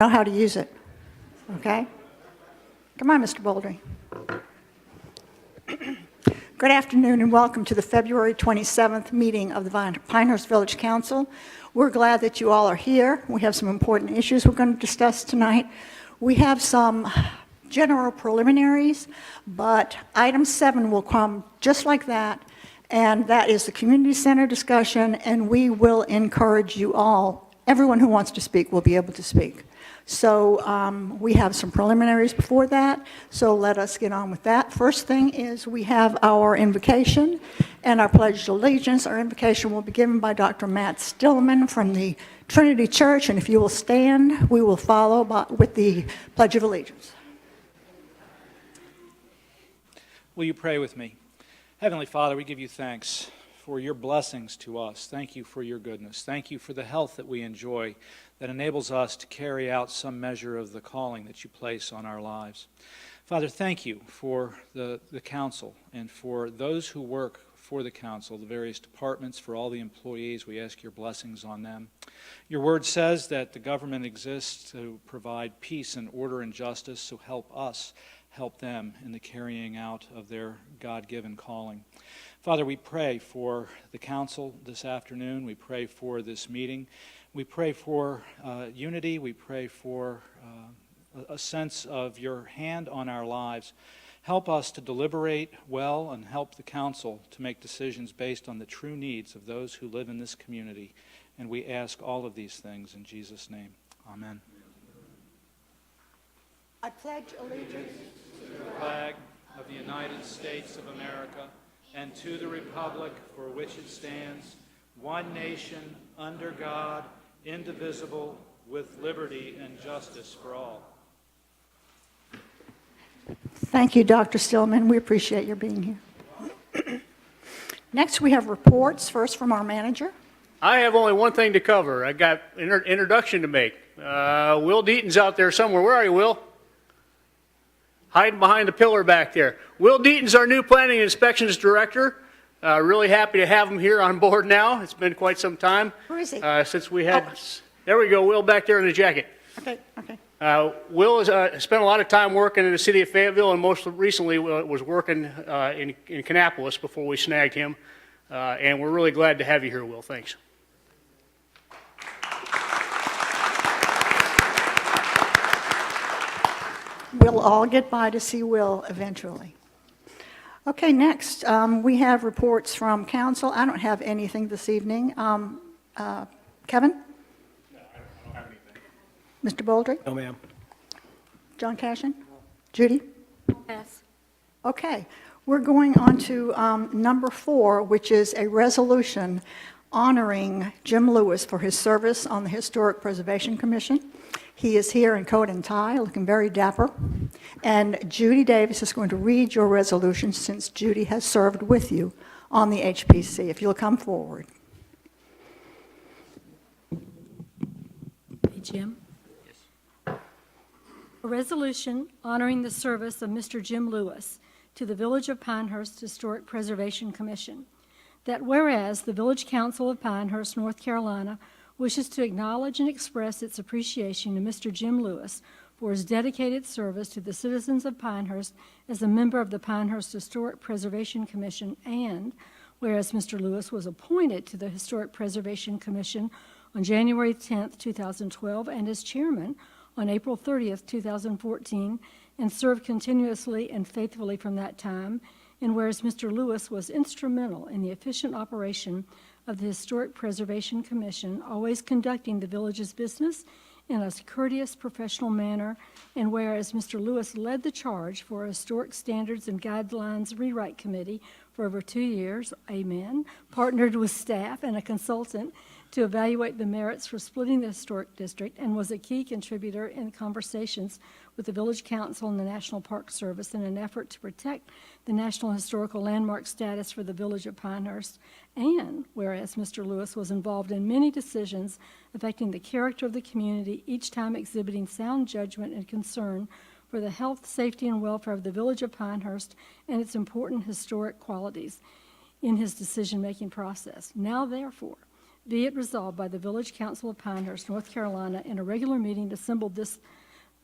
know how to use it, okay? Come on, Mr. Bouldry. Good afternoon and welcome to the February 27th meeting of the Pinehurst Village Council. We're glad that you all are here. We have some important issues we're going to discuss tonight. We have some general preliminaries, but item 7 will come just like that, and that is the community center discussion, and we will encourage you all. Everyone who wants to speak will be able to speak. So we have some preliminaries before that, so let us get on with that. First thing is we have our invocation and our Pledge of Allegiance. Our invocation will be given by Dr. Matt Stillman from the Trinity Church, and if you will stand, we will follow with the Pledge of Allegiance. Will you pray with me? Heavenly Father, we give you thanks for your blessings to us. Thank you for your goodness. Thank you for the health that we enjoy that enables us to carry out some measure of the calling that you place on our lives. Father, thank you for the council and for those who work for the council, the various departments, for all the employees. We ask your blessings on them. Your word says that the government exists to provide peace and order and justice, so help us help them in the carrying out of their God-given calling. Father, we pray for the council this afternoon. We pray for this meeting. We pray for unity. We pray for a sense of your hand on our lives. Help us to deliberate well and help the council to make decisions based on the true needs of those who live in this community. And we ask all of these things in Jesus' name. Amen. I pledge allegiance to the flag of the United States of America and to the republic for which it stands, one nation, under God, indivisible, with liberty and justice for all. Thank you, Dr. Stillman. We appreciate your being here. Next, we have reports, first from our manager. I have only one thing to cover. I got an introduction to make. Will Deaton's out there somewhere. Where are you, Will? Hiding behind the pillar back there. Will Deaton's our new Planning and Inspections Director. Really happy to have him here on board now. It's been quite some time. Where is he? Since we had... Oh. There we go, Will, back there in the jacket. Okay. Will has spent a lot of time working in the city of Fayetteville, and most recently was working in Kannapolis before we snagged him. And we're really glad to have you here, Will. Thanks. We'll all get by to see Will eventually. Okay, next, we have reports from council. I don't have anything this evening. Kevin? No, I don't have anything. Mr. Bouldry? No, ma'am. John Cashin? Judy? Yes. Okay, we're going on to number 4, which is a resolution honoring Jim Lewis for his service on the Historic Preservation Commission. He is here in coat and tie, looking very dapper. And Judy Davis is going to read your resolution since Judy has served with you on the HPC. If you'll come forward. Hey, Jim. Yes. A resolution honoring the service of Mr. Jim Lewis to the Village of Pinehurst Historic Preservation Commission. That whereas the Village Council of Pinehurst, North Carolina, wishes to acknowledge and express its appreciation to Mr. Jim Lewis for his dedicated service to the citizens of Pinehurst as a member of the Pinehurst Historic Preservation Commission, and whereas Mr. Lewis was appointed to the Historic Preservation Commission on January 10, 2012, and as chairman on April 30, 2014, and served continuously and faithfully from that time, and whereas Mr. Lewis was instrumental in the efficient operation of the Historic Preservation Commission, always conducting the village's business in a courteous, professional manner, and whereas Mr. Lewis led the charge for a Historic Standards and Guidelines Rewrite Committee for over 2 years, amen, partnered with staff and a consultant to evaluate the merits for splitting the historic district, and was a key contributor in conversations with the Village Council and the National Park Service in an effort to protect the National Historical Landmark status for the Village of Pinehurst, and whereas Mr. Lewis was involved in many decisions affecting the character of the community, each time exhibiting sound judgment and concern for the health, safety, and welfare of the Village of Pinehurst and its important historic qualities in his decision-making process. Now, therefore, Be it resolved by the Village Council of Pinehurst, North Carolina, in a regular meeting assembled this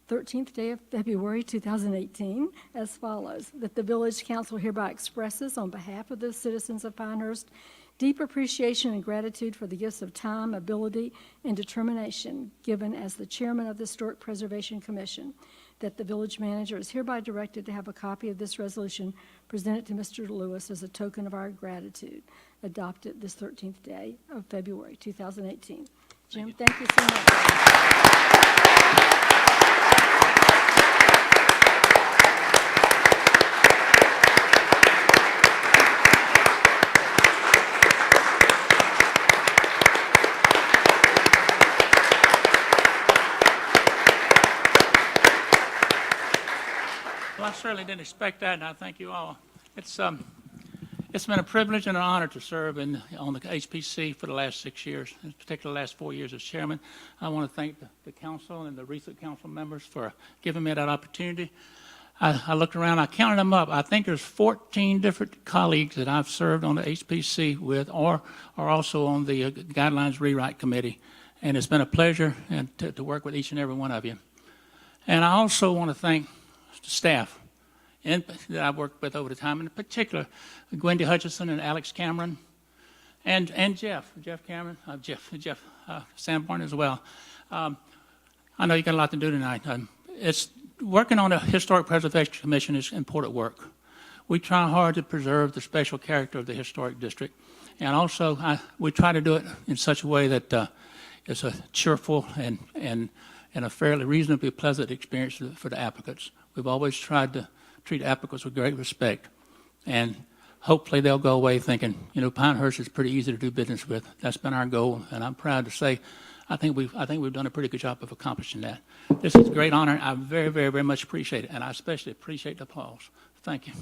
13th day of February 2018 as follows, that the Village Council hereby expresses on behalf of the citizens of Pinehurst deep appreciation and gratitude for the gifts of time, ability, and determination given as the chairman of the Historic Preservation Commission, that the village manager is hereby directed to have a copy of this resolution presented to Mr. Lewis as a token of our gratitude, adopted this 13th day of February 2018. Jim, thank you so much. Well, I certainly didn't expect that, and I thank you all. It's been a privilege and an honor to serve on the HPC for the last 6 years, in particular the last 4 years as chairman. I want to thank the council and the recent council members for giving me that opportunity. I looked around, I counted them up. I think there's 14 different colleagues that I've served on the HPC with or are also on the Guidelines Rewrite Committee, and it's been a pleasure to work with each and every one of you. And I also want to thank the staff that I've worked with over the time, in particular Gwendy Hutchison and Alex Cameron, and Jeff Cameron, Jeff Sanborn as well. I know you got a lot to do tonight. It's working on a Historic Preservation Commission is important work. We try hard to preserve the special character of the historic district, and also we try to do it in such a way that it's a cheerful and a fairly reasonably pleasant experience for the applicants. We've always tried to treat applicants with great respect, and hopefully they'll go away thinking, you know, Pinehurst is pretty easy to do business with. That's been our goal, and I'm proud to say I think we've done a pretty good job of accomplishing that. This is a great honor. I very, very, very much appreciate it, and I especially appreciate the applause. Thank you.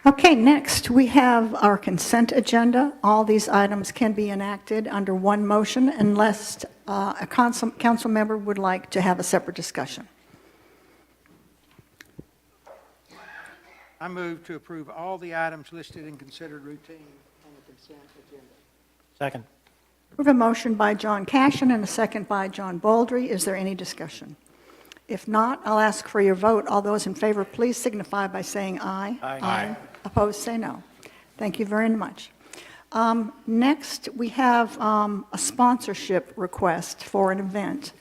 Okay, next we have our consent agenda. All these items can be enacted under one motion unless a council member would like to have a separate discussion. I move to approve all the items listed and considered routine on the consent agenda. Second. We have a motion by John Cashin and a second by John Baldry. Is there any discussion? If not, I'll ask for your vote. All those in favor, please signify by saying aye. Aye. Opposed, say no. Thank you very much. Next, we have a sponsorship request for an event,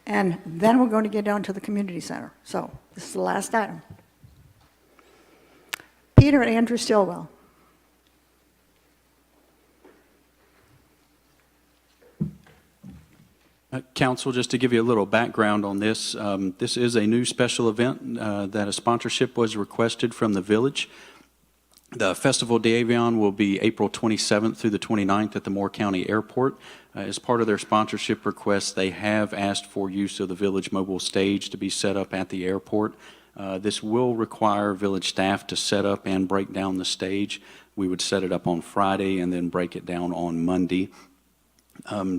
and then we're going to get down to the community center. So this is the last item. Peter and Andrew Stillwell. Council, just to give you a little background on this, this is a new special event that a sponsorship was requested from the village. The Festival d'Avion will be April 27th through the 29th at the Moore County Airport. As part of their sponsorship request, they have asked for use of the village mobile stage to be set up at the airport. This will require village staff to set up and break down the stage. We would set it up on Friday and then break it down on Monday.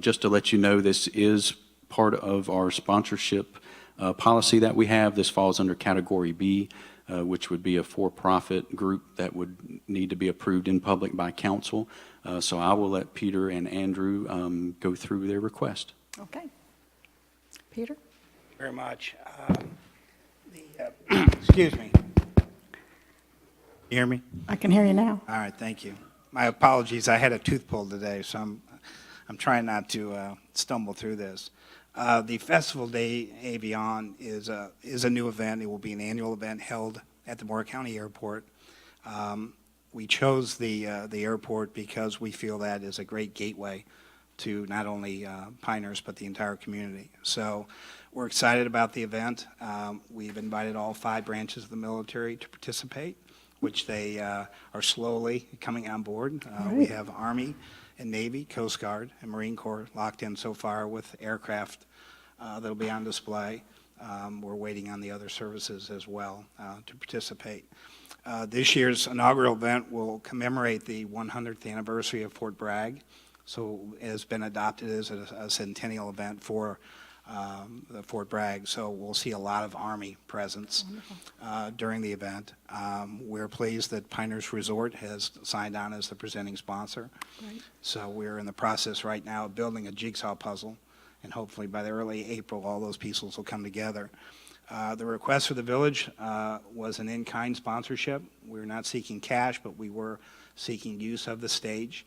Just to let you know, this is part of our sponsorship policy that we have. This falls under Category B, which would be a for-profit group that would need to be approved in public by council. So I will let Peter and Andrew go through their request. Okay. Peter? Very much. Excuse me. You hear me? I can hear you now. All right, thank you. My apologies. I had a tooth pulled today, so I'm trying not to stumble through this. The Festival d'Avion is a new event. It will be an annual event held at the Moore County Airport. We chose the airport because we feel that is a great gateway to not only Pinehurst but the entire community. So we're excited about the event. We've invited all 5 branches of the military to participate, which they are slowly coming on board. We have Army and Navy, Coast Guard, and Marine Corps locked in so far with aircraft that'll be on display. We're waiting on the other services as well to participate. This year's inaugural event will commemorate the 100th anniversary of Fort Bragg. So it has been adopted as a centennial event for the Fort Bragg. So we'll see a lot of Army presence during the event. We're pleased that Pinehurst Resort has signed on as the presenting sponsor. Great. So we're in the process right now of building a jigsaw puzzle, and hopefully by the early April, all those pieces will come together. The request for the village was an in-kind sponsorship. We're not seeking cash, but we were seeking use of the stage.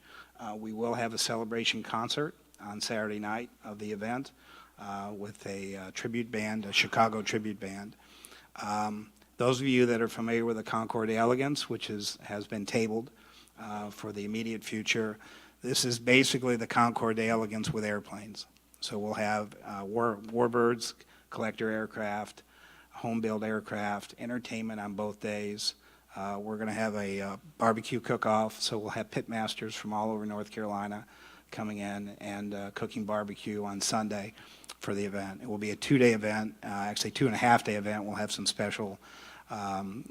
We will have a celebration concert on Saturday night of the event with a tribute band, a Chicago tribute band. Those of you that are familiar with the Concorde Elegance, which has been tabled for the immediate future, this is basically the Concorde Elegance with airplanes. So we'll have warbirds, collector aircraft, home-built aircraft, entertainment on both days. We're going to have a barbecue cook-off, so we'll have pit masters from all over North Carolina coming in and cooking barbecue on Sunday for the event. It will be a 2-day event, actually 2.5-day event. We'll have some special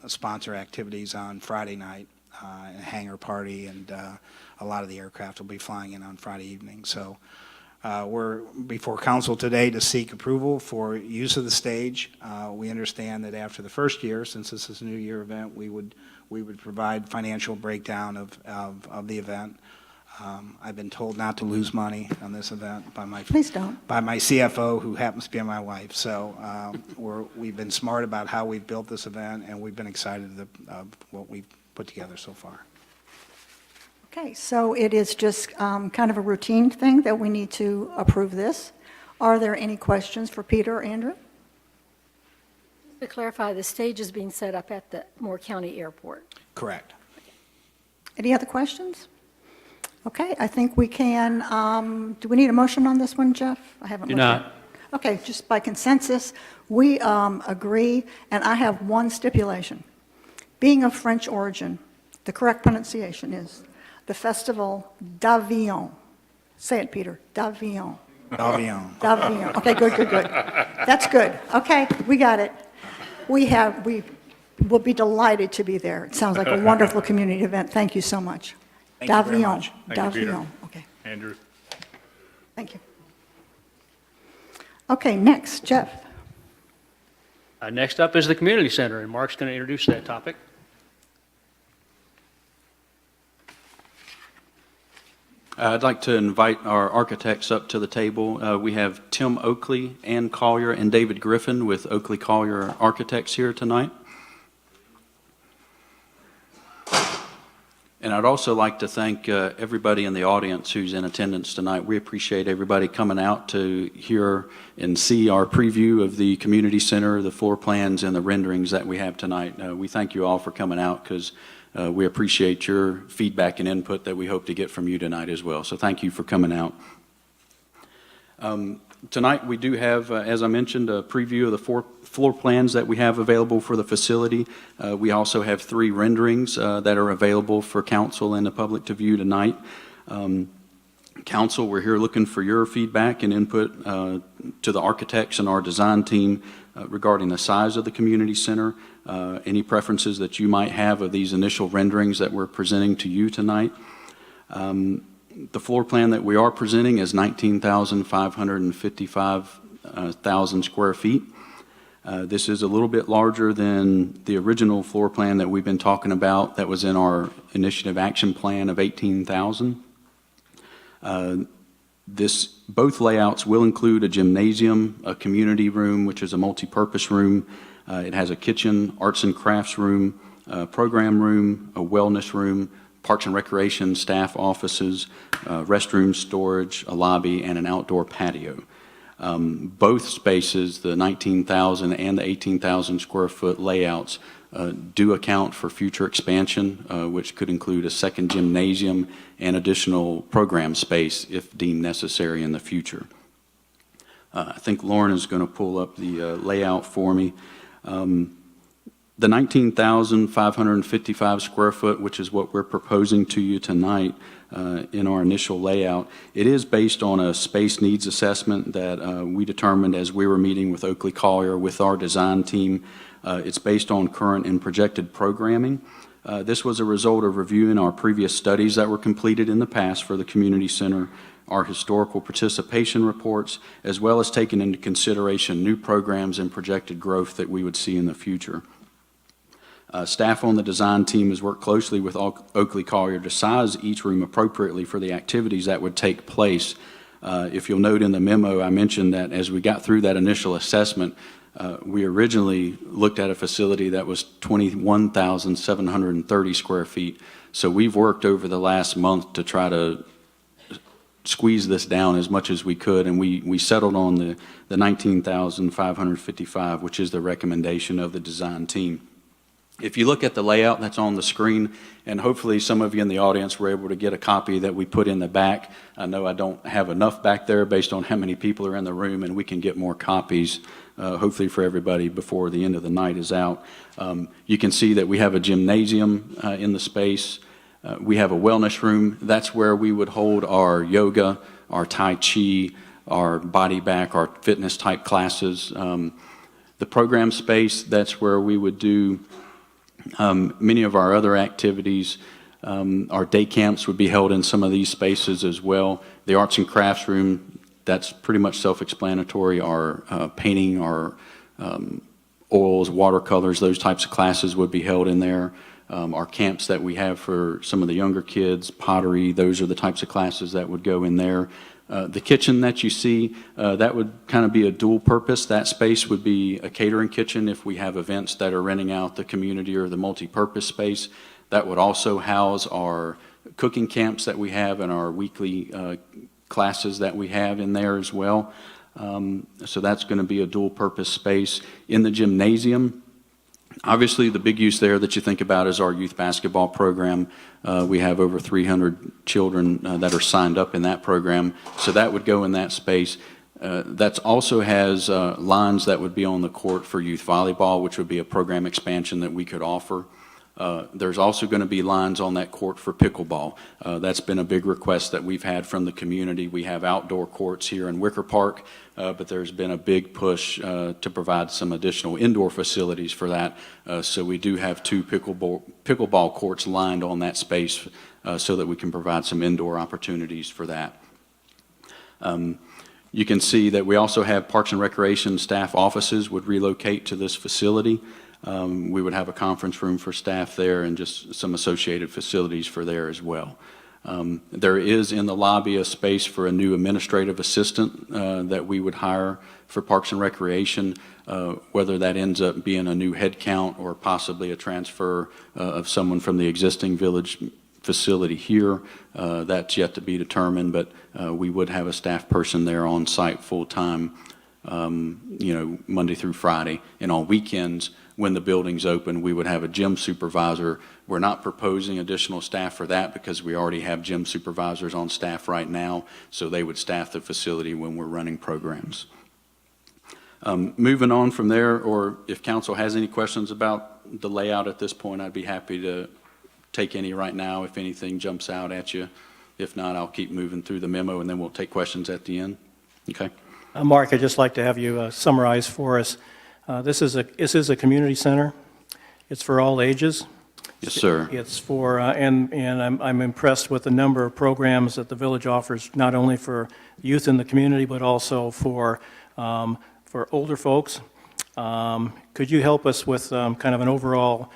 sponsor activities on Friday night, a hangar party, and a lot of the aircraft will be flying in on Friday evening. So we're before council today to seek approval for use of the stage. We understand that after the first year, since this is a new year event, we would provide financial breakdown of the event. I've been told not to lose money on this event by my Please don't. by my CFO, who happens to be my wife. So we've been smart about how we've built this event, and we've been excited of what we've put together so far. Okay, so it is just kind of a routine thing that we need to approve this. Are there any questions for Peter or Andrew? To clarify, the stage is being set up at the Moore County Airport. Correct. Any other questions? Okay, I think we can, do we need a motion on this one, Jeff? I haven't Do looked at not. it. Okay, just by consensus, we agree, and I have one stipulation. Being of French origin, the correct pronunciation is the Festival d'Avion. Say it, Peter, d'Avion. Avion. D'Avion. Okay, good. That's good. Okay, we got it. We will be delighted to be there. It sounds like a wonderful community event. Thank you so much. Thank you very D'Avion. much. Thank you, Peter. D'Avion. Okay, Andrew. thank you. Okay, next, Jeff. Next up is the community center, and Mark's going to introduce that topic. I'd like to invite our architects up to the table. We have Tim Oakley, Ann Collier, and David Griffin with Oakley Collier Architects here tonight. And I'd also like to thank everybody in the audience who's in attendance tonight. We appreciate everybody coming out to hear and see our preview of the community center, the floor plans, and the renderings that we have tonight. We thank you all for coming out because we appreciate your feedback and input that we hope to get from you tonight as well. So thank you for coming out. Tonight we do have, as I mentioned, a preview of the floor plans that we have available for the facility. We also have 3 renderings that are available for council and the public to view tonight. Council, we're here looking for your feedback and input to the architects and our design team regarding the size of the community center, any preferences that you might have of these initial renderings that we're presenting to you tonight. The floor plan that we are presenting is 19,555 square feet. This is a little bit larger than the original floor plan that we've been talking about that was in our initiative action plan of 18,000. Both layouts will include a gymnasium, a community room, which is a multi-purpose room. It has a kitchen, arts and crafts room, a program room, a wellness room, Parks and Recreation staff offices, restroom storage, a lobby, and an outdoor patio. Both spaces, the 19,000 and the 18,000 square foot layouts, do account for future expansion, which could include a second gymnasium and additional program space if deemed necessary in the future. I think Lauren is going to pull up the layout for me. The 19,555 square foot, which is what we're proposing to you tonight in our initial layout, it is based on a space needs assessment that we determined as we were meeting with Oakley Collier with our design team. It's based on current and projected programming. This was a result of reviewing our previous studies that were completed in the past for the community center, our historical participation reports, as well as taking into consideration new programs and projected growth that we would see in the future. Staff on the design team has worked closely with Oakley Collier to size each room appropriately for the activities that would take place. If you'll note in the memo, I mentioned that as we got through that initial assessment, we originally looked at a facility that was 21,730 square feet. So we've worked over the last month to try to squeeze this down as much as we could, and we settled on the 19,555, which is the recommendation of the design team. If you look at the layout that's on the screen, and hopefully some of you in the audience were able to get a copy that we put in the back. I know I don't have enough back there based on how many people are in the room, and we can get more copies, hopefully for everybody before the end of the night is out. You can see that we have a gymnasium in the space. We have a wellness room. That's where we would hold our yoga, our Tai Chi, our body back, our fitness type classes. The program space, that's where we would do many of our other activities. Our day camps would be held in some of these spaces as well. The arts and crafts room, that's pretty much self-explanatory. Our painting, our oils, watercolors, those types of classes would be held in there. Our camps that we have for some of the younger kids, pottery, those are the types of classes that would go in there. The kitchen that you see, that would kind of be a dual purpose. That space would be a catering kitchen if we have events that are renting out the community or the multi-purpose space. That would also house our cooking camps that we have and our weekly classes that we have in there as well. So that's going to be a dual purpose space. In the gymnasium, obviously, the big use there that you think about is our youth basketball program. We have over 300 children that are signed up in that program, so that would go in that space. That also has lines that would be on the court for youth volleyball, which would be a program expansion that we could offer. There's also going to be lines on that court for pickleball. That's been a big request that we've had from the community. We have outdoor courts here in Wicker Park, but there's been a big push to provide some additional indoor facilities for that. So we do have 2 pickleball courts lined on that space so that we can provide some indoor opportunities for that. You can see that we also have Parks and Recreation staff offices would relocate to this facility. We would have a conference room for staff there and just some associated facilities for there as well. There is in the lobby a space for a new administrative assistant that we would hire for Parks and Recreation, whether that ends up being a new head count or possibly a transfer of someone from the existing village facility here. That's yet to be determined, but we would have a staff person there on site full-time, Monday through Friday. And on weekends, when the building's open, we would have a gym supervisor. We're not proposing additional staff for that because we already have gym supervisors on staff right now, so they would staff the facility when we're running programs. Moving on from there, or if council has any questions about the layout at this point, I'd be happy to take any right now if anything jumps out at you. If not, I'll keep moving through the memo and then we'll take questions at the end. Okay. Mark, I'd just like to have you summarize for us. This is a community center. It's for all ages. Yes, sir. It's for, and I'm impressed with the number of programs that the village offers, not only for youth in the community, but also for older folks. Could you help us with kind of an overall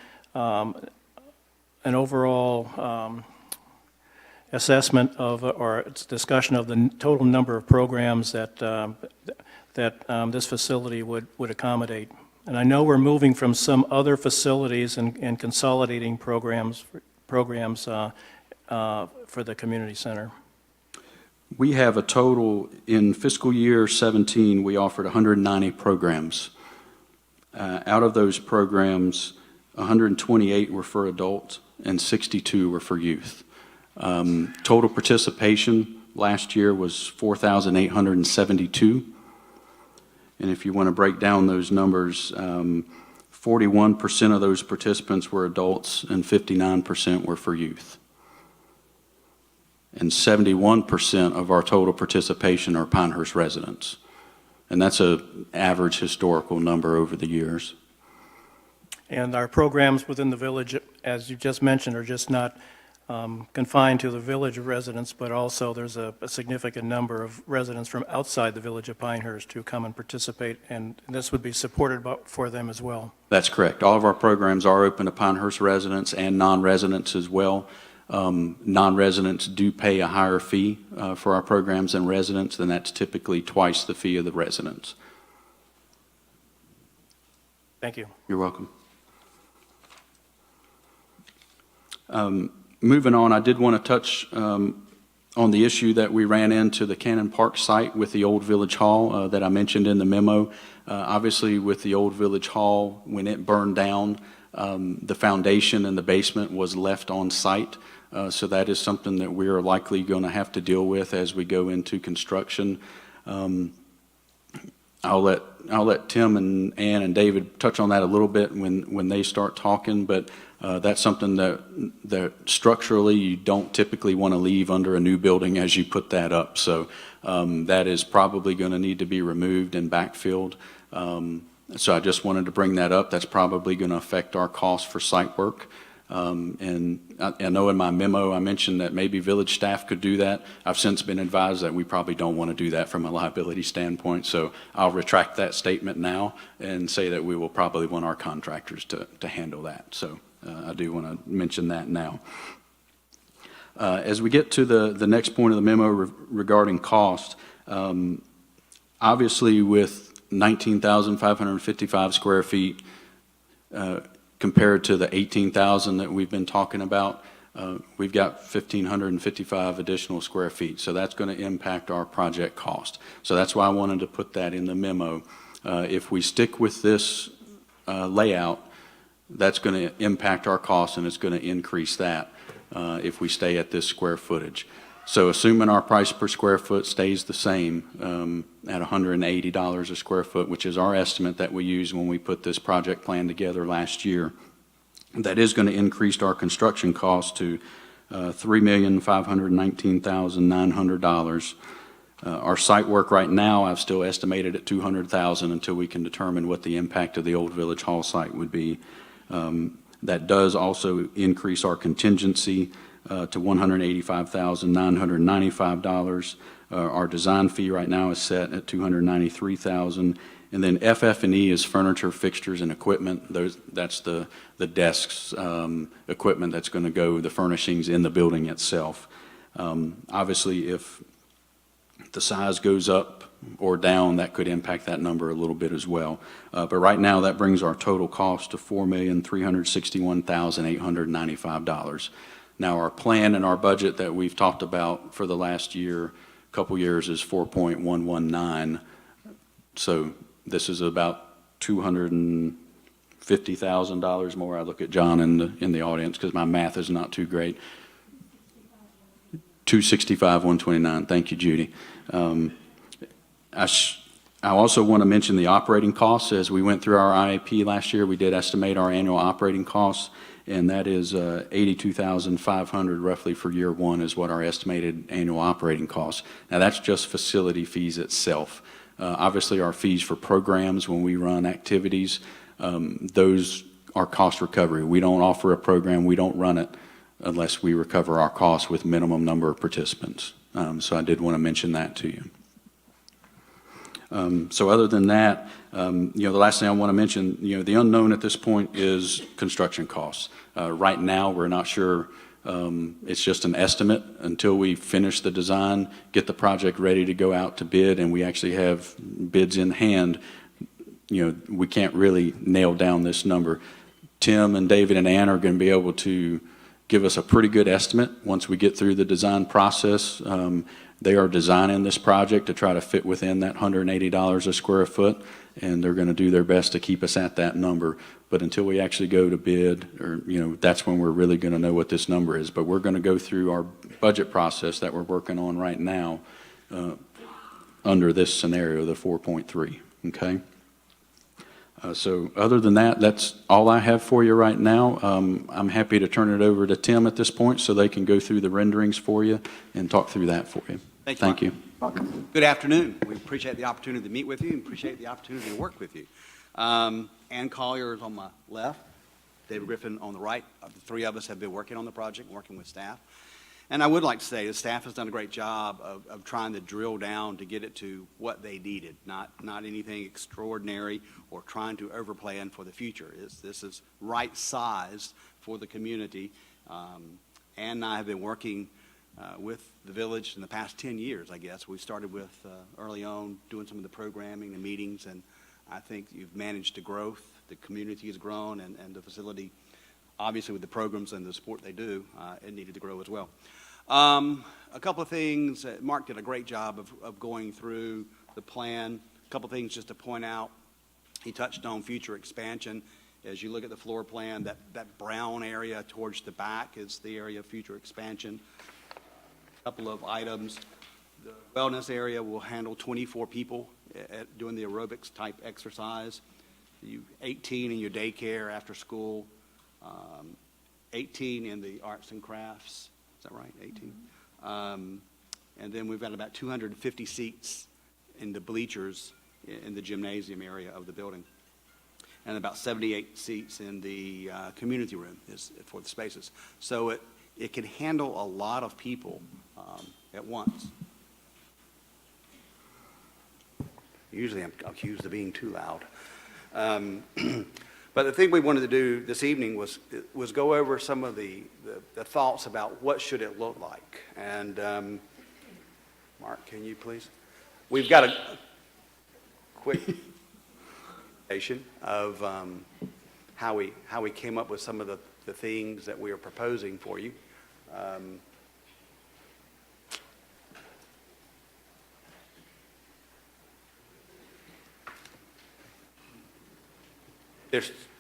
assessment of, or discussion of the total number of programs that this facility would accommodate? And I know we're moving from some other facilities and consolidating programs for the community center. We have a total, in fiscal year 17, we offered 190 programs. Out of those programs, 128 were for adults and 62 were for youth. Total participation last year was 4,872. And if you want to break down those numbers, 41% of those participants were adults and 59% were for youth. And 71% of our total participation are Pinehurst residents. And that's an average historical number over the years. And our programs within the village, as you just mentioned, are just not confined to the village residents, but also there's a significant number of residents from outside the village of Pinehurst who come and participate, and this would be supported for them as well. That's correct. All of our programs are open to Pinehurst residents and non-residents as well. Non-residents do pay a higher fee for our programs than residents, and that's typically twice the fee of the residents. Thank you. You're welcome. Moving on, I did want to touch on the issue that we ran into the Cannon Park site with the old Village Hall that I mentioned in the memo. Obviously, with the old Village Hall, when it burned down, the foundation and the basement was left on site. So that is something that we are likely going to have to deal with as we go into construction. I'll let Tim and Ann and David touch on that a little bit when they start talking, but that's something that structurally you don't typically want to leave under a new building as you put that up. So that is probably going to need to be removed and backfilled. So I just wanted to bring that up. That's probably going to affect our cost for site work. And I know in my memo I mentioned that maybe village staff could do that. I've since been advised that we probably don't want to do that from a liability standpoint, so I'll retract that statement now and say that we will probably want our contractors to handle that. So I do want to mention that now. As we get to the next point of the memo regarding cost, obviously with 19,555 square feet, compared to the 18,000 that we've been talking about, we've got 1,555 additional square feet. So that's going to impact our project cost. So that's why I wanted to put that in the memo. If we stick with this layout, that's going to impact our cost and it's going to increase that if we stay at this square footage. So assuming our price per square foot stays the same at $180 a square foot, which is our estimate that we used when we put this project plan together last year, that is going to increase our construction cost to $3,519,900. Our site work right now, I've still estimated at $200,000 until we can determine what the impact of the old Village Hall site would be. That does also increase our contingency to $185,995. Our design fee right now is set at $293,000. And then FF&E is furniture, fixtures, and equipment. That's the desks, equipment that's going to go, the furnishings in the building itself. Obviously, if the size goes up or down, that could impact that number a little bit as well. But right now, that brings our total cost to $4,361,895. Now, our plan and our budget that we've talked about for the last couple years is 4.119. So this is about $250,000 more. I look at John in the audience because my math is not too great. 265,129. Thank you, Judy. I also want to mention the operating costs. As we went through our IAP last year, we did estimate our annual operating costs, and that is $82,500 roughly for year one is what our estimated annual operating costs. Now that's just facility fees itself. Obviously our fees for programs when we run activities, those are cost recovery. We don't offer a program, we don't run it unless we recover our costs with minimum number of participants. So I did want to mention that to you. So other than that, the last thing I want to mention, the unknown at this point is construction costs. Right now, we're not sure. It's just an estimate until we finish the design, get the project ready to go out to bid, and we actually have bids in hand. We can't really nail down this number. Tim and David and Ann are going to be able to give us a pretty good estimate once we get through the design process. They are designing this project to try to fit within that $180 a square foot, and they're going to do their best to keep us at that number. But until we actually go to bid, that's when we're really going to know what this number is. But we're going to go through our budget process that we're working on right now under this scenario, the 4.3, okay? So other than that, that's all I have for you right now. I'm happy to turn it over to Tim at this point so they can go through the renderings for you and talk through that for you. Thank you. Welcome. Good afternoon. We appreciate the opportunity to meet with you and appreciate the opportunity to work with you. Ann Collier is on my left. David Griffin on the right. The three of us have been working on the project, working with staff. And I would like to say the staff has done a great job of trying to drill down to get it to what they needed, not anything extraordinary or trying to overplan for the future. This is right-sized for the community. Ann and I have been working with the village in the past 10 years, I guess. We started with early on doing some of the programming and meetings, and I think you've managed to growth. The community has grown, and the facility, obviously with the programs and the support they do, it needed to grow as well. A couple of things. Mark did a great job of going through the plan. A couple of things just to point out. He touched on future expansion. As you look at the floor plan, that brown area towards the back is the area of future expansion. A couple of items. The wellness area will handle 24 people doing the aerobics type exercise. 18 in your daycare after school, 18 in the arts and crafts. Is that right? 18. And then we've got about 250 seats in the bleachers in the gymnasium area of the building, and about 78 seats in the community room is for the spaces. So it can handle a lot of people at once. Usually I'm accused of being too loud. But the thing we wanted to do this evening was go over some of the thoughts about what should it look like. And Mark, can you please? We've got a quick presentation of how we came up with some of the things that we are proposing for you.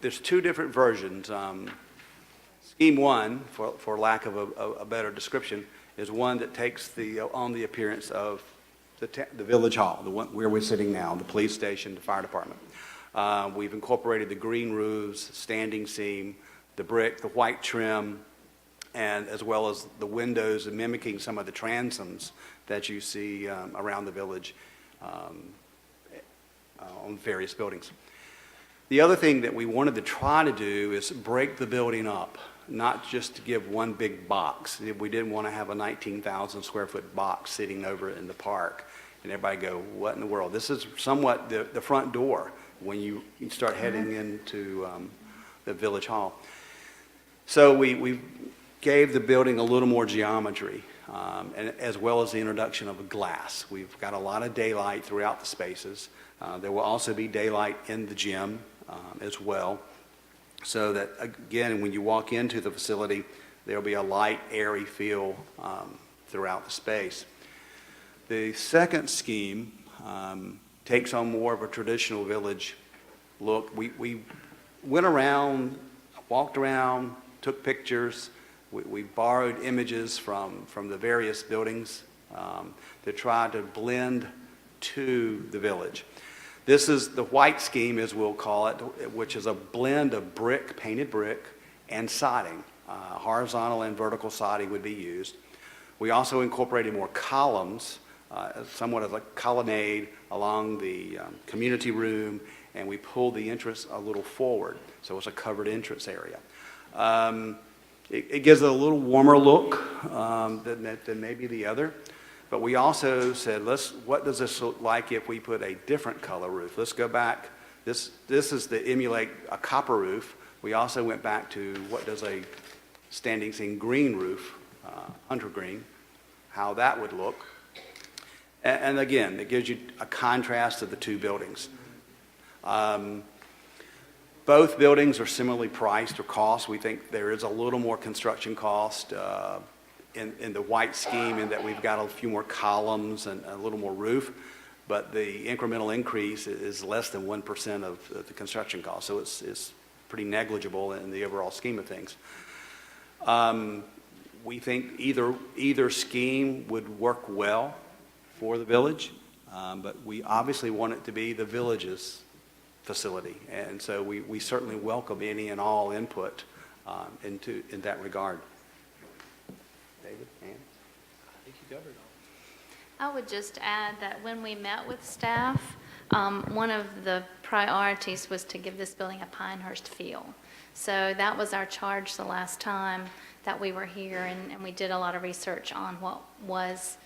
There's two different versions. Scheme one, for lack of a better description, is one that takes on the appearance of the village hall, the one where we're sitting now, the police station, the fire department. We've incorporated the green roofs, standing seam, the brick, the white trim, and as well as the windows and mimicking some of the transoms that you see around the village on various buildings. The other thing that we wanted to try to do is break the building up, not just to give one big box. We didn't want to have a 19,000 square foot box sitting over in the park and everybody go, what in the world? This is somewhat the front door when you start heading into the village hall. So we gave the building a little more geometry, and as well as the introduction of a glass. We've got a lot of daylight throughout the spaces. There will also be daylight in the gym as well, so that, again, when you walk into the facility, there'll be a light, airy feel throughout the space. The second scheme takes on more of a traditional village look. We went around, walked around, took pictures. We borrowed images from the various buildings to try to blend to the village. This is the white scheme, as we'll call it, which is a blend of brick, painted brick, and siding. Horizontal and vertical siding would be used. We also incorporated more columns, somewhat of a colonnade along the community room, and we pulled the entrance a little forward, so it's a covered entrance area. It gives it a little warmer look than maybe the other. But we also said, what does this look like if we put a different color roof? Let's go back. This is to emulate a copper roof. We also went back to what does a standing seam green roof, hunter green, how that would look. And again, it gives you a contrast of the two buildings. Both buildings are similarly priced or cost. We think there is a little more construction cost in the white scheme, in that we've got a few more columns and a little more roof, but the incremental increase is less than 1% of the construction cost, so it's pretty negligible in the overall scheme of things. We think either scheme would work well for the village, but we obviously want it to be the village's facility, and so we certainly welcome any and all input in that regard. David, Ann? I think you covered it. I would just add that when we met with staff, one of the priorities was to give this building a Pinehurst feel. So that was our charge the last time that we were here, and we did a lot of research on what was,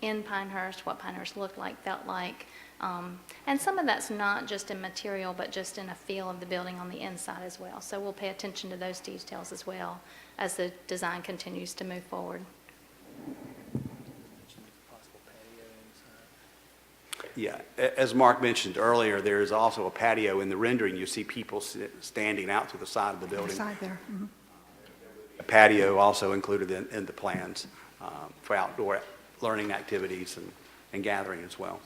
in Pinehurst, what Pinehurst looked like, felt like. And some of that's not just in material, but just in a feel of the building on the inside as well. So we'll pay attention to those details as well as the design continues to move forward. Yeah, as Mark mentioned earlier, there is also a patio in the rendering. You see people standing out to the side of the building. Side there. Mhm. A patio also included in the plans for outdoor learning activities and gathering as well.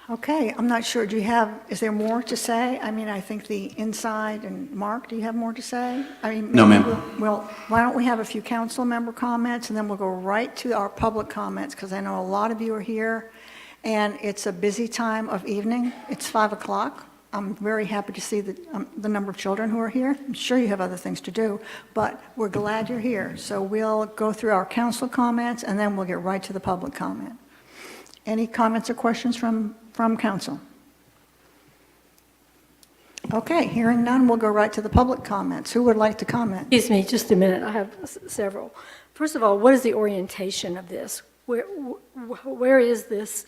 Okay, I'm not sure, is there more to say? I mean, I think the inside, and Mark, do you have more to say? I mean, No, maybe ma'am. Well, why don't we have a few council member comments, and then we'll go right to our public comments, because I know a lot of you are here, and it's a busy time of evening. It's 5 o'clock. I'm very happy to see the number of children who are here. I'm sure you have other things to do, but we're glad you're here. So we'll go through our council comments, and then we'll get right to the public comment. Any comments or questions from council? Okay, hearing none, we'll go right to the public comments. Who would like to comment? Excuse me, just a minute, I have several. First of all, what is the orientation of this? Where is this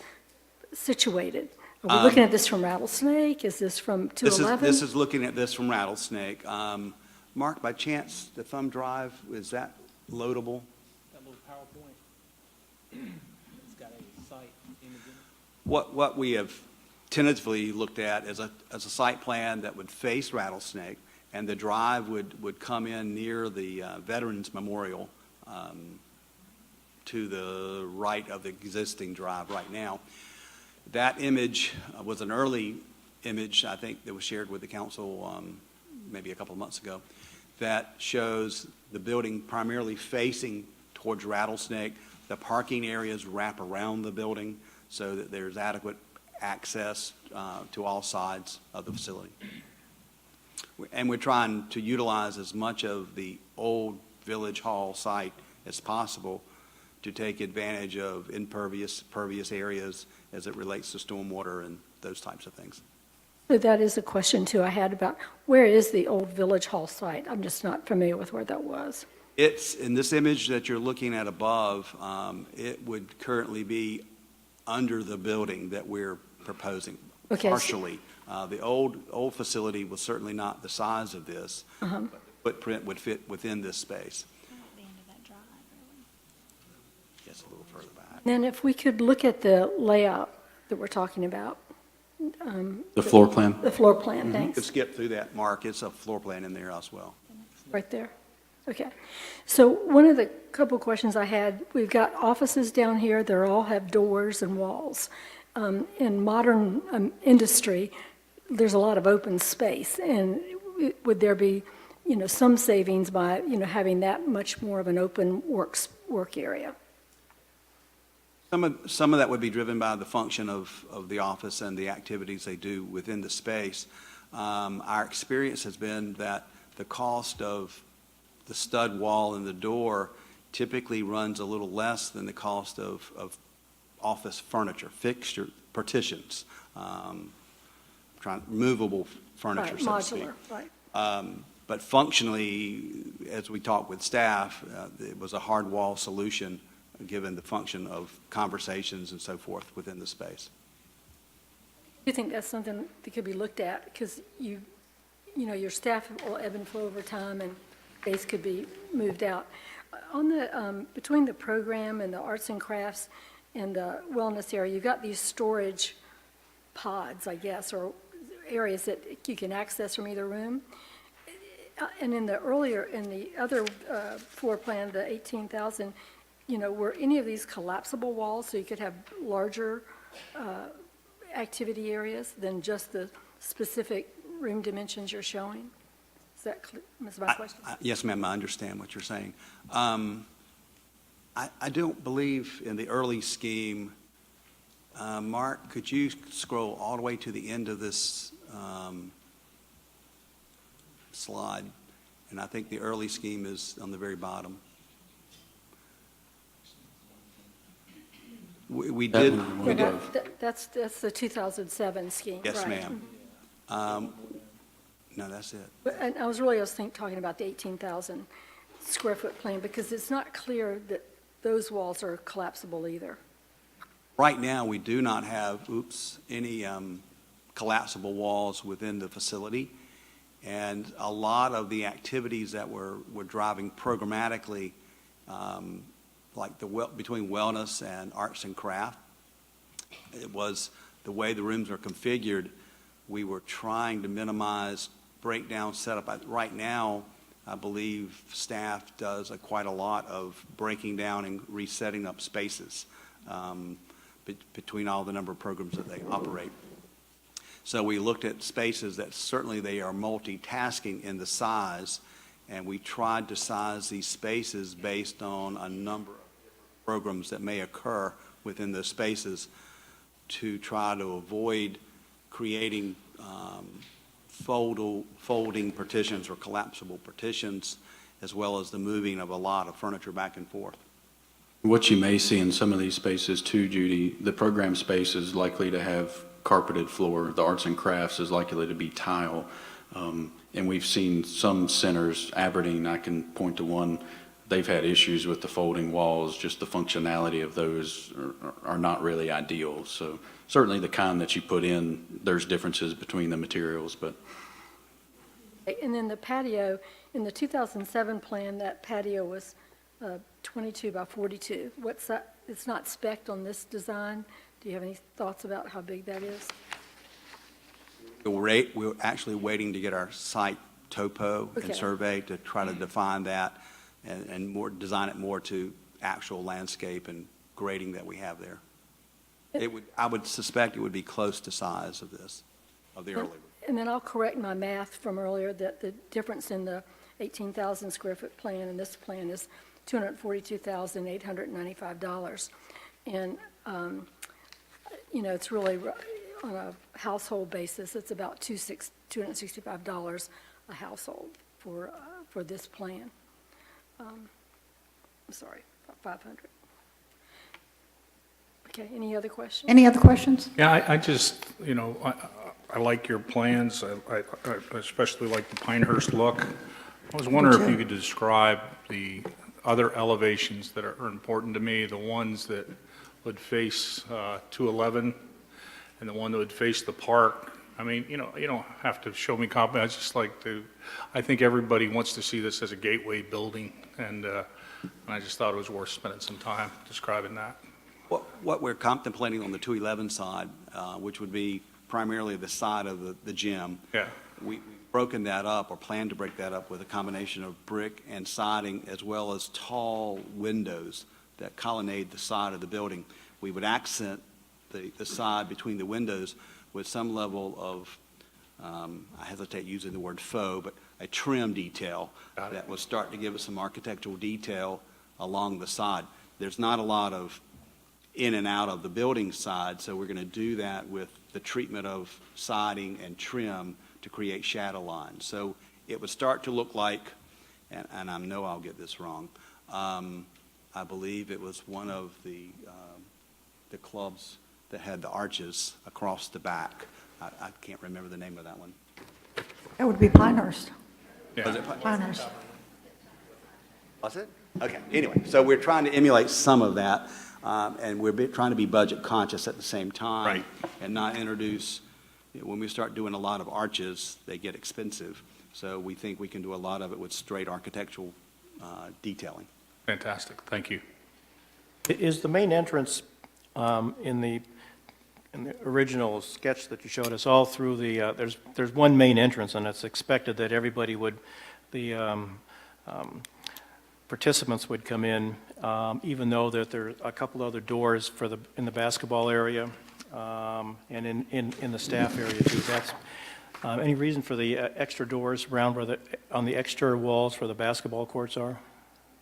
situated? Are we looking at this from Rattlesnake? Is this from 211? This is looking at this from Rattlesnake. Mark, by chance, the thumb drive, is that loadable? That little PowerPoint, it's got a site image in it. What we have tentatively looked at is a site plan that would face Rattlesnake, and the drive would come in near the Veterans Memorial to the right of the existing drive right now. That image was an early image, I think, that was shared with the council maybe a couple of months ago, that shows the building primarily facing towards Rattlesnake. The parking areas wrap around the building so that there's adequate access to all sides of the facility. And we're trying to utilize as much of the old Village Hall site as possible to take advantage of pervious areas as it relates to stormwater and those types of things. So that is a question, too, I had about where is the old Village Hall site? I'm just not familiar with where that was. It's, in this image that you're looking at above, it would currently be under the building that we're proposing, Okay. partially. The old facility was certainly not the size of this, but the footprint would fit within this space. Yes, a little further back. Then if we could look at the layout that we're talking about. The floor plan? The floor plan, You thanks. could skip through that, Mark. It's a floor plan in there as well. Right there. Okay. So one of the couple questions I had, we've got offices down here, they all have doors and walls. In modern industry, there's a lot of open space, and would there be, some savings by, having that much more of an open work area? Some of that would be driven by the function of the office and the activities they do within the space. Our experience has been that the cost of the stud wall and the door typically runs a little less than the cost of office furniture, fixture, partitions, movable furniture, Right, so to speak. modular, right. But functionally, as we talked with staff, it was a hard wall solution given the function of conversations and so forth within the space. Do you think that's something that could be looked at? Because your staff will ebb and flow over time, and space could be moved out. On the between the program and the arts and crafts and the wellness area, you've got these storage pods, I guess, or areas that you can access from either room. And in the other floor plan, the 18,000, were any of these collapsible walls so you could have larger activity areas than just the specific room dimensions you're showing? Is that clear? Is my question? Yes, ma'am, I understand what you're saying. I don't believe in the early scheme. Mark, could you scroll all the way to the end of this slide? And I think the early scheme is on the very bottom. We did. That's the 2007 scheme, Yes, right. ma'am. No, that's it. And I was talking about the 18,000 square foot plan, because it's not clear that those walls are collapsible either. Right now, we do not have, any collapsible walls within the facility. And a lot of the activities that we're driving programmatically, like between wellness and arts and craft, it was the way the rooms are configured, we were trying to minimize breakdown setup. Right now, I believe staff does quite a lot of breaking down and resetting up spaces between all the number of programs that they operate. So we looked at spaces that certainly they are multitasking in the size, and we tried to size these spaces based on a number of programs that may occur within those spaces to try to avoid creating folding partitions or collapsible partitions, as well as the moving of a lot of furniture back and forth. What you may see in some of these spaces too, Judy, the program space is likely to have carpeted floor. The arts and crafts is likely to be tile. And we've seen some centers, Aberdeen, I can point to one, they've had issues with the folding walls, just the functionality of those are not really ideal. So certainly the kind that you put in, there's differences between the materials, but And then the patio, in the 2007 plan, that patio was 22 by 42. What's that? It's not spec'd on this design. Do you have any thoughts about how big that is? We're actually waiting to get our site topo Okay. and survey to try to define that and more design it more to actual landscape and grading that we have there. I would suspect it would be close to size of this, of the early. And then I'll correct my math from earlier, that the difference in the 18,000 square foot plan and this plan is $242,895. And, it's really, on a household basis, it's about $265 a household for this plan. I'm sorry, 500. Okay, any other questions? Any other questions? Yeah, I just, I like your plans. I especially like the Pinehurst look. I was wondering if you could describe the other elevations that are important to me, the ones that would face 211 and the one that would face the park. I mean, you don't have to show me copy. I just like to, I think everybody wants to see this as a gateway building, and I just thought it was worth spending some time describing that. What we're contemplating on the 211 side, which would be primarily the side of the gym, Yeah. we've broken that up or plan to break that up with a combination of brick and siding as well as tall windows that colonnade the side of the building. We would accent the side between the windows with some level of, I hesitate using the word faux, but a trim detail that will start to give us some architectural detail along the side. There's not a lot of in and out of the building side, so we're going to do that with the treatment of siding and trim to create shadow lines. So it would start to look like, and I know I'll get this wrong, I believe it was one of the clubs that had the arches across the back. I can't remember the name of that one. That would be Pinehurst. Yeah. Was it Pinehurst. Was it? Okay, anyway, so we're trying to emulate some of that, and we're trying to be budget conscious at the same time. Right. And not introduce, when we start doing a lot of arches, they get expensive. So we think we can do a lot of it with straight architectural detailing. Fantastic. Thank you. Is the main entrance in the original sketch that you showed us all through the, there's one main entrance, and it's expected that everybody would, the participants would come in, even though that there are a couple other doors in the basketball area and in the staff area too. That's any reason for the extra doors around on the exterior walls where the basketball courts are?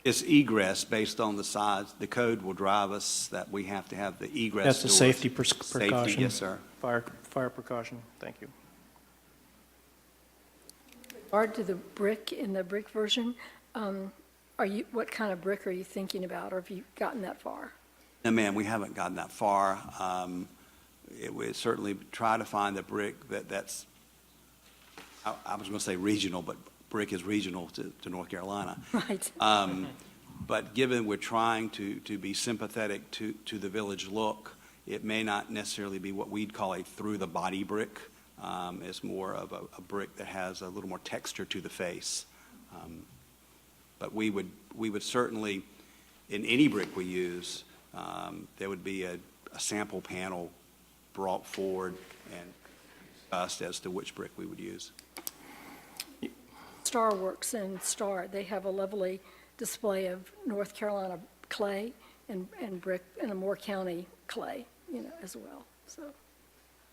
It's egress based on the size. The code will drive us that we have to have the egress That's a doors. safety precaution? Safety, yes, sir. Fire precaution, thank you. With regard to the brick in the brick version, what kind of brick are you thinking about, or have you gotten that far? No, ma'am, we haven't gotten that far. We certainly try to find the brick that's I was going to say regional, but brick is regional to North Carolina. Right. But given we're trying to be sympathetic to the village look, it may not necessarily be what we'd call a through-the-body brick. It's more of a brick that has a little more texture to the face. But we would certainly, in any brick we use, there would be a sample panel brought forward and discussed as to which brick we would use. Star Works and Star, they have a lovely display of North Carolina clay and brick and a Moore County clay, as well, so.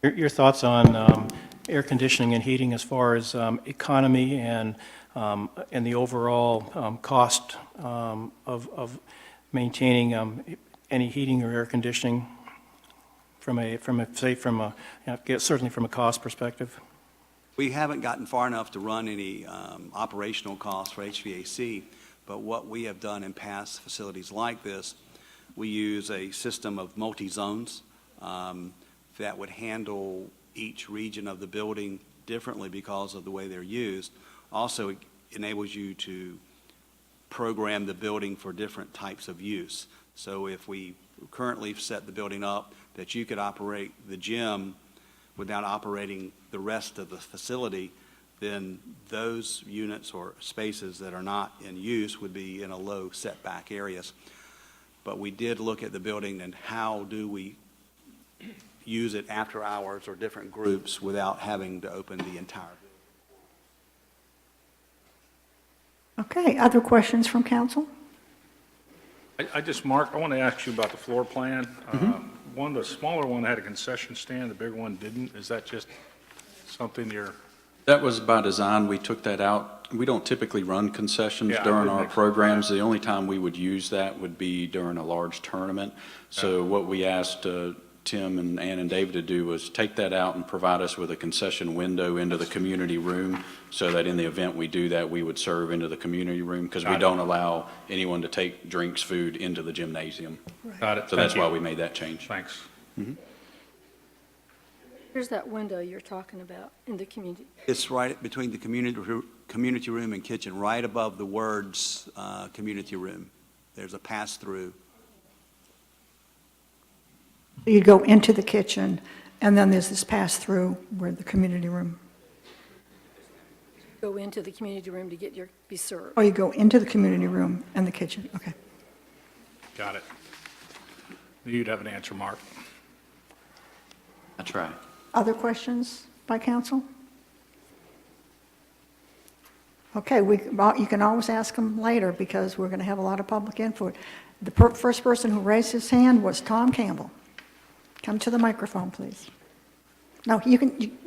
Your thoughts on air conditioning and heating as far as economy and the overall cost of maintaining any heating or air conditioning certainly from a cost perspective? We haven't gotten far enough to run any operational costs for HVAC, but what we have done in past facilities like this, we use a system of multi-zones that would handle each region of the building differently because of the way they're used. Also, it enables you to program the building for different types of use. So if we currently set the building up that you could operate the gym without operating the rest of the facility, then those units or spaces that are not in use would be in a low setback areas. But we did look at the building and how do we use it after hours or different groups without having to open the entire building. Okay, other questions from council? Mark, I want to ask you about the floor plan. The smaller one had a concession stand, the bigger one didn't. Is that just something you're? That was by design. We took that out. We don't typically run concessions Yeah, I during did our think so. programs. The only time we would use that would be during a large tournament. So what we asked Tim and Ann and David to do was take that out and provide us with a concession window into the community room so that in the event we do that, we would serve into the community room because we Got it. don't allow anyone to take drinks, food into the gymnasium. Got it. So that's why we made that change. Thanks. Here's that window you're talking about in the community. It's right between the community room and kitchen, right above the words community room. There's a pass-through. You go into the kitchen, and then there's this pass-through where the community room, Go into the community room to be served. or you go into the community room and the kitchen, okay. Got it. You'd have an answer, Mark. That's right. Other questions by council? Okay, you can always ask them later because we're going to have a lot of public input. The first person who raised his hand was Tom Campbell. Come to the microphone, please. No, you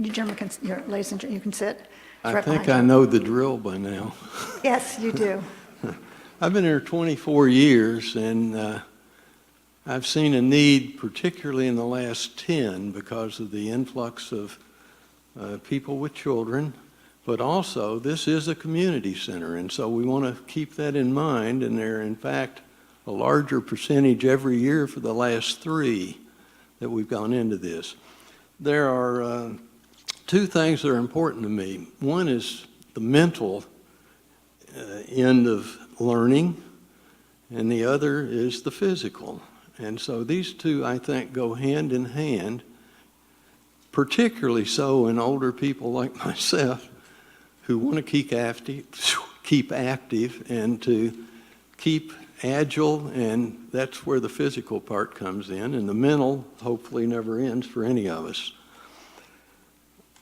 gentlemen can, ladies and gentlemen, you can sit. It's I right think behind I you. know the drill by now. Yes, you do. I've been here 24 years, and I've seen a need, particularly in the last 10, because of the influx of people with children. But also, this is a community center, and so we want to keep that in mind. And there are, in fact, a larger percentage every year for the last 3 that we've gone into this. There are 2 things that are important to me. One is the mental end of learning, and the other is the physical. And so these 2, I think, go hand in hand, particularly so in older people like myself who want to keep active and to keep agile, and that's where the physical part comes in, and the mental hopefully never ends for any of us.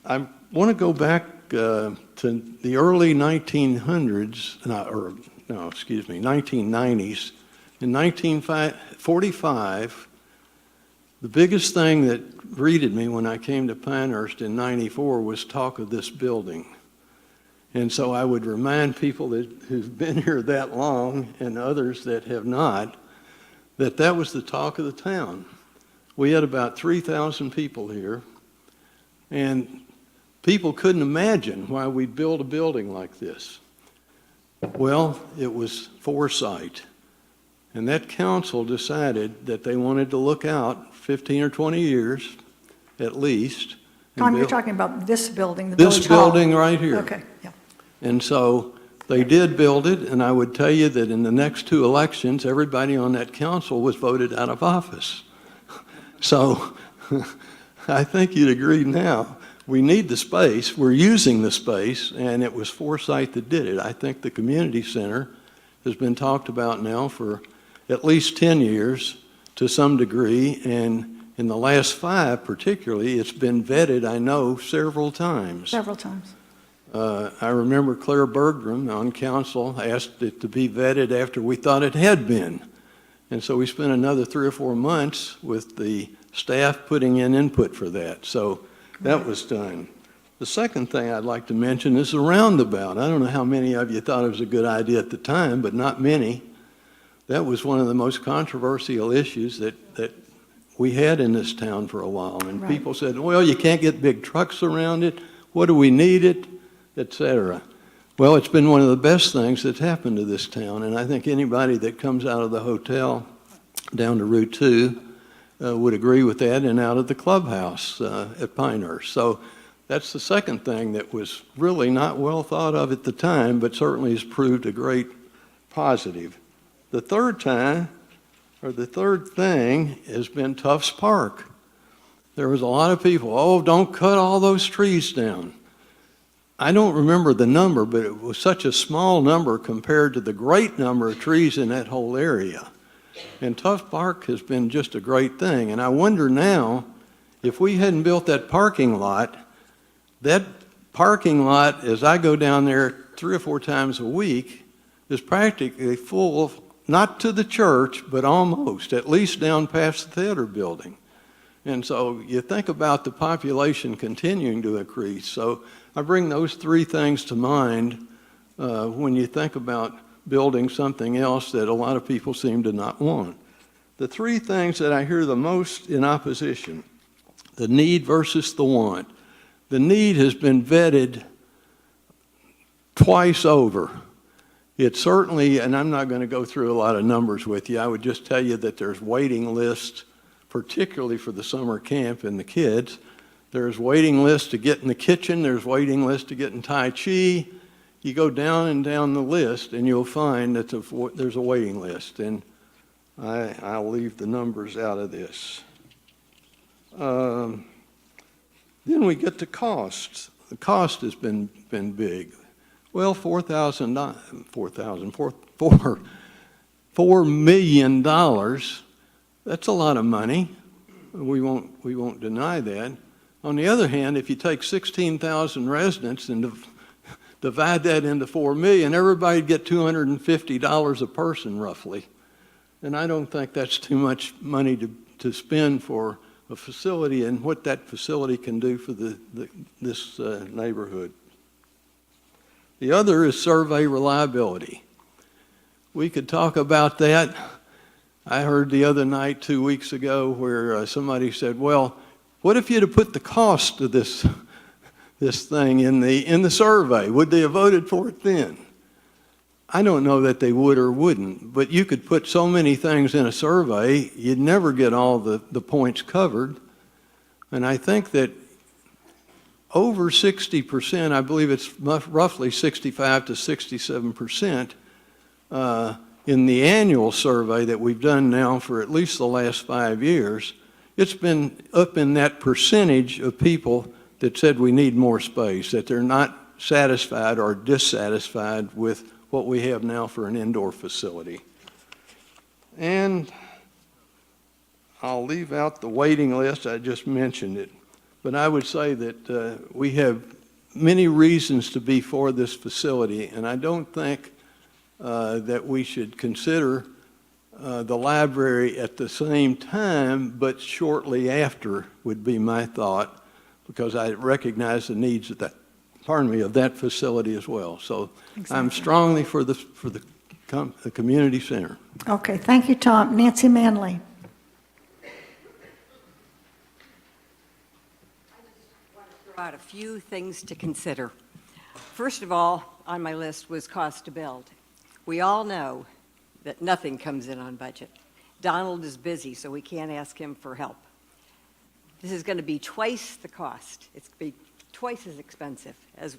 I want to go back to the early 1900s, 1990s. In 1945, the biggest thing that greeted me when I came to Pinehurst in '94 was talk of this building. And so I would remind people who've been here that long and others that have not, that was the talk of the town. We had about 3,000 people here, and people couldn't imagine why we'd build a building like this. Well, it was foresight. And that council decided that they wanted to look out 15 or 20 years, at least, Tom, you're built- talking about this building, the This Village Hall. building right here. Okay, yeah. And so they did build it, and I would tell you that in the next 2 elections, everybody on that council was voted out of office. So I think you'd agree now, we need the space, we're using the space, and it was Foresight that did it. I think the community center has been talked about now for at least 10 years to some degree, and in the last 5 particularly, it's been vetted, I know, several times. Several times. I remember Claire Bergram on council asked it to be vetted after we thought it had been. And so we spent another 3 or 4 months with the staff putting in input for that. So that was done. The second thing I'd like to mention is the roundabout. I don't know how many of you thought it was a good idea at the time, but not many. That was one of the most controversial issues that we had in this town for a while. And Right. people said, well, you can't get big trucks around it. What do we need it? Etc. Well, it's been one of the best things that's happened to this town, and I think anybody that comes out of the hotel down to Route 2 would agree with that, and out of the clubhouse at Pinehurst. So that's the second thing that was really not well thought of at the time, but certainly has proved a great positive. The third thing has been Tufts Park. There was a lot of people, oh, don't cut all those trees down. I don't remember the number, but it was such a small number compared to the great number of trees in that whole area. And Tufts Park has been just a great thing. And I wonder now, if we hadn't built that parking lot, as I go down there 3 or 4 times a week, is practically full, not to the church, but almost, at least down past the theater building. And so you think about the population continuing to increase. So I bring those 3 things to mind when you think about building something else that a lot of people seem to not want. The 3 things that I hear the most in opposition, the need versus the want. The need has been vetted twice over. It certainly, and I'm not going to go through a lot of numbers with you, I would just tell you that there's waiting lists, particularly for the summer camp and the kids. There's waiting lists to get in the kitchen. There's waiting lists to get in Tai Chi. You go down and down the list, and you'll find that there's a waiting list. And I'll leave the numbers out of this. Then we get to costs. The cost has been big. Well, $4 million. That's a lot of money. We won't deny that. On the other hand, if you take 16,000 residents and divide that into 4 million, everybody'd get $250 a person roughly. And I don't think that's too much money to spend for a facility and what that facility can do for this neighborhood. The other is survey reliability. We could talk about that. I heard the other night 2 weeks ago where somebody said, well, what if you'd have put the cost of this thing in the survey? Would they have voted for it then? I don't know that they would or wouldn't, but you could put so many things in a survey, you'd never get all the points covered. And I think that over 60%, I believe it's roughly 65 to 67%, in the annual survey that we've done now for at least the last 5 years, it's been up in that percentage of people that said we need more space, that they're not satisfied or dissatisfied with what we have now for an indoor facility. And I'll leave out the waiting list, I just mentioned it. But I would say that we have many reasons to be for this facility, and I don't think that we should consider the library at the same time, but shortly after would be my thought, because I recognize the needs of that facility as well. So Exactly. I'm strongly for the community center. Okay, thank you, Tom. Nancy Manley. About a few things to consider. First of all, on my list was cost to build. We all know that nothing comes in on budget. Donald is busy, so we can't ask him for help. This is going to be twice the cost. It's going to be twice as expensive as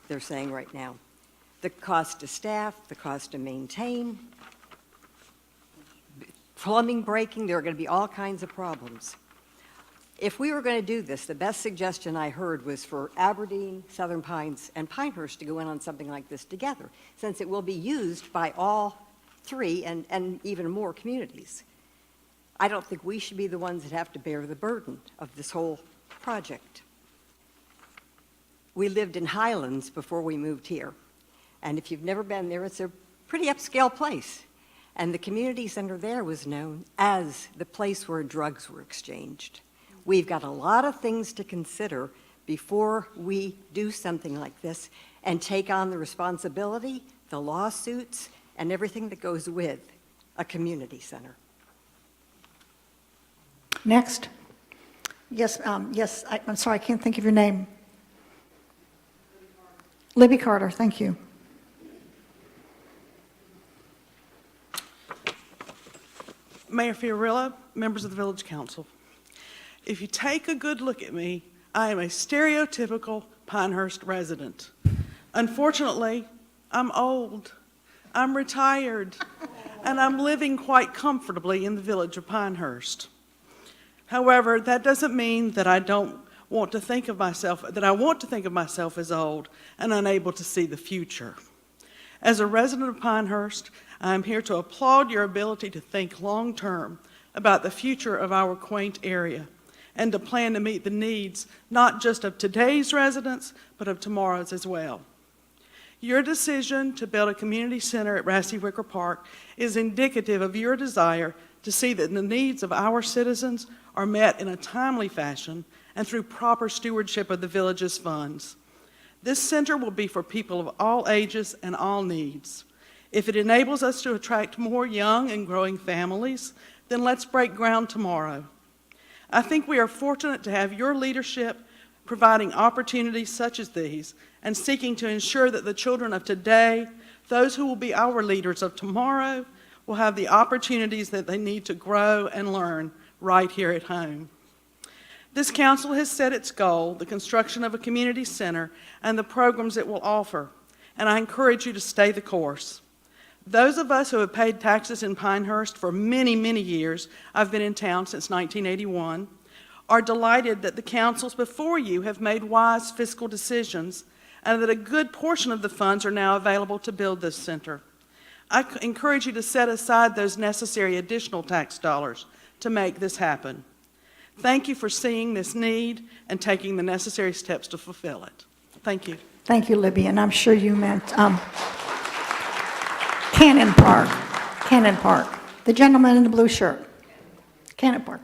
they're saying right now. The cost to staff, the cost to maintain, plumbing breaking, there are going to be all kinds of problems. If we were going to do this, the best suggestion I heard was for Aberdeen, Southern Pines, and Pinehurst to go in on something like this together, since it will be used by all three and even more communities. I don't think we should be the ones that have to bear the burden of this whole project. We lived in Highlands before we moved here, and if you've never been there, it's a pretty upscale place. And the community center there was known as the place where drugs were exchanged. We've got a lot of things to consider before we do something like this and take on the responsibility, the lawsuits, and everything that goes with a community center. Next. Yes, I'm sorry, I can't think of your name. Libby Carter, thank you. Mayor Fiorilla, members of the Village Council. If you take a good look at me, I am a stereotypical Pinehurst resident. Unfortunately, I'm old, I'm retired, and I'm living quite comfortably in the village of Pinehurst. However, that doesn't mean that I want to think of myself as old and unable to see the future. As a resident of Pinehurst, I am here to applaud your ability to think long-term about the future of our quaint area and to plan to meet the needs not just of today's residents, but of tomorrow's as well. Your decision to build a community center at Rassy Wicker Park is indicative of your desire to see that the needs of our citizens are met in a timely fashion and through proper stewardship of the village's funds. This center will be for people of all ages and all needs. If it enables us to attract more young and growing families, then let's break ground tomorrow. I think we are fortunate to have your leadership providing opportunities such as these and seeking to ensure that the children of today, those who will be our leaders of tomorrow, will have the opportunities that they need to grow and learn right here at home. This council has set its goal, the construction of a community center, and the programs it will offer, and I encourage you to stay the course. Those of us who have paid taxes in Pinehurst for many, many years, I've been in town since 1981, are delighted that the councils before you have made wise fiscal decisions and that a good portion of the funds are now available to build this center. I encourage you to set aside those necessary additional tax dollars to make this happen. Thank you for seeing this need and taking the necessary steps to fulfill it. Thank you. Thank you, Libby, and I'm sure you meant Cannon Park. Cannon Park. The gentleman in the blue shirt. Cannon Park.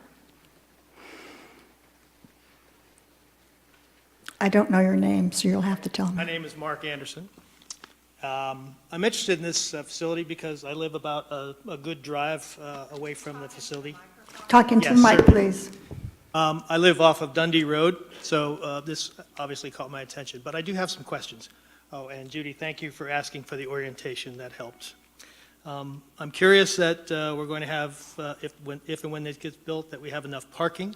I don't know your name, so you'll have to tell me. My name is Mark Anderson. I'm interested in this facility because I live about a good drive away from the facility. Talk into the Yes, mic, sir. please. I live off of Dundee Road, so this obviously caught my attention, but I do have some questions. Oh, and Judy, thank you for asking for the orientation. That helped. I'm curious that we're going to have, if and when this gets built, that we have enough parking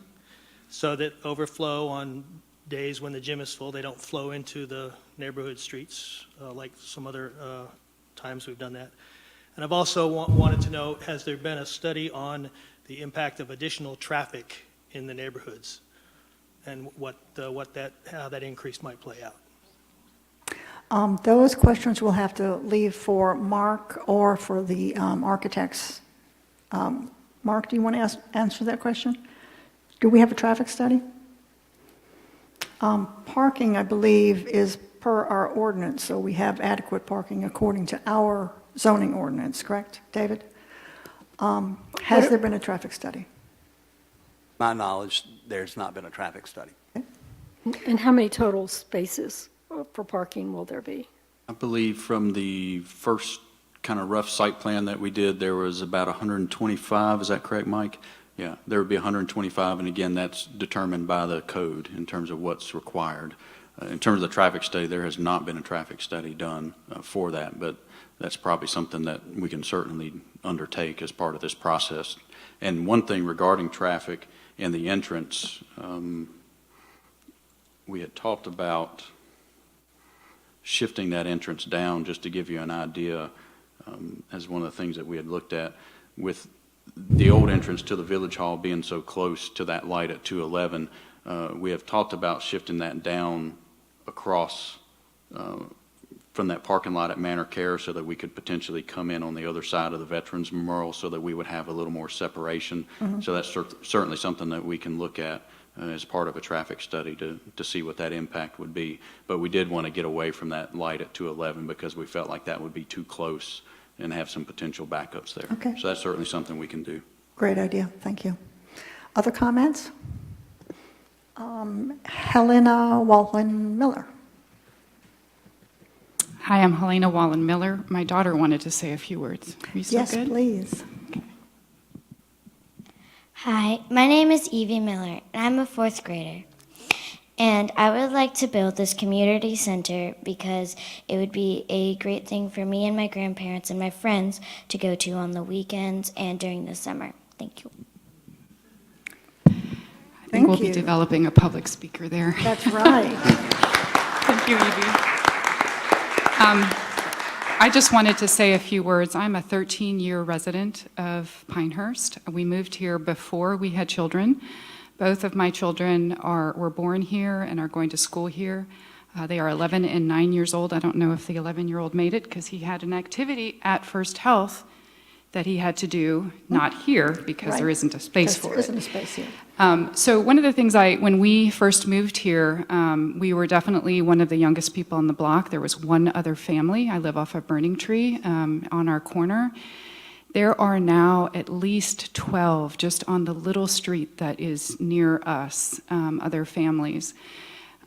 so that overflow on days when the gym is full, they don't flow into the neighborhood streets like some other times we've done that. And I've also wanted to know, has there been a study on the impact of additional traffic in the neighborhoods and how that increase might play out? Those questions we'll have to leave for Mark or for the architects. Mark, do you want to answer that question? Do we have a traffic study? Parking, I believe, is per our ordinance, so we have adequate parking according to our zoning ordinance, correct, David? Has there been a traffic study? My knowledge, there's not been a traffic study. And how many total spaces for parking will there be? I believe from the first kind of rough site plan that we did, there was about 125. Is that correct, Mike? Yeah, there would be 125, and again, that's determined by the code in terms of what's required. In terms of the traffic study, there has not been a traffic study done for that, but that's probably something that we can certainly undertake as part of this process. And one thing regarding traffic And the entrance, we had talked about shifting that entrance down, just to give you an idea, as one of the things that we had looked at, with the old entrance to the Village Hall being so close to that light at 211. We have talked about shifting that down across from that parking lot at Manor Care, so that we could potentially come in on the other side of the Veterans Memorial, so that we would have a little more separation. So that's certainly something that we can look at as part of a traffic study to see what that impact would be. But we did want to get away from that light at 211 because we felt like that would be too close and have some potential backups there. Okay. So that's certainly something we can do. Great idea, thank you. Other comments? Helena Wallen-Miller. Hi, I'm Helena Wallen-Miller. My daughter wanted to say a few words. Are you still Yes, good? please. Hi, my name is Evie Miller, and I'm a 4th grader. And I would like to build this community center because it would be a great thing for me and my grandparents and my friends to go to on the weekends and during the summer. Thank you. I think we'll be developing a public speaker there. That's right. Thank you, Evie. I just wanted to say a few words. I'm a 13-year resident of Pinehurst. We moved here before we had children. Both of my children were born here and are going to school here. They are 11 and 9 years old. I don't know if the 11-year-old made it because he had an activity at First Health that he had to do, not here, because there isn't a space for it. There isn't a space here. So one of the things when we first moved here, we were definitely one of the youngest people on the block. There was one other family. I live off of Burning Tree on our corner. There are now at least 12 just on the little street that is near us, other families.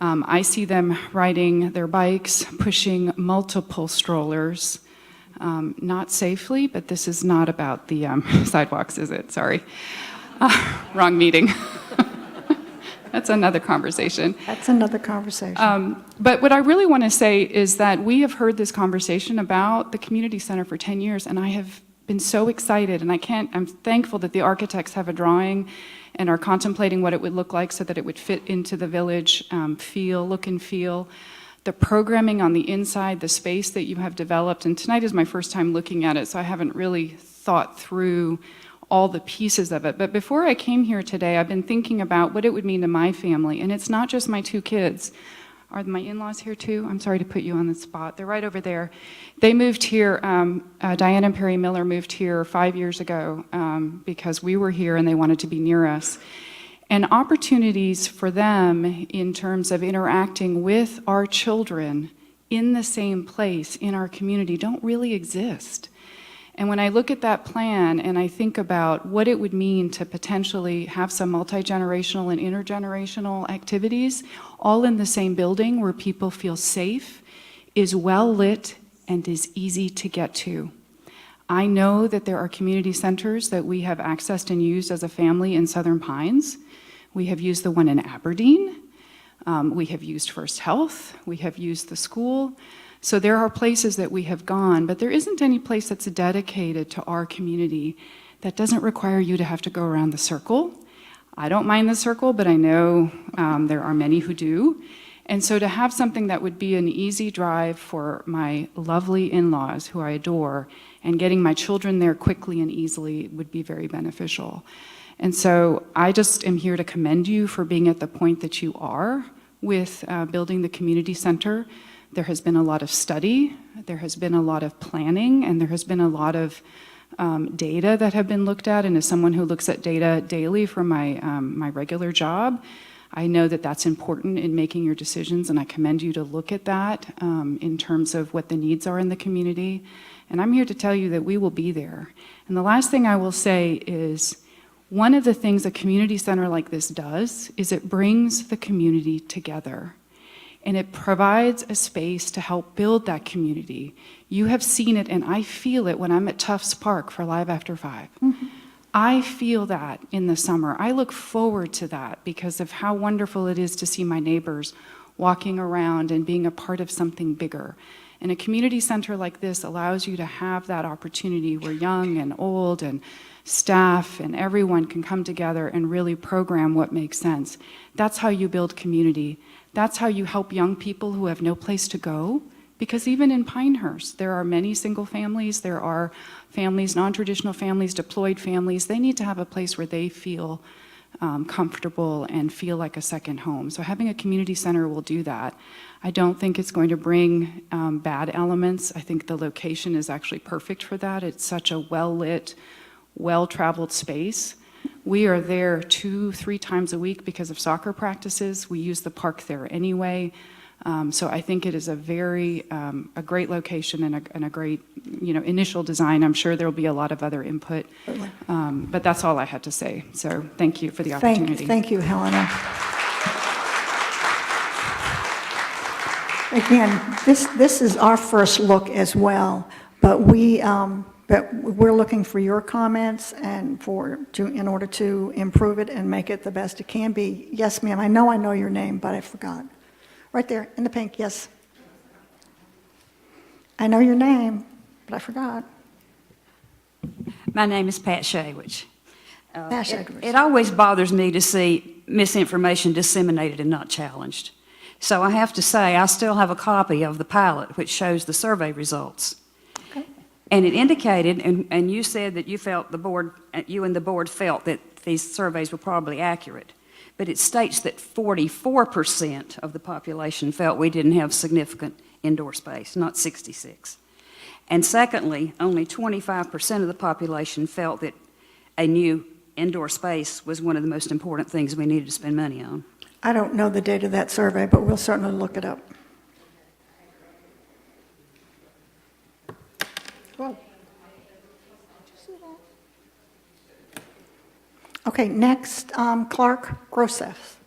I see them riding their bikes, pushing multiple strollers, not safely, but this is not about the sidewalks, is it? Sorry. Wrong meeting. That's another conversation. That's another conversation. But what I really want to say is that we have heard this conversation about the community center for 10 years, and I have been so excited, and I'm thankful that the architects have a drawing and are contemplating what it would look like so that it would fit into the village look and feel. The programming on the inside, the space that you have developed, and tonight is my first time looking at it, so I haven't really thought through all the pieces of it. But before I came here today, I've been thinking about what it would mean to my family, and it's not just my 2 kids. Are my in-laws here too? I'm sorry to put you on the spot. They're right over there. They moved here, Diane and Perry Miller moved here 5 years ago because we were here and they wanted to be near us. And opportunities for them in terms of interacting with our children in the same place in our community don't really exist. And when I look at that plan and I think about what it would mean to potentially have some multi-generational and intergenerational activities all in the same building where people feel safe, is well lit, and is easy to get to. I know that there are community centers that we have accessed and used as a family in Southern Pines. We have used the one in Aberdeen. We have used First Health. We have used the school. So there are places that we have gone, but there isn't any place that's dedicated to our community that doesn't require you to have to go around the circle. I don't mind the circle, but I know there are many who do. And so to have something that would be an easy drive for my lovely in-laws, who I adore, and getting my children there quickly and easily would be very beneficial. And so I just am here to commend you for being at the point that you are with building the community center. There has been a lot of study, there has been a lot of planning, and there has been a lot of data that have been looked at. And as someone who looks at data daily for my regular job, I know that that's important in making your decisions, and I commend you to look at that in terms of what the needs are in the community. And I'm here to tell you that we will be there. And the last thing I will say is, one of the things a community center like this does is it brings the community together. And it provides a space to help build that community. You have seen it, and I feel it when I'm at Tufts Park for Live After 5. Mm-hmm. I feel that in the summer. I look forward to that because of how wonderful it is to see my neighbors walking around and being a part of something bigger. And a community center like this allows you to have that opportunity where young and old and staff and everyone can come together and really program what makes sense. That's how you build community. That's how you help young people who have no place to go. Because even in Pinehurst, there are many single families, there are families, non-traditional families, deployed families. They need to have a place where they feel comfortable and feel like a second home. So having a community center will do that. I don't think it's going to bring bad elements. I think the location is actually perfect for that. It's such a well-lit, well-traveled space. We are there 2-3 times a week because of soccer practices. We use the park there anyway. So I think it is a great location and a great, initial design. I'm sure there'll be a lot of other input, but that's all I had to say. So thank you for the opportunity. Thank you, Helena. Again, this is our first look as well, but we're looking for your comments and in order to improve it and make it the best it can be. Yes, ma'am. I know your name, but I forgot. Right there, in the pink, yes. I know your name, but I forgot. My name is Pat Shaywich. Pat Shaywich. It always bothers me to see misinformation disseminated and not challenged. So I have to say, I still have a copy of the pilot which shows the survey results. Okay. And it indicated, and you said that you and the board felt that these surveys were probably accurate. But it states that 44% of the population felt we didn't have significant indoor space, not 66. And secondly, only 25% of the population felt that a new indoor space was one of the most important things we needed to spend money on. I don't know the date of that survey, but we'll certainly look it up. Whoa. Okay, next, Clark Groseth.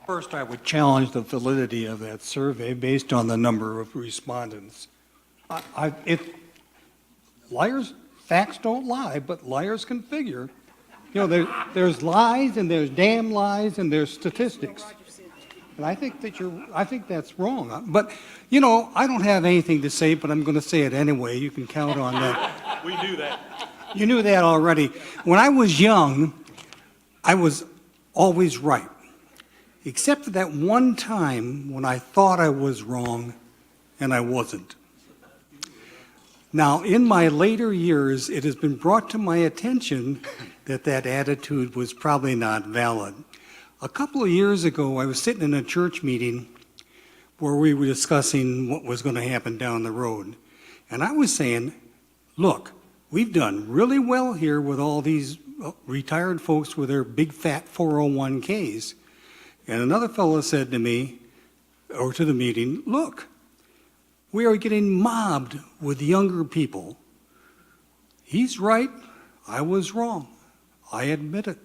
First, I would challenge the validity of that survey based on the number of respondents. Facts don't lie, but liars can figure. There's lies and there's damn lies and there's statistics. And I think that's wrong. But, I don't have anything to say, but I'm going to say it anyway. You can count on that. We knew that. You knew that already. When I was young, I was always right. Except for that one time when I thought I was wrong and I wasn't. Now, in my later years, it has been brought to my attention that attitude was probably not valid. A couple of years ago, I was sitting in a church meeting where we were discussing what was going to happen down the road. And I was saying, look, we've done really well here with all these retired folks with their big fat 401ks. And another fellow said to me, or to the meeting, look, we are getting mobbed with younger people. He's right, I was wrong. I admit it.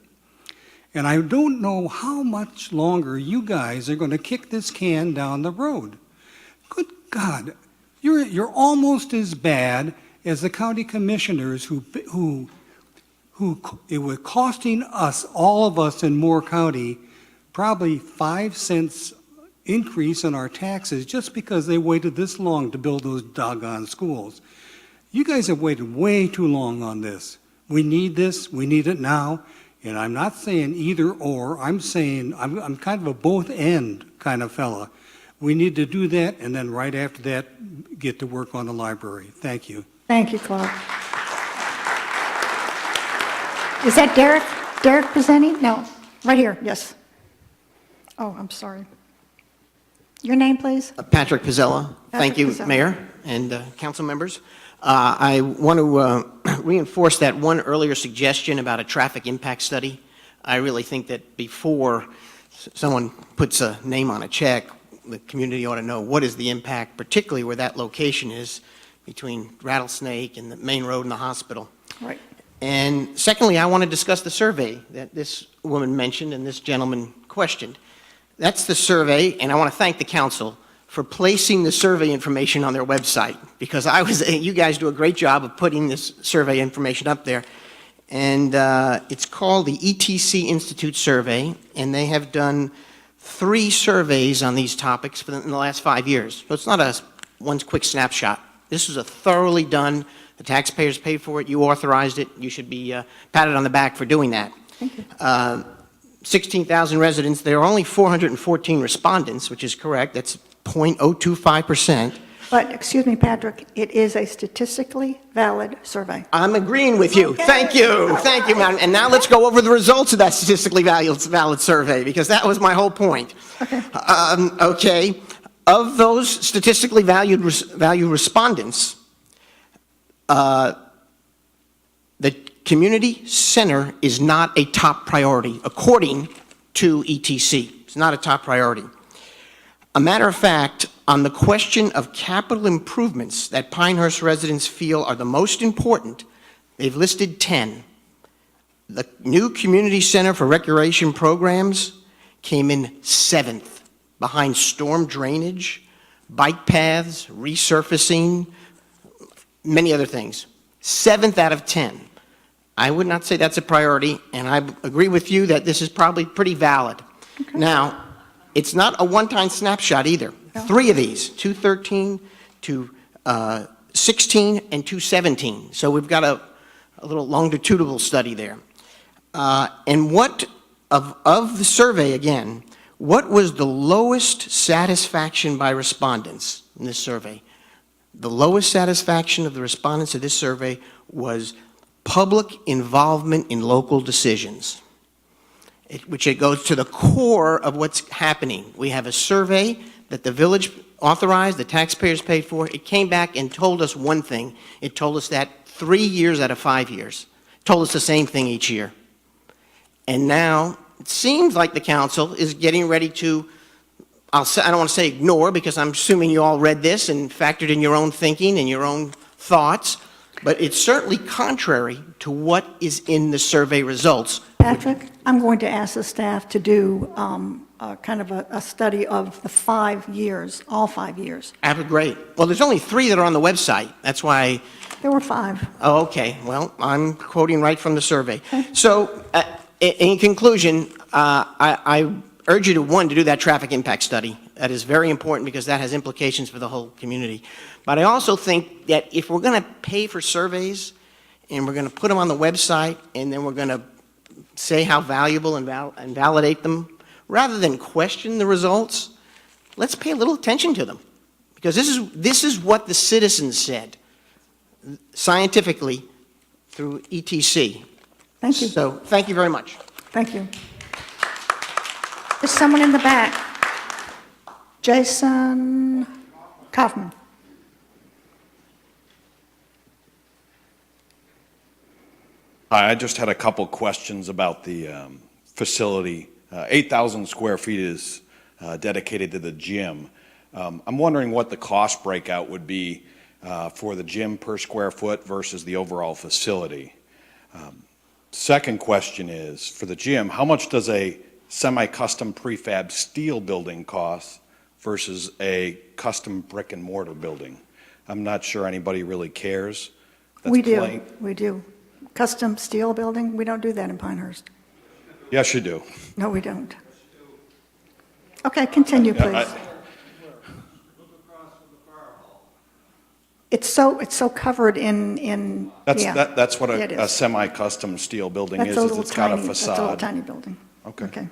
And I don't know how much longer you guys are going to kick this can down the road. Good God, you're almost as bad as the county commissioners who it was costing us, all of us in Moore County, probably 5 cents increase in our taxes just because they waited this long to build those doggone schools. You guys have waited way too long on this. We need this, we need it now. And I'm not saying either or, I'm saying I'm kind of a both end kind of fella. We need to do that, and then right after that, get to work on the library. Thank you. Thank you, Clark. Is that Derek? Derek presenting? No, right here, yes. Oh, I'm sorry. Your name, please? Patrick Pizzella. Thank you, Pizzella. Mayor and council members. I want to reinforce that one earlier suggestion about a traffic impact study. I really think that before someone puts a name on a check, the community ought to know what is the impact, particularly where that location is between Rattlesnake and the main road and the hospital. Right. And secondly, I want to discuss the survey that this woman mentioned and this gentleman questioned. That's the survey, and I want to thank the council for placing the survey information on their website, because you guys do a great job of putting this survey information up there. And it's called the ETC Institute Survey, and they have done 3 surveys on these topics in the last 5 years. So it's not a one quick snapshot. This was a thoroughly done, the taxpayers paid for it, you authorized it, you should be patted on the back for doing that. 16,000 residents, there are only 414 respondents, which is correct, that's 0.025%. But, excuse me, Patrick, it is a statistically valid survey. I'm agreeing with you. Thank you, madam. And now let's go over the results of that statistically valid survey, because that was my whole point. Okay. Of those statistically valued respondents, the community center is not a top priority, according to ETC. It's not a top priority. A matter of fact, on the question of capital improvements that Pinehurst residents feel are the most important, they've listed 10. The new community center for recreation programs came in 7th, behind storm drainage, bike paths, resurfacing, many other things. 7th out of 10. I would not say that's a priority, and I agree with you that this is probably pretty valid. Now, it's not a one-time snapshot either. 3 of these, 213, 216, and 217. So we've got a little longitudinal study there. And what, of the survey again, what was the lowest satisfaction by respondents in this survey? The lowest satisfaction of the respondents of this survey was public involvement in local decisions, which it goes to the core of what's happening. We have a survey that the village authorized, the taxpayers paid for. It came back and told us one thing. It told us that 3 years out of 5 years. It told us the same thing each year. And now it seems like the council is getting ready to, I don't want to say ignore, because I'm assuming you all read this and factored in your own thinking and your own thoughts, but it's certainly contrary to what is in the survey results. Patrick, I'm going to ask the staff to do kind of a study of the 5 years, all 5 years. Great. Well, there's only 3 that are on the website. That's why. There were 5. Oh, okay. Well, I'm quoting right from the survey. So, in conclusion, I urge you to do that traffic impact study. That is very important because that has implications for the whole community. But I also think that if we're going to pay for surveys and we're going to put them on the website and then we're going to say how valuable and validate them, rather than question the results, let's pay a little attention to them. Because this is what the citizens said, scientifically, through ETC. Thank you. So, thank you very much. Thank you. There's someone in the back. Jason Kaufman. Hi, I just had a couple questions about the facility. 8,000 square feet is dedicated to the gym. I'm wondering what the cost breakout would be for the gym per square foot versus the overall facility. Second question is, for the gym, how much does a semi-custom prefab steel building cost versus a custom brick and mortar building? I'm not sure anybody really cares. We do. Custom steel building, we don't do that in Pinehurst. Yes, you do. No, we don't. Okay, continue, please. It's so covered in That's what it a is. semi-custom steel building That's is. a little It's got a tiny, facade. That's a little tiny building. Okay.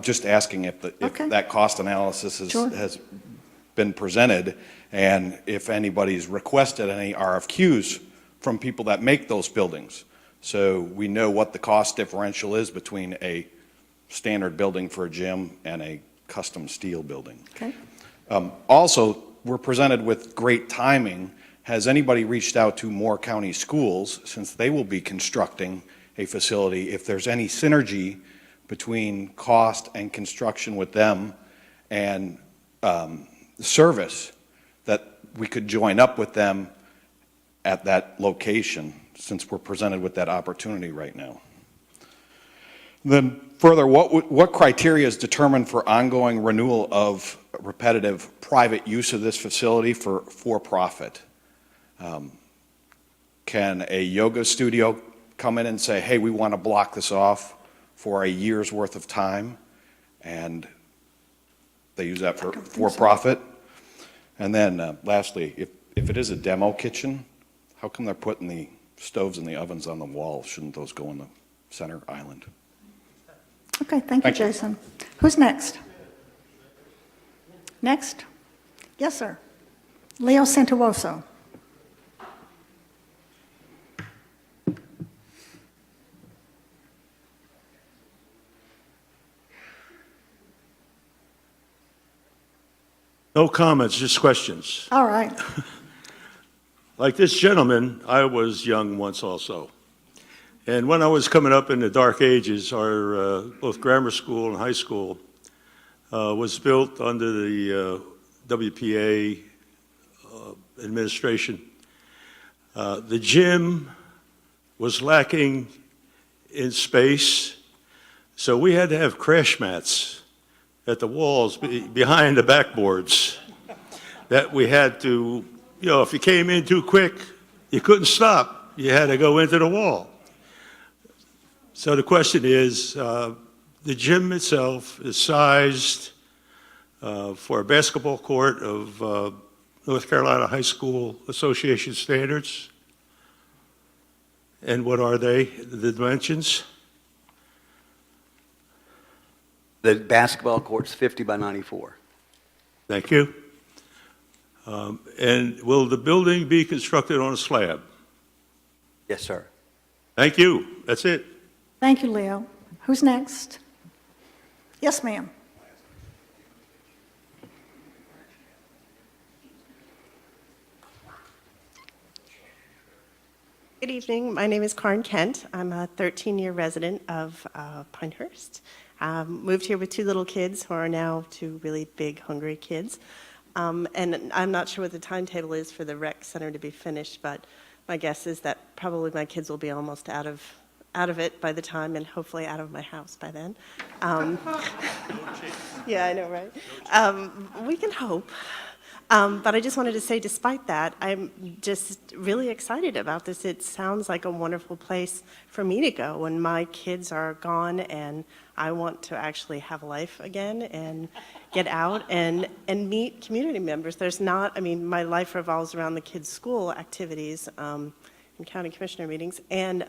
Just asking if Okay. that cost analysis Sure. has been presented, and if anybody's requested any RFQs from people that make those buildings. So we know what the cost differential is between a standard building for a gym and a custom steel building. Okay. Also, we're presented with great timing. Has anybody reached out to Moore County Schools, since they will be constructing a facility, if there's any synergy between cost and construction with them and service, that we could join up with them at that location, since we're presented with that opportunity right now? Then further, what criteria is determined for ongoing renewal of repetitive private use of this facility for profit? Can a yoga studio come in and say, hey, we want to block this off for a year's worth of time, and They use that for profit. And then lastly, if it is a demo kitchen, how come they're putting the stoves and the ovens on the wall? Shouldn't those go in the center island? Okay, thank you, Thank you. Jason. Who's next? Next? Yes, sir. Leo Santuoso. No comments, just questions. All right. Like this gentleman, I was young once also. And when I was coming up in the dark ages, our both grammar school and high school was built under the WPA administration. The gym was lacking in space, so we had to have crash mats at the walls behind the backboards that we had to, you know, if you came in too quick, you couldn't stop. You had to go into the wall. So the question is, the gym itself is sized for a basketball court of North Carolina High School Association standards. And what are they, the dimensions? The basketball court's 50 by 94. Thank you. And will the building be constructed on a slab? Yes, sir. Thank you. That's it. Thank you, Leo. Who's next? Yes, ma'am. Good evening. My name is Karen Kent. I'm a 13-year resident of Pinehurst. Moved here with two little kids who are now two really big, hungry kids. And I'm not sure what the timetable is for the rec center to be finished, but my guess is that probably my kids will be almost out of it by the time, and hopefully out of my house by then. Yeah, I know, right? We can hope. But I just wanted to say, despite that, I'm just really excited about this. It sounds like a wonderful place for me to go when my kids are gone and I want to actually have a life again and get out and meet community members. There's not, I mean, my life revolves around the kids' school activities and county commissioner meetings, and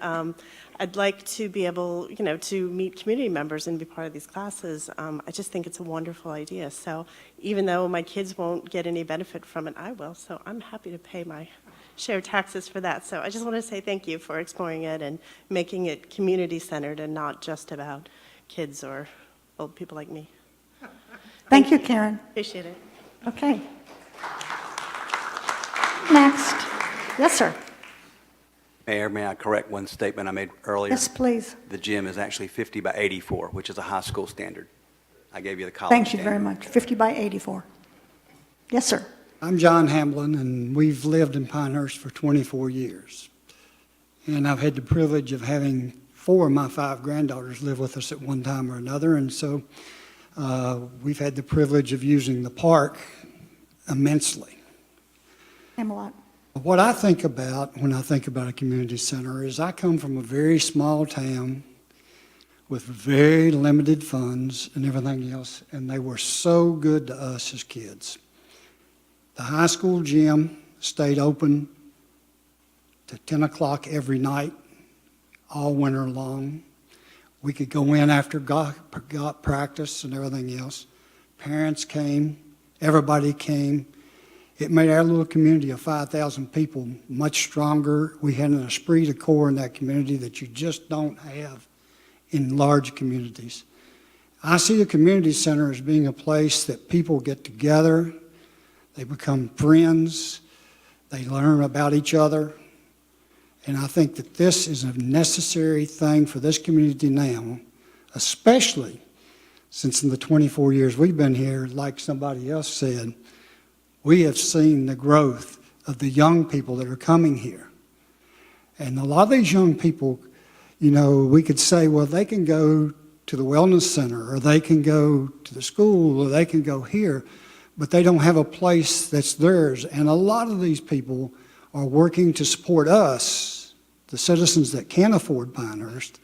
I'd like to be able, you know, to meet community members and be part of these classes. I just think it's a wonderful idea. So even though my kids won't get any benefit from it, I will. So I'm happy to pay my share taxes for that. So I just want to say thank you for exploring it and making it community-centered and not just about kids or old people like me. Thank you, Karen. Appreciate it. Okay. Next. Yes, sir. Mayor, may I correct one statement I made earlier? Yes, please. The gym is actually 50 by 84, which is a high school standard. I gave you the college Thank you standard. very much. 50 by 84. Yes, sir. I'm John Hamblin, and we've lived in Pinehurst for 24 years. And I've had the privilege of having 4 of my 5 granddaughters live with us at one time or another, and so we've had the privilege of using the park immensely. Camelot. What I think about when I think about a community center is I come from a very small town with very limited funds and everything else, and they were so good to us as kids. The high school gym stayed open to 10 o'clock every night, all winter long. We could go in after got practice and everything else. Parents came, everybody came. It made our little community of 5,000 people much stronger. We had an esprit de corps in that community that you just don't have in large communities. I see a community center as being a place that people get together, they become friends, they learn about each other, and I think that this is a necessary thing for this community now, especially since in the 24 years we've been here, like somebody else said, we have seen the growth of the young people that are coming here. And a lot of these young people, you know, we could say, well, they can go to the wellness center, or they can go to the school, or they can go here, but they don't have a place that's theirs. And a lot of these people are working to support us, the citizens that can afford Pinehurst,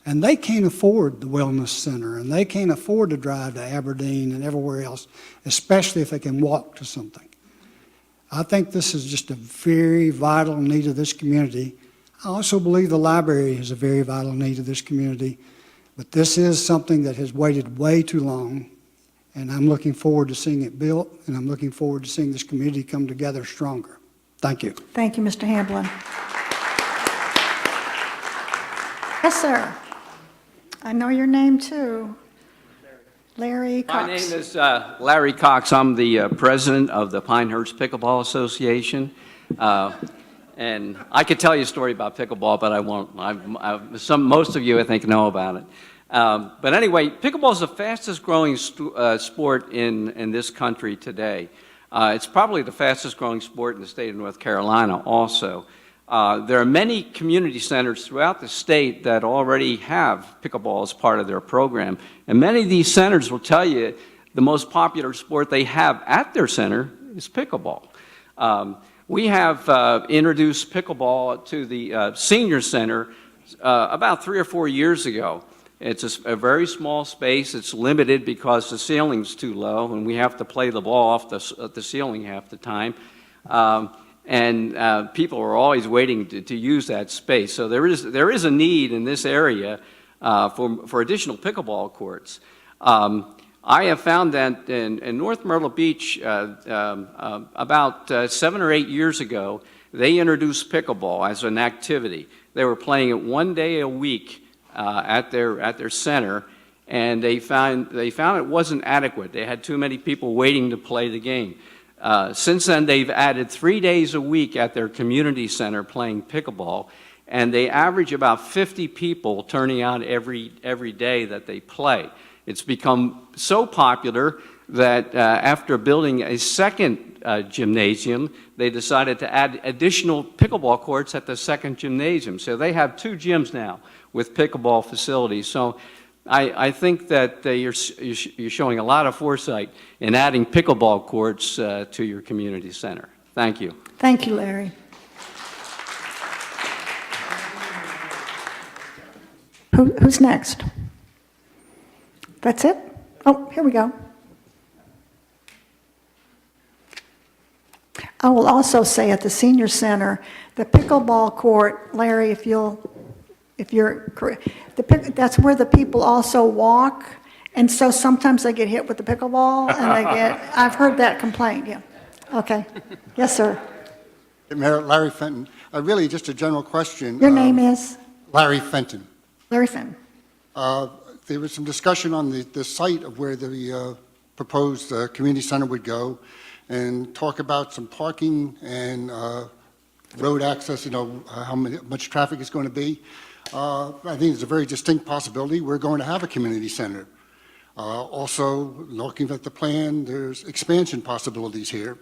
And they can't afford the wellness center, and they can't afford to drive to Aberdeen and everywhere else, especially if they can walk to something. I think this is just a very vital need of this community. I also believe the library is a very vital need of this community, but this is something that has waited way too long, and I'm looking forward to seeing it built, and I'm looking forward to seeing this community come together stronger. Thank you. Thank you, Mr. Hamblin. Yes, sir. I know your name, too. Larry Cox. My name is Larry Cox. I'm the president of the Pinehurst Pickleball Association. And I could tell you a story about pickleball, but I won't. Most of you, I think, know about it. But anyway, pickleball is the fastest growing sport in this country today. It's probably the fastest growing sport in the state of North Carolina also. There are many community centers throughout the state that already have pickleball as part of their program. And many of these centers will tell you the most popular sport they have at their center is pickleball. We have introduced pickleball to the senior center about 3 or 4 years ago. It's a very small space. It's limited because the ceiling's too low, and we have to play the ball off the ceiling half the time. And people are always waiting to use that space. So there is a need in this area for additional pickleball courts. I have found that in North Myrtle Beach, about 7 or 8 years ago, they introduced pickleball as an activity. They were playing it 1 day a week at their center, and they found it wasn't adequate. They had too many people waiting to play the game. Since then, they've added 3 days a week at their community center playing pickleball, and they average about 50 people turning out every day that they play. It's become so popular that after building a second gymnasium, they decided to add additional pickleball courts at the second gymnasium. So they have 2 gyms now with pickleball facilities. So I think that you're showing a lot of foresight in adding pickleball courts to your community center. Thank you. Thank you, Larry. Who's next? That's it? Oh, here we go. I will also say at the senior center, the pickleball court, Larry, if you're correct, that's where the people also walk, and so sometimes they get hit with the pickleball, and I've heard that complaint, yeah. Okay. Yes, sir. Mayor Larry Fenton. Really, just a general question. Your name is? Larry Fenton. Larry Fenton. There was some discussion on the site of where the proposed community center would go, and talk about some parking and road access, how much traffic is going to be. I think it's a very distinct possibility we're going to have a community center. Also, looking at the plan, there's expansion possibilities here.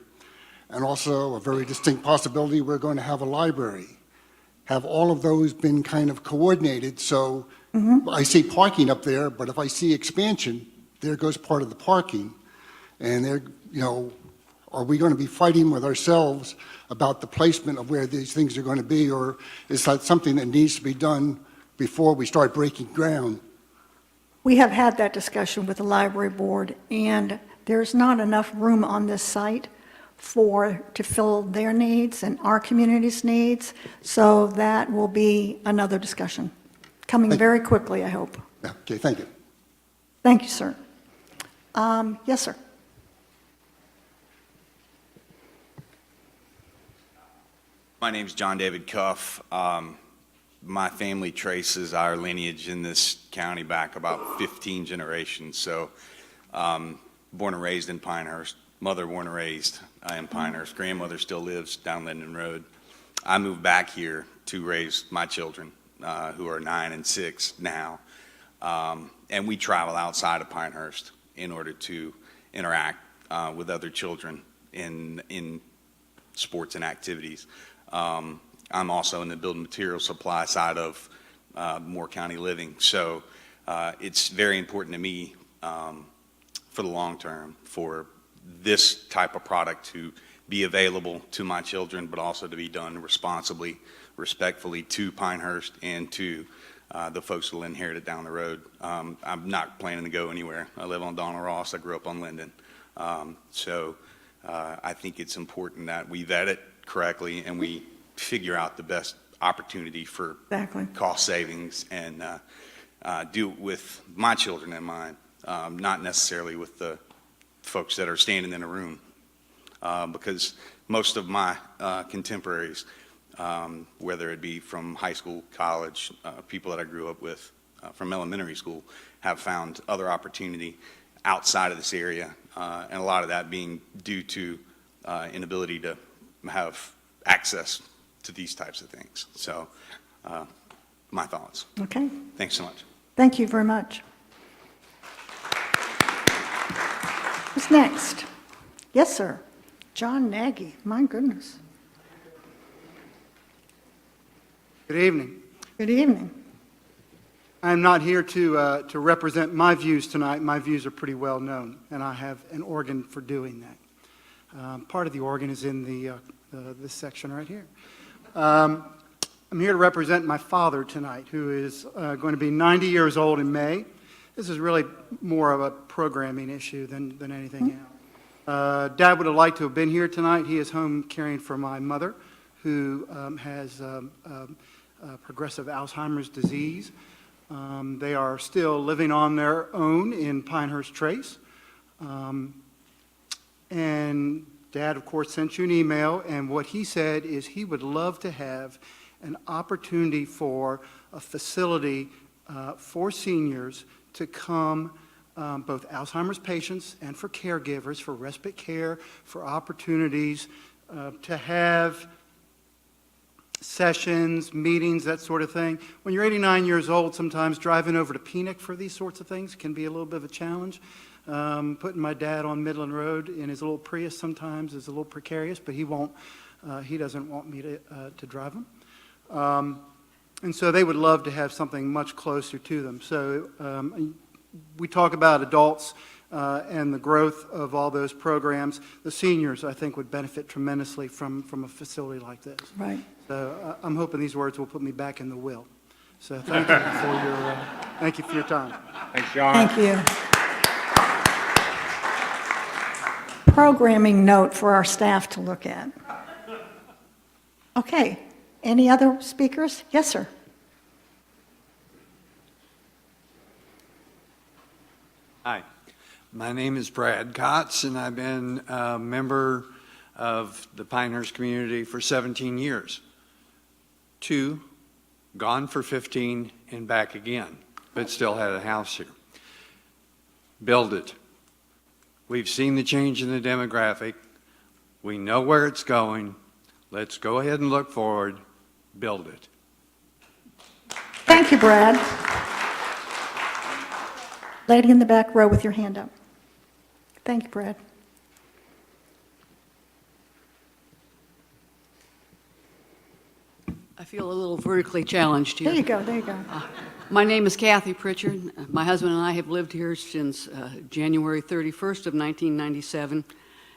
And also a very distinct possibility we're going to have a library. Have all of those been kind of coordinated? So I see parking up there, but if I see expansion, there goes part of the parking. And are we going to be fighting with ourselves about the placement of where these things are going to be, or is that something that needs to be done before we start breaking ground? We have had that discussion with the library board, and there's not enough room on this site to fill their needs and our community's needs, so that will be another discussion coming very quickly, I hope. Okay, thank you. Thank you, sir. Yes, sir. My name is John David Cuff. My family traces our lineage in this county back about 15 generations. So, born and raised in Pinehurst. Mother born and raised in Pinehurst. Grandmother still lives down Linden Road. I moved back here to raise my children, who are 9 and 6 now. And we travel outside of Pinehurst in order to interact with other children in sports and activities. I'm also in the building material supply side of Moore County Living. So it's very important to me for the long term for this type of product to be available to my children, but also to be done responsibly, respectfully to Pinehurst and to the folks will inherit it down the road. I'm not planning to go anywhere. I live on Donald Ross. I grew up on Linden. I think it's important that we vet it correctly and we figure out the best opportunity for cost savings and do it with my children in mind, not necessarily with the folks that are standing in a room. Because most of my contemporaries, whether it be from high school, college, people that I grew up with from elementary school, have found other opportunity outside of this area, and a lot of that being due to inability to have access to these types of things. So, my thoughts. Okay. Thanks so much. Thank you very much. Who's next? Yes, sir. John Nagy. My goodness. Good evening. Good evening. I'm not here to represent my views tonight. My views are pretty well known, and I have an organ for doing that. Part of the organ is in this section right here. I'm here to represent my father tonight, who is going to be 90 years old in May. This is really more of a programming issue than anything else. Dad would have liked to have been here tonight. He is home caring for my mother, who has progressive Alzheimer's disease. They are still living on their own in Pinehurst Trace. And Dad, of course, sent you an email, and what he said is he would love to have an opportunity for a facility for seniors to come, both Alzheimer's patients and for caregivers, for respite care, for opportunities to have sessions, meetings, that sort of thing. When you're 89 years old, sometimes driving over to Phoenix for these sorts of things can be a little bit of a challenge. Putting my dad on Midland Road in his little Prius sometimes is a little precarious, but he doesn't want me to drive him. And so they would love to have something much closer to them. So we talk about adults and the growth of all those programs. The seniors, I think, would benefit tremendously from a facility like this. Right. So I'm hoping these words will put me back in the will. So thank you for your time. Thanks, John. Thank you. Programming note for our staff to look at. Okay. Any other speakers? Yes, sir. Hi, my name is Brad Kotz, and I've been a member of the Pinehurst community for 17 years. 2, gone for 15, and back again, but still had a house here. Build it. We've seen the change in the demographic. We know where it's going. Let's go ahead and look forward. Build it. Thank you, Brad. Lady in the back row with your hand up. Thank you, Brad. I feel a little vertically challenged here. There you go, there you go. My name is Kathy Pritchard. My husband and I have lived here since January 31st of 1997.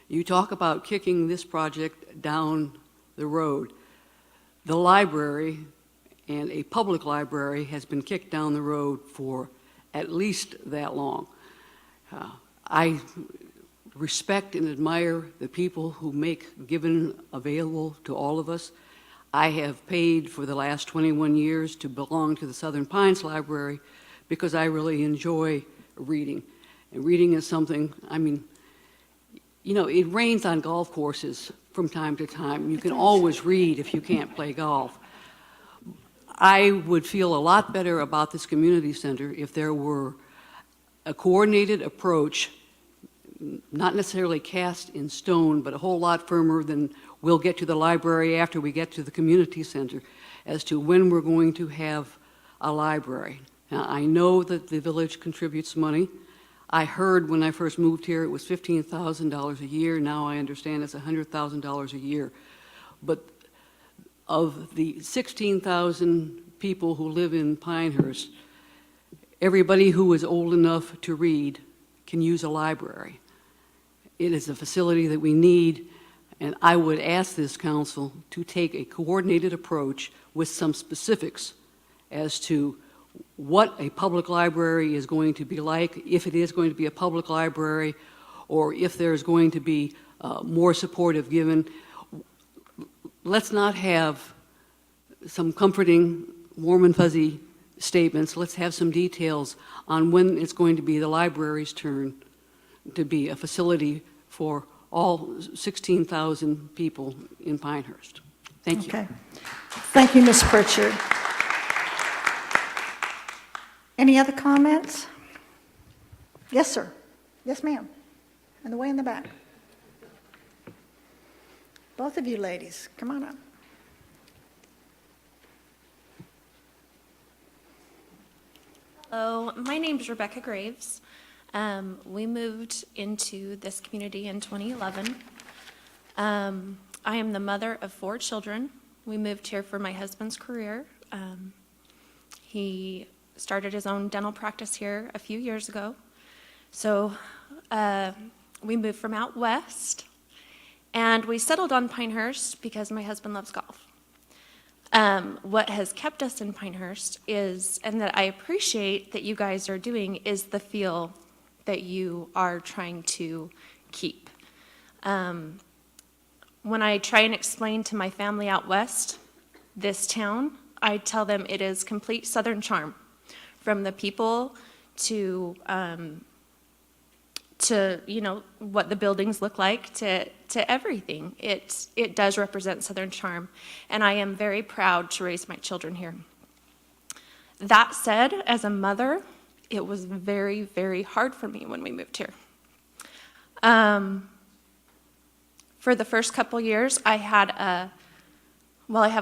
You talk about kicking this project down the road. The library, and a public library, has been kicked down the road for at least that long. I respect and admire the people who make Given available to all of us. I have paid for the last 21 years to belong to the Southern Pines Library because I really enjoy reading. And reading is something, I mean, you know, it rains on golf courses from time to time. You can always read if you can't play golf. I would feel a lot better about this community center if there were a coordinated approach, not necessarily cast in stone, but a whole lot firmer than we'll get to the library after we get to the community center, as to when we're going to have a library. Now, I know that the village contributes money. I heard when I first moved here it was $15,000 a year. Now I understand it's $100,000 a year. But of the 16,000 people who live in Pinehurst, everybody who is old enough to read can use a library. It is a facility that we need, and I would ask this council to take a coordinated approach with some specifics as to what a public library is going to be like, if it is going to be a public library, or if there's going to be more supportive given. Let's not have some comforting, warm and fuzzy statements. Let's have some details on when it's going to be the library's turn to be a facility for all 16,000 people in Pinehurst. Thank you. Okay. Thank you, Ms. Pritchard. Any other comments? Yes, sir. Yes, ma'am. And the way in the back. Both of you ladies, come on up. Hello, my name is Rebecca Graves. We moved into this community in 2011. I am the mother of 4 children. We moved here for my husband's career. He started his own dental practice here a few years ago. So we moved from out west, and we settled on Pinehurst because my husband loves golf. What has kept us in Pinehurst is, and that I appreciate that you guys are doing, is the feel that you are trying to keep. When I try and explain to my family out west this town, I tell them it is complete Southern charm, from the people to you know what the buildings look like to everything. It does represent Southern charm, and I am very proud to raise my children here. That said, as a mother, it was very, very hard for me when we moved here. For the first couple years, I have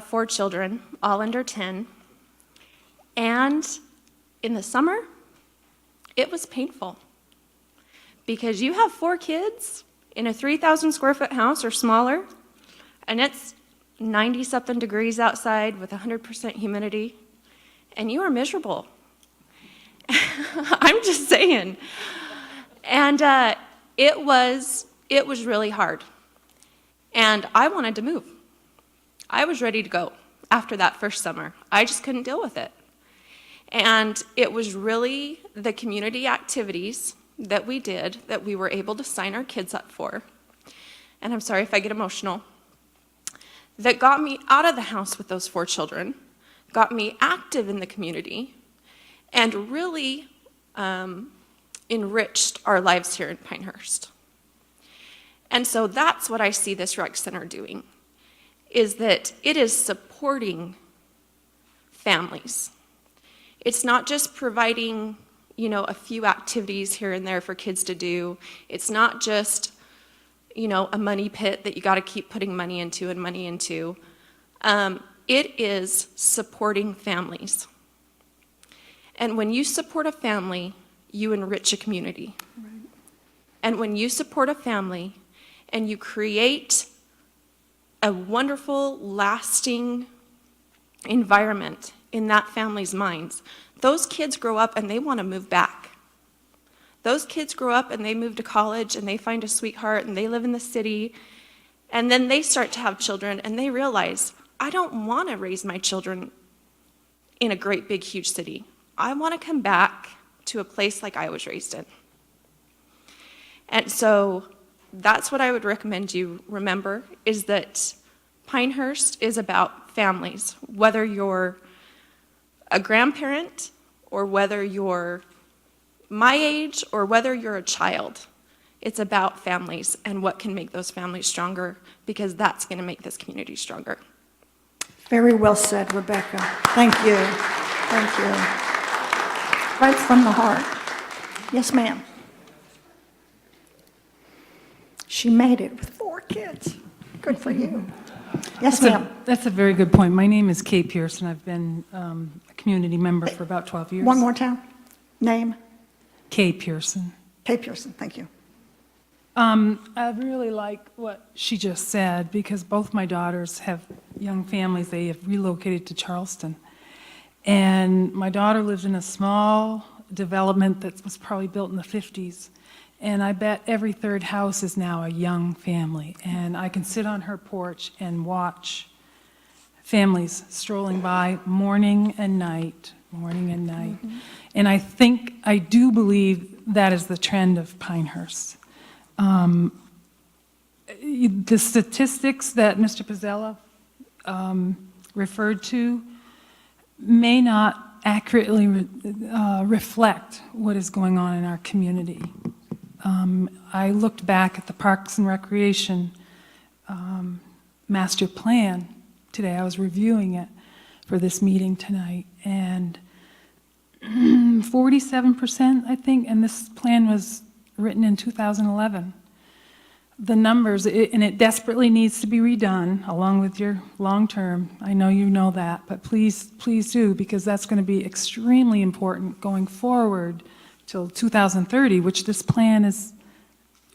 4 children, all under 10, and in the summer, it was painful. Because you have 4 kids in a 3,000 square foot house or smaller, and it's 90-something degrees outside with 100% humidity, and you are miserable. I'm just saying. And it was really hard. And I wanted to move. I was ready to go after that first summer. I just couldn't deal with it. And it was really the community activities that we did that we were able to sign our kids up for, and I'm sorry if I get emotional, that got me out of the house with those 4 children, got me active in the community, and really enriched our lives here in Pinehurst. And so that's what I see this rec center doing, is that it is supporting families. It's not just providing, you know, a few activities here and there for kids to do. It's not just, you know, a money pit that you got to keep putting money into and money into. It is supporting families. And when you support a family, you enrich a community. Right. And when you support a family and you create a wonderful, lasting environment in that family's minds, those kids grow up and they want to move back. Those kids grow up and they move to college and they find a sweetheart and they live in the city, and then they start to have children and they realize, I don't want to raise my children in a great big huge city. I want to come back to a place like I was raised in. And so that's what I would recommend you remember, is that Pinehurst is about families, whether you're a grandparent or whether you're my age or whether you're a child. It's about families and what can make those families stronger, because that's going to make this community stronger. Very well said, Rebecca. Thank you. Thank you. Right from the heart. Yes, ma'am. She made it with 4 kids. Good for you. Yes, ma'am. That's a very good point. My name is Kay Pearson. I've been a community member for about 12 years. One more time. Name? Kay Pearson. Kay Pearson, thank you. I really like what she just said, because both my daughters have young families. They have relocated to Charleston. And my daughter lived in a small development that was probably built in the 50s. And I bet every 3rd house is now a young family. And I can sit on her porch and watch families strolling by morning and night, morning and night. And I do believe that is the trend of Pinehurst. The statistics that Mr. Pizzella referred to may not accurately reflect what is going on in our community. I looked back at the Parks and Recreation master plan today. I was reviewing it for this meeting tonight, and 47%, I think, and this plan was written in 2011. The numbers, and it desperately needs to be redone along with your long-term. I know you know that, but please do, because that's going to be extremely important going forward till 2030, which this plan is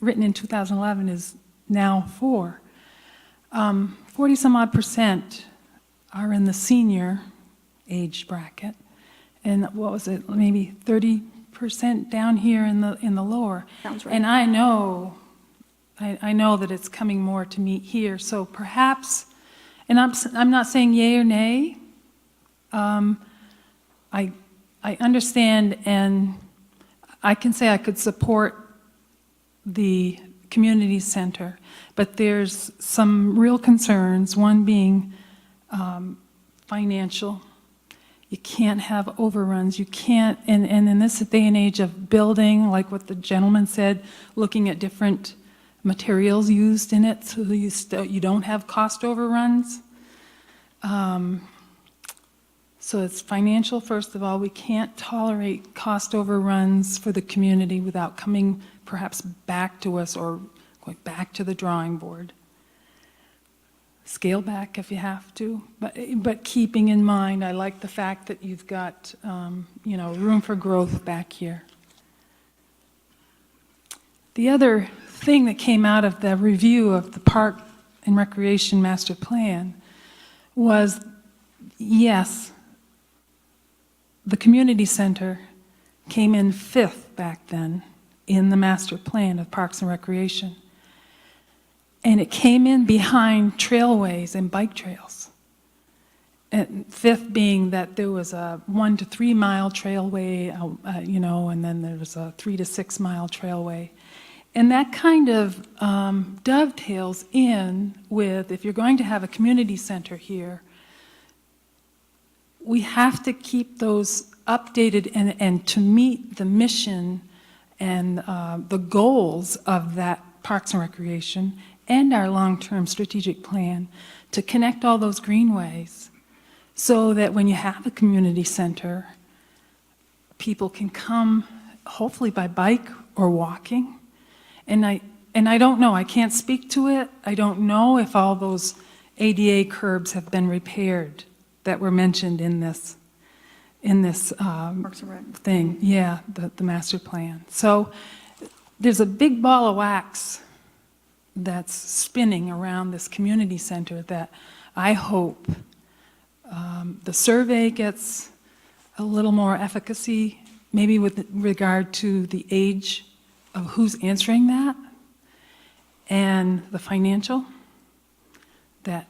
written in 2011 is now for. 40-some-odd% are in the senior age bracket, and what was it, maybe 30% down here in the lower. Sounds right. And I know that it's coming more to meet here, so perhaps, and I'm not saying yay or nay. I understand, and I can say I could support the community center, but there's some real concerns, one being financial. You can't have overruns. You can't, and in this day and age of building, like what the gentleman said, looking at different materials used in it so you don't have cost overruns. So it's financial, first of all. We can't tolerate cost overruns for the community without coming perhaps back to us or going back to the drawing board. Scale back if you have to, but keeping in mind, I like the fact that you've got room for growth back here. The other thing that came out of the review of the Park and Recreation Master Plan was, yes, the community center came in 5th back then in the master plan of Parks and Recreation. And it came in behind trailways and bike trails. And 5th being that there was a 1 to 3 mile trailway, and then there was a 3 to 6 mile trailway. And that kind of dovetails in with, if you're going to have a community center here, we have to keep those updated and to meet the mission and the goals of that Parks and Recreation and our long-term strategic plan to connect all those greenways so that when you have a community center, people can come hopefully by bike or walking. And I don't know, I can't speak to it. I don't know if all those ADA curbs have been repaired that were mentioned in this thing. Yeah, the master plan. So there's a big ball of wax that's spinning around this community center that I hope the survey gets a little more efficacy, maybe with regard to the age of who's answering that, and the financial, that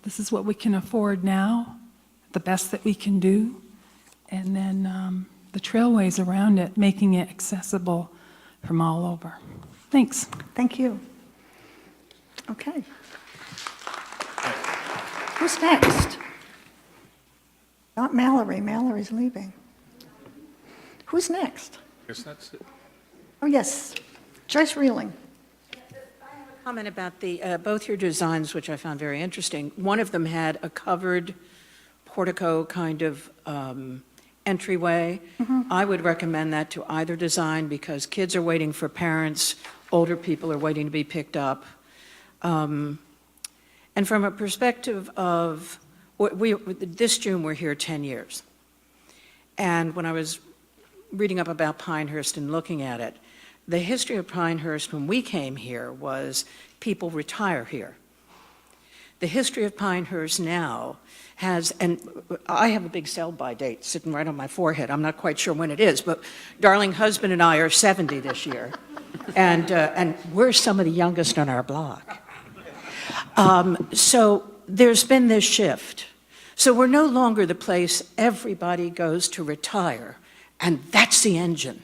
this is what we can afford now, the best that we can do, and then the trailways around it, making it accessible from all over. Thanks. Thank you. Okay. Who's next? Not Mallory. Mallory's leaving. Who's next? Guess that's it. Oh, yes. Joyce Reeling. Comment about both your designs, which I found very interesting. One of them had a covered portico kind of entryway. I would recommend that to either design because kids are waiting for parents, older people are waiting to be picked up. And from a perspective of, this June we're here 10 years. And when I was reading up about Pinehurst and looking at it, the history of Pinehurst when we came here was people retire here. The history of Pinehurst now has, and I have a big sell-by date sitting right on my forehead. I'm not quite sure when it is, but darling husband and I are 70 this year, and we're some of the youngest on our block. So there's been this shift. So we're no longer the place everybody goes to retire, and that's the engine.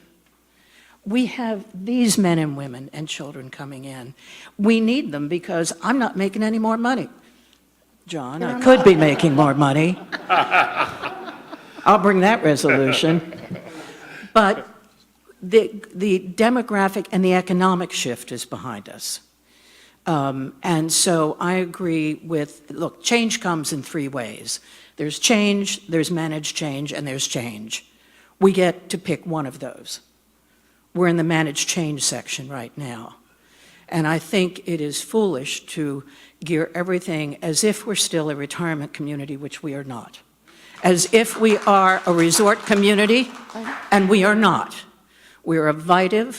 We have these men and women and children coming in. We need them because I'm not making any more money. John, I could be making more money. I'll bring that resolution. But the demographic and the economic shift is behind us. And so I agree with, look, change comes in three ways. There's change, there's managed change, and there's change. We get to pick one of those. We're in the managed change section right now. And I think it is foolish to gear everything as if we're still a retirement community, which we are not. As if we are a resort community, and we are not. We are a vital,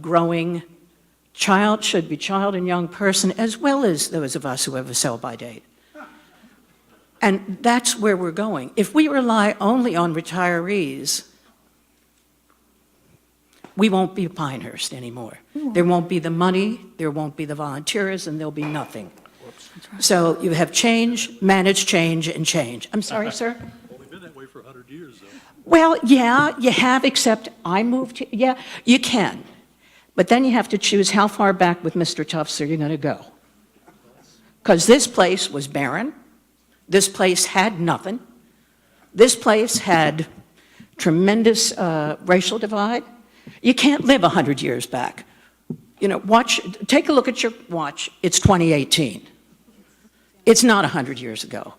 growing should be child and young person, as well as those of us who have a sell-by date. And that's where we're going. If we rely only on retirees, we won't be Pinehurst anymore. There won't be the money, there won't be the volunteers, and there'll be nothing. So you have change, managed change, and change. I'm sorry, sir? Only been that way for 100 years, though. Well, yeah, you have, except I moved here. Yeah, you can. But then you have to choose how far back with Mr. Tufts are you going to go. Because this place was barren. This place had nothing. This place had tremendous racial divide. You can't live 100 years back. You know, take a look at your watch. It's 2018. It's not 100 years ago.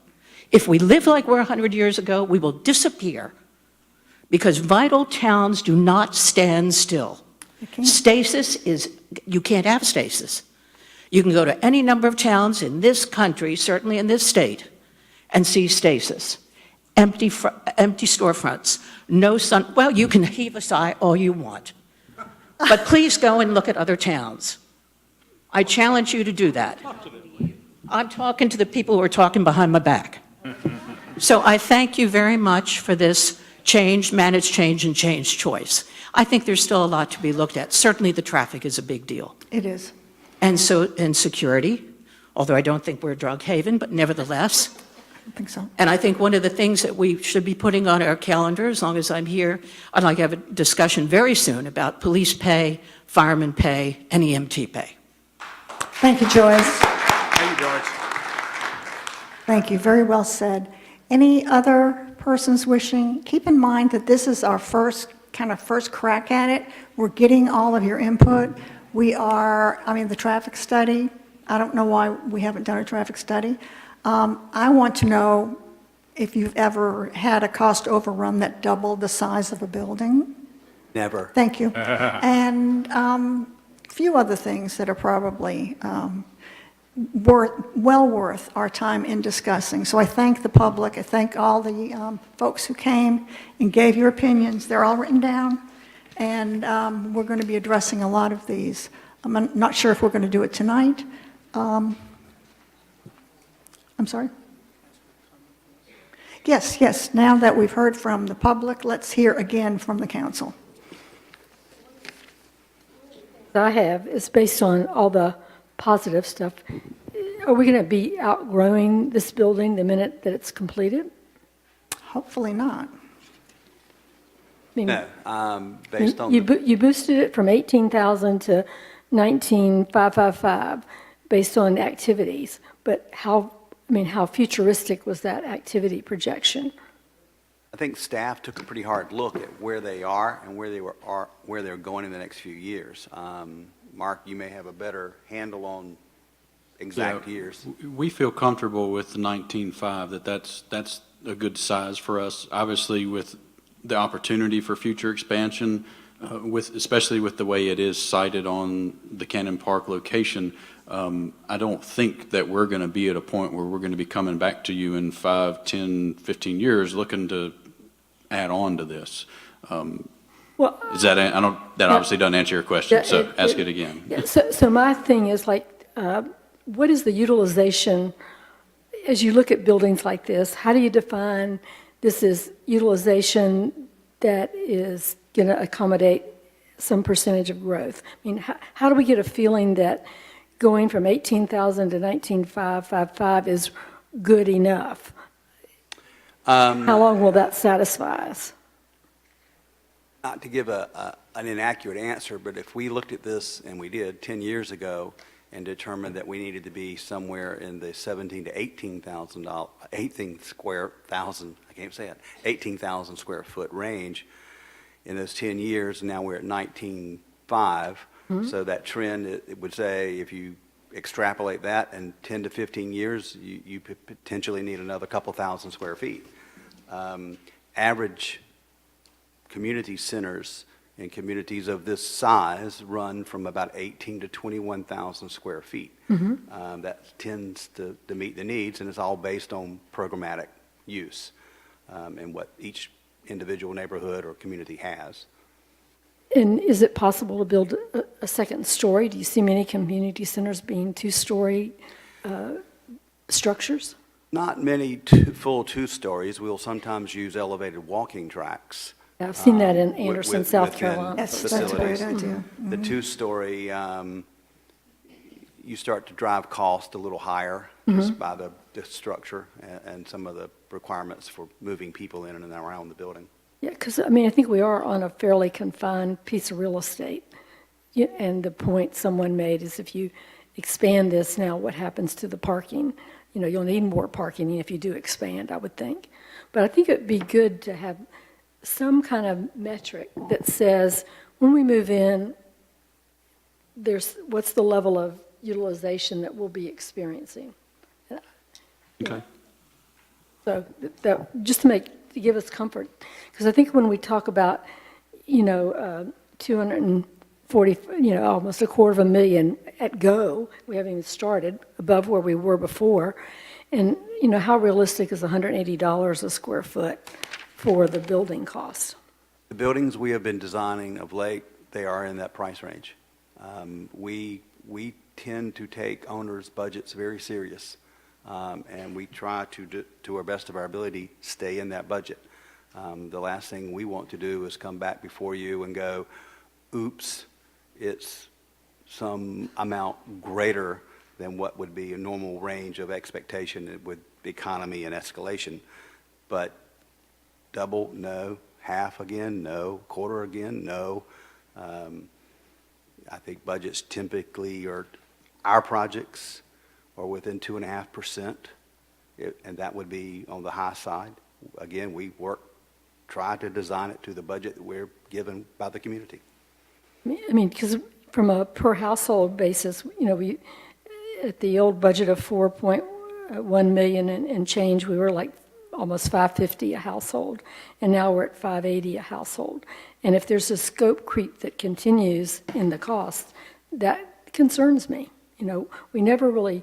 If we live like we're 100 years ago, we will disappear because vital towns do not stand still. Stasis is, you can't have stasis. You can go to any number of towns in this country, certainly in this state, and see stasis. Empty storefronts, no sun. Well, you can heave a sigh all you want. But please go and look at other towns. I challenge you to do that. I'm talking to the people who are talking behind my back. So I thank you very much for this change, managed change, and change choice. I think there's still a lot to be looked at. Certainly the traffic is a big deal. It is. And security, although I don't think we're a drug haven, but nevertheless. I think so. And I think one of the things that we should be putting on our calendar, as long as I'm here, I'd like to have a discussion very soon about police pay, fireman pay, and EMT pay. Thank you, Joyce. Thank you, George. Thank you, very well said. Any other persons wishing? Keep in mind that this is our first crack at it. We're getting all of your input. The traffic study, I don't know why we haven't done a traffic study. I want to know if you've ever had a cost overrun that doubled the size of a building. Never. Thank you. And a few other things that are probably well worth our time in discussing. So I thank the public. I thank all the folks who came and gave your opinions. They're all written down. And we're going to be addressing a lot of these. I'm not sure if we're going to do it tonight. I'm sorry? Yes. Now that we've heard from the public, let's hear again from the council. I have is based on all the positive stuff. Are we going to be outgrowing this building the minute that it's completed? Hopefully not. No, based on You boosted it from 18,000 to 19,555 based on activities, but how futuristic was that activity projection? I think staff took a pretty hard look at where they are and where they're going in the next few years. Mark, you may have a better handle on exact years. We feel comfortable with the 19.5, that's a good size for us. Obviously, with the opportunity for future expansion, especially with the way it is sited on the Cannon Park location, I don't think that we're going to be at a point where we're going to be coming back to you in 5, 10, 15 years looking to add on to this. That obviously doesn't answer your question, so ask it again. Yeah, so my thing is what is the utilization, as you look at buildings like this, how do you define this is utilization that is going to accommodate some percentage of growth? I mean, how do we get a feeling that going from 18,000 to 19,555 is good enough? How long will that satisfy us? Not to give an inaccurate answer, but if we looked at this, and we did 10 years ago, and determined that we needed to be somewhere in the 17 to 18,000 18,000 square foot range in those 10 years, and now we're at 19.5. So that trend, it would say, if you extrapolate that, in 10 to 15 years, you potentially need another couple thousand square feet. Average community centers in communities of this size run from about 18 to 21,000 square feet. That tends to meet the needs, and it's all based on programmatic use and what each individual neighborhood or community has. And is it possible to build a second story? Do you see many community centers being two-story structures? Not many full two-stories. We'll sometimes use elevated walking tracks. I've seen that in Anderson, South Carolina. That's a great idea. The two-story, you start to drive cost a little higher just by the structure and some of the requirements for moving people in and around the building. Yeah, because, I mean, I think we are on a fairly confined piece of real estate. And the point someone made is if you expand this now, what happens to the parking? You know, you'll need more parking if you do expand, I would think. But I think it'd be good to have some kind of metric that says, when we move in, what's the level of utilization that we'll be experiencing? Okay. So just to give us comfort, because I think when we talk about, 240, almost $250,000 at go, we haven't even started above where we were before, and how realistic is $180 a square foot for the building cost? The buildings we have been designing of late, they are in that price range. We tend to take owners' budgets very serious, and we try to our best of our ability, stay in that budget. The last thing we want to do is come back before you and go, oops, it's some amount greater than what would be a normal range of expectation with economy and escalation. But double, no. Half again, no. Quarter again, no. I think budgets typically our projects are within 2.5%, and that would be on the high side. Again, we try to design it to the budget that we're given by the community. I mean, because from a per household basis, we at the old budget of $4.1 million and change, we were like almost $550 a household, and now we're at $580 a household. And if there's a scope creep that continues in the cost, that concerns me. We never really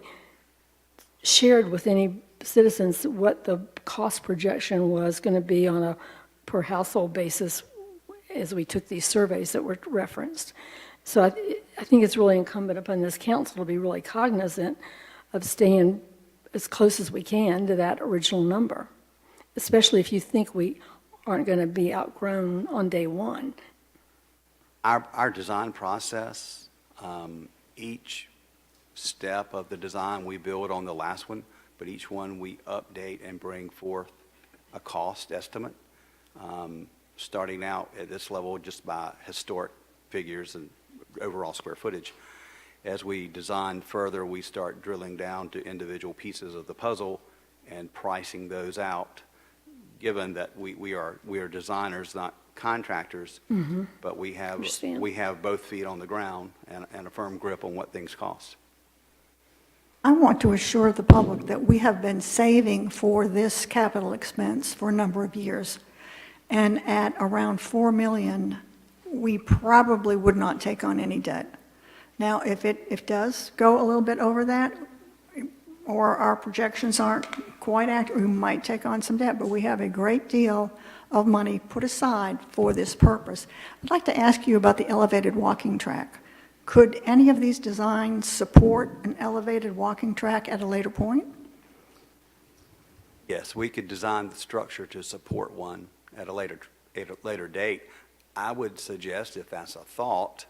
shared with any citizens what the cost projection was going to be on a per household basis as we took these surveys that were referenced. So I think it's really incumbent upon this council to be really cognizant of staying as close as we can to that original number, especially if you think we aren't going to be outgrown on day one. Our design process, each step of the design we build on the last one, but each one we update and bring forth a cost estimate, starting out at this level just by historic figures and overall square footage. As we design further, we start drilling down to individual pieces of the puzzle and pricing those out, given that we are designers, not contractors, but we have both feet on the ground and a firm grip on what things cost. I want to assure the public that we have been saving for this capital expense for a number of years. And at around $4 million, we probably would not take on any debt. Now, if it does go a little bit over that, or our projections aren't quite accurate, we might take on some debt, but we have a great deal of money put aside for this purpose. I'd like to ask you about the elevated walking track. Could any of these designs support an elevated walking track at a later point? Yes, we could design the structure to support one at a later date. I would suggest, if that's a thought,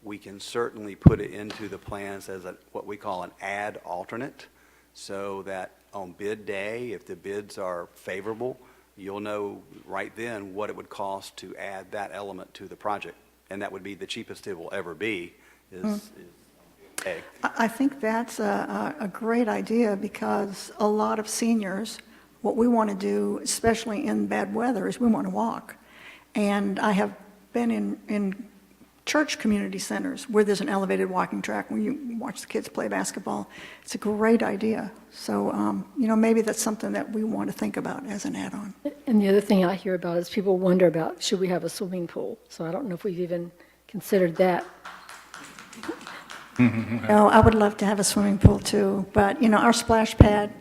we can certainly put it into the plans as what we call an add alternate, so that on bid day, if the bids are favorable, you'll know right then what it would cost to add that element to the project. And that would be the cheapest it will ever be, is A. I think that's a great idea because a lot of seniors, what we want to do, especially in bad weather, is we want to walk. And I have been in church community centers where there's an elevated walking track where you watch the kids play basketball. It's a great idea. So, maybe that's something that we want to think about as an add-on. And the other thing I hear about is people wonder about, should we have a swimming pool? So I don't know if we've even considered that. No, I would love to have a swimming pool too, but, our splash pad,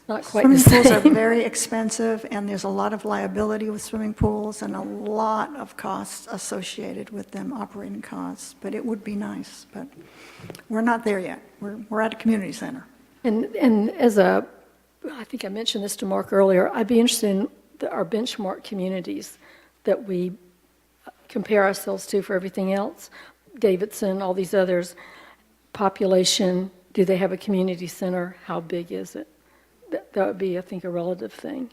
Not quite the swimming pools are same. very expensive, and there's a lot of liability with swimming pools and a lot of costs associated with them, operating costs, but it would be nice, but we're not there yet. We're at a community center. And I think I mentioned this to Mark earlier, I'd be interested in our benchmark communities that we compare ourselves to for everything else. Davidson, all these others, population, do they have a community center? How big is it? That would be, I think, a relative thing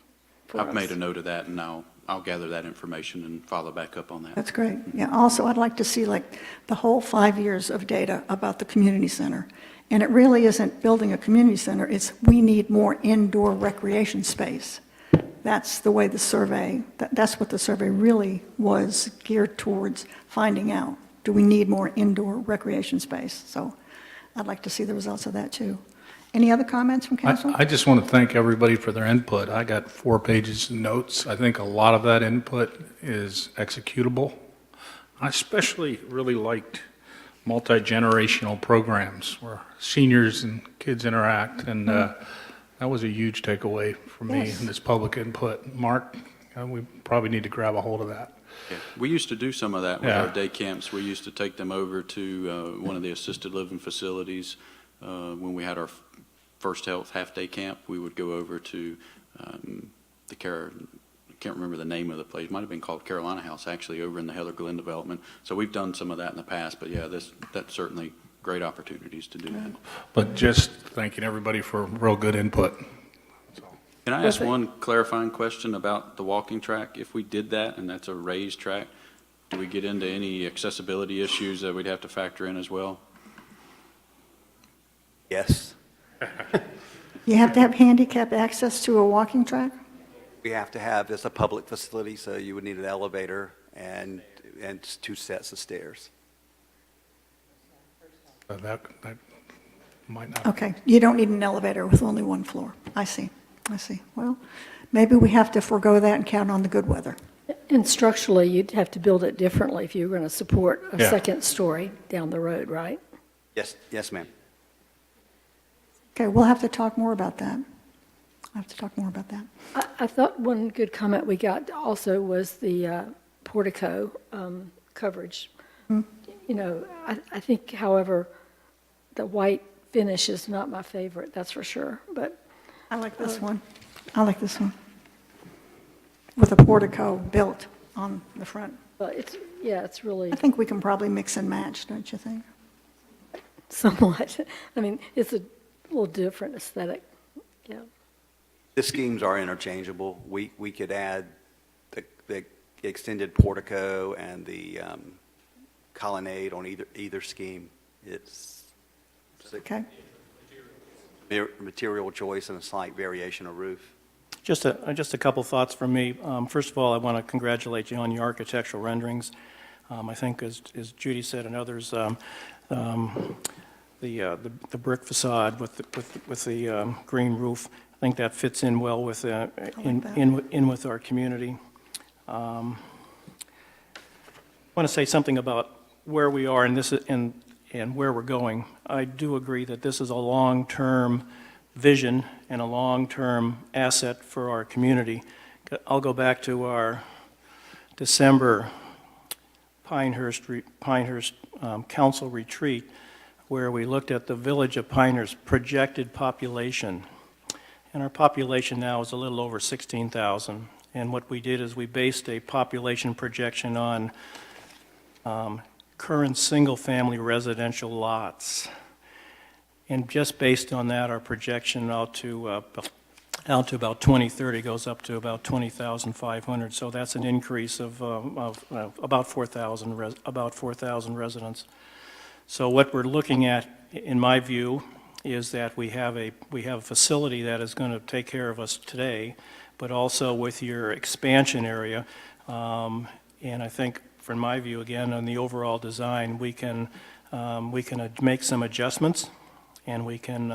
for us. I've made a note of that, and I'll gather that information and follow back up on that. That's great. Yeah, also, I'd like to see the whole 5 years of data about the community center. And it really isn't building a community center, it's we need more indoor recreation space. That's the way the survey, that's what the survey really was geared towards finding out. Do we need more indoor recreation space? So I'd like to see the results of that too. Any other comments from council? I just want to thank everybody for their input. I got 4 pages of notes. I think a lot of that input is executable. I especially really liked multi-generational programs where seniors and kids interact, and that was a huge takeaway for me Yes. in this public input. Mark, we probably need to grab a hold of that. Yeah. We used to do some of that with Yeah. our day camps. We used to take them over to one of the assisted living facilities. When we had our First Health half-day camp, we would go over to I can't remember the name of the place. It might have been called Carolina House, actually, over in the Heather Glen development. So we've done some of that in the past, but yeah, that's certainly great opportunities to do that. But just thanking everybody for real good input. Can I ask one clarifying question about the walking track? If we did that, and that's a raised track, do we get into any accessibility issues that we'd have to factor in as well? Yes. You have to have handicap access to a walking track? We have to have, it's a public facility, so you would need an elevator and 2 sets of stairs. That might not. Okay, you don't need an elevator with only 1 floor. I see. Well, maybe we have to forego that and count on the good weather. And structurally, you'd have to build it differently if you were going to support a Yeah. second story down the road, right? Yes, ma'am. Okay, we'll have to talk more about that. I thought one good comment we got also was the portico coverage. I think, however, the white finish is not my favorite, that's for sure, but. I like this one. With a portico built on the front. But it's really I think we can probably mix and match, don't you think? somewhat. I mean, it's a little different aesthetic, yeah. The schemes are interchangeable. We could add the extended portico and the colonnade on either scheme. It's Okay. material choice and a slight variation of roof. Just a couple thoughts from me. First of all, I want to congratulate you on your architectural renderings. I think, as Judy said and others, the brick facade with the green roof, I think that fits in well with with our community. I want to say something about where we are and where we're going. I do agree that this is a long-term vision and a long-term asset for our community. I'll go back to our December Pinehurst Council retreat, where we looked at the village of Pinehurst projected population. And our population now is a little over 16,000. And what we did is we based a population projection on current single-family residential lots. And just based on that, our projection out to about 2030 goes up to about 20,500. So that's an increase of about 4,000 residents. So what we're looking at, in my view, is that we have a facility that is going to take care of us today, but also with your expansion area. And I think, from my view, again, on the overall design, we can make some adjustments, and we can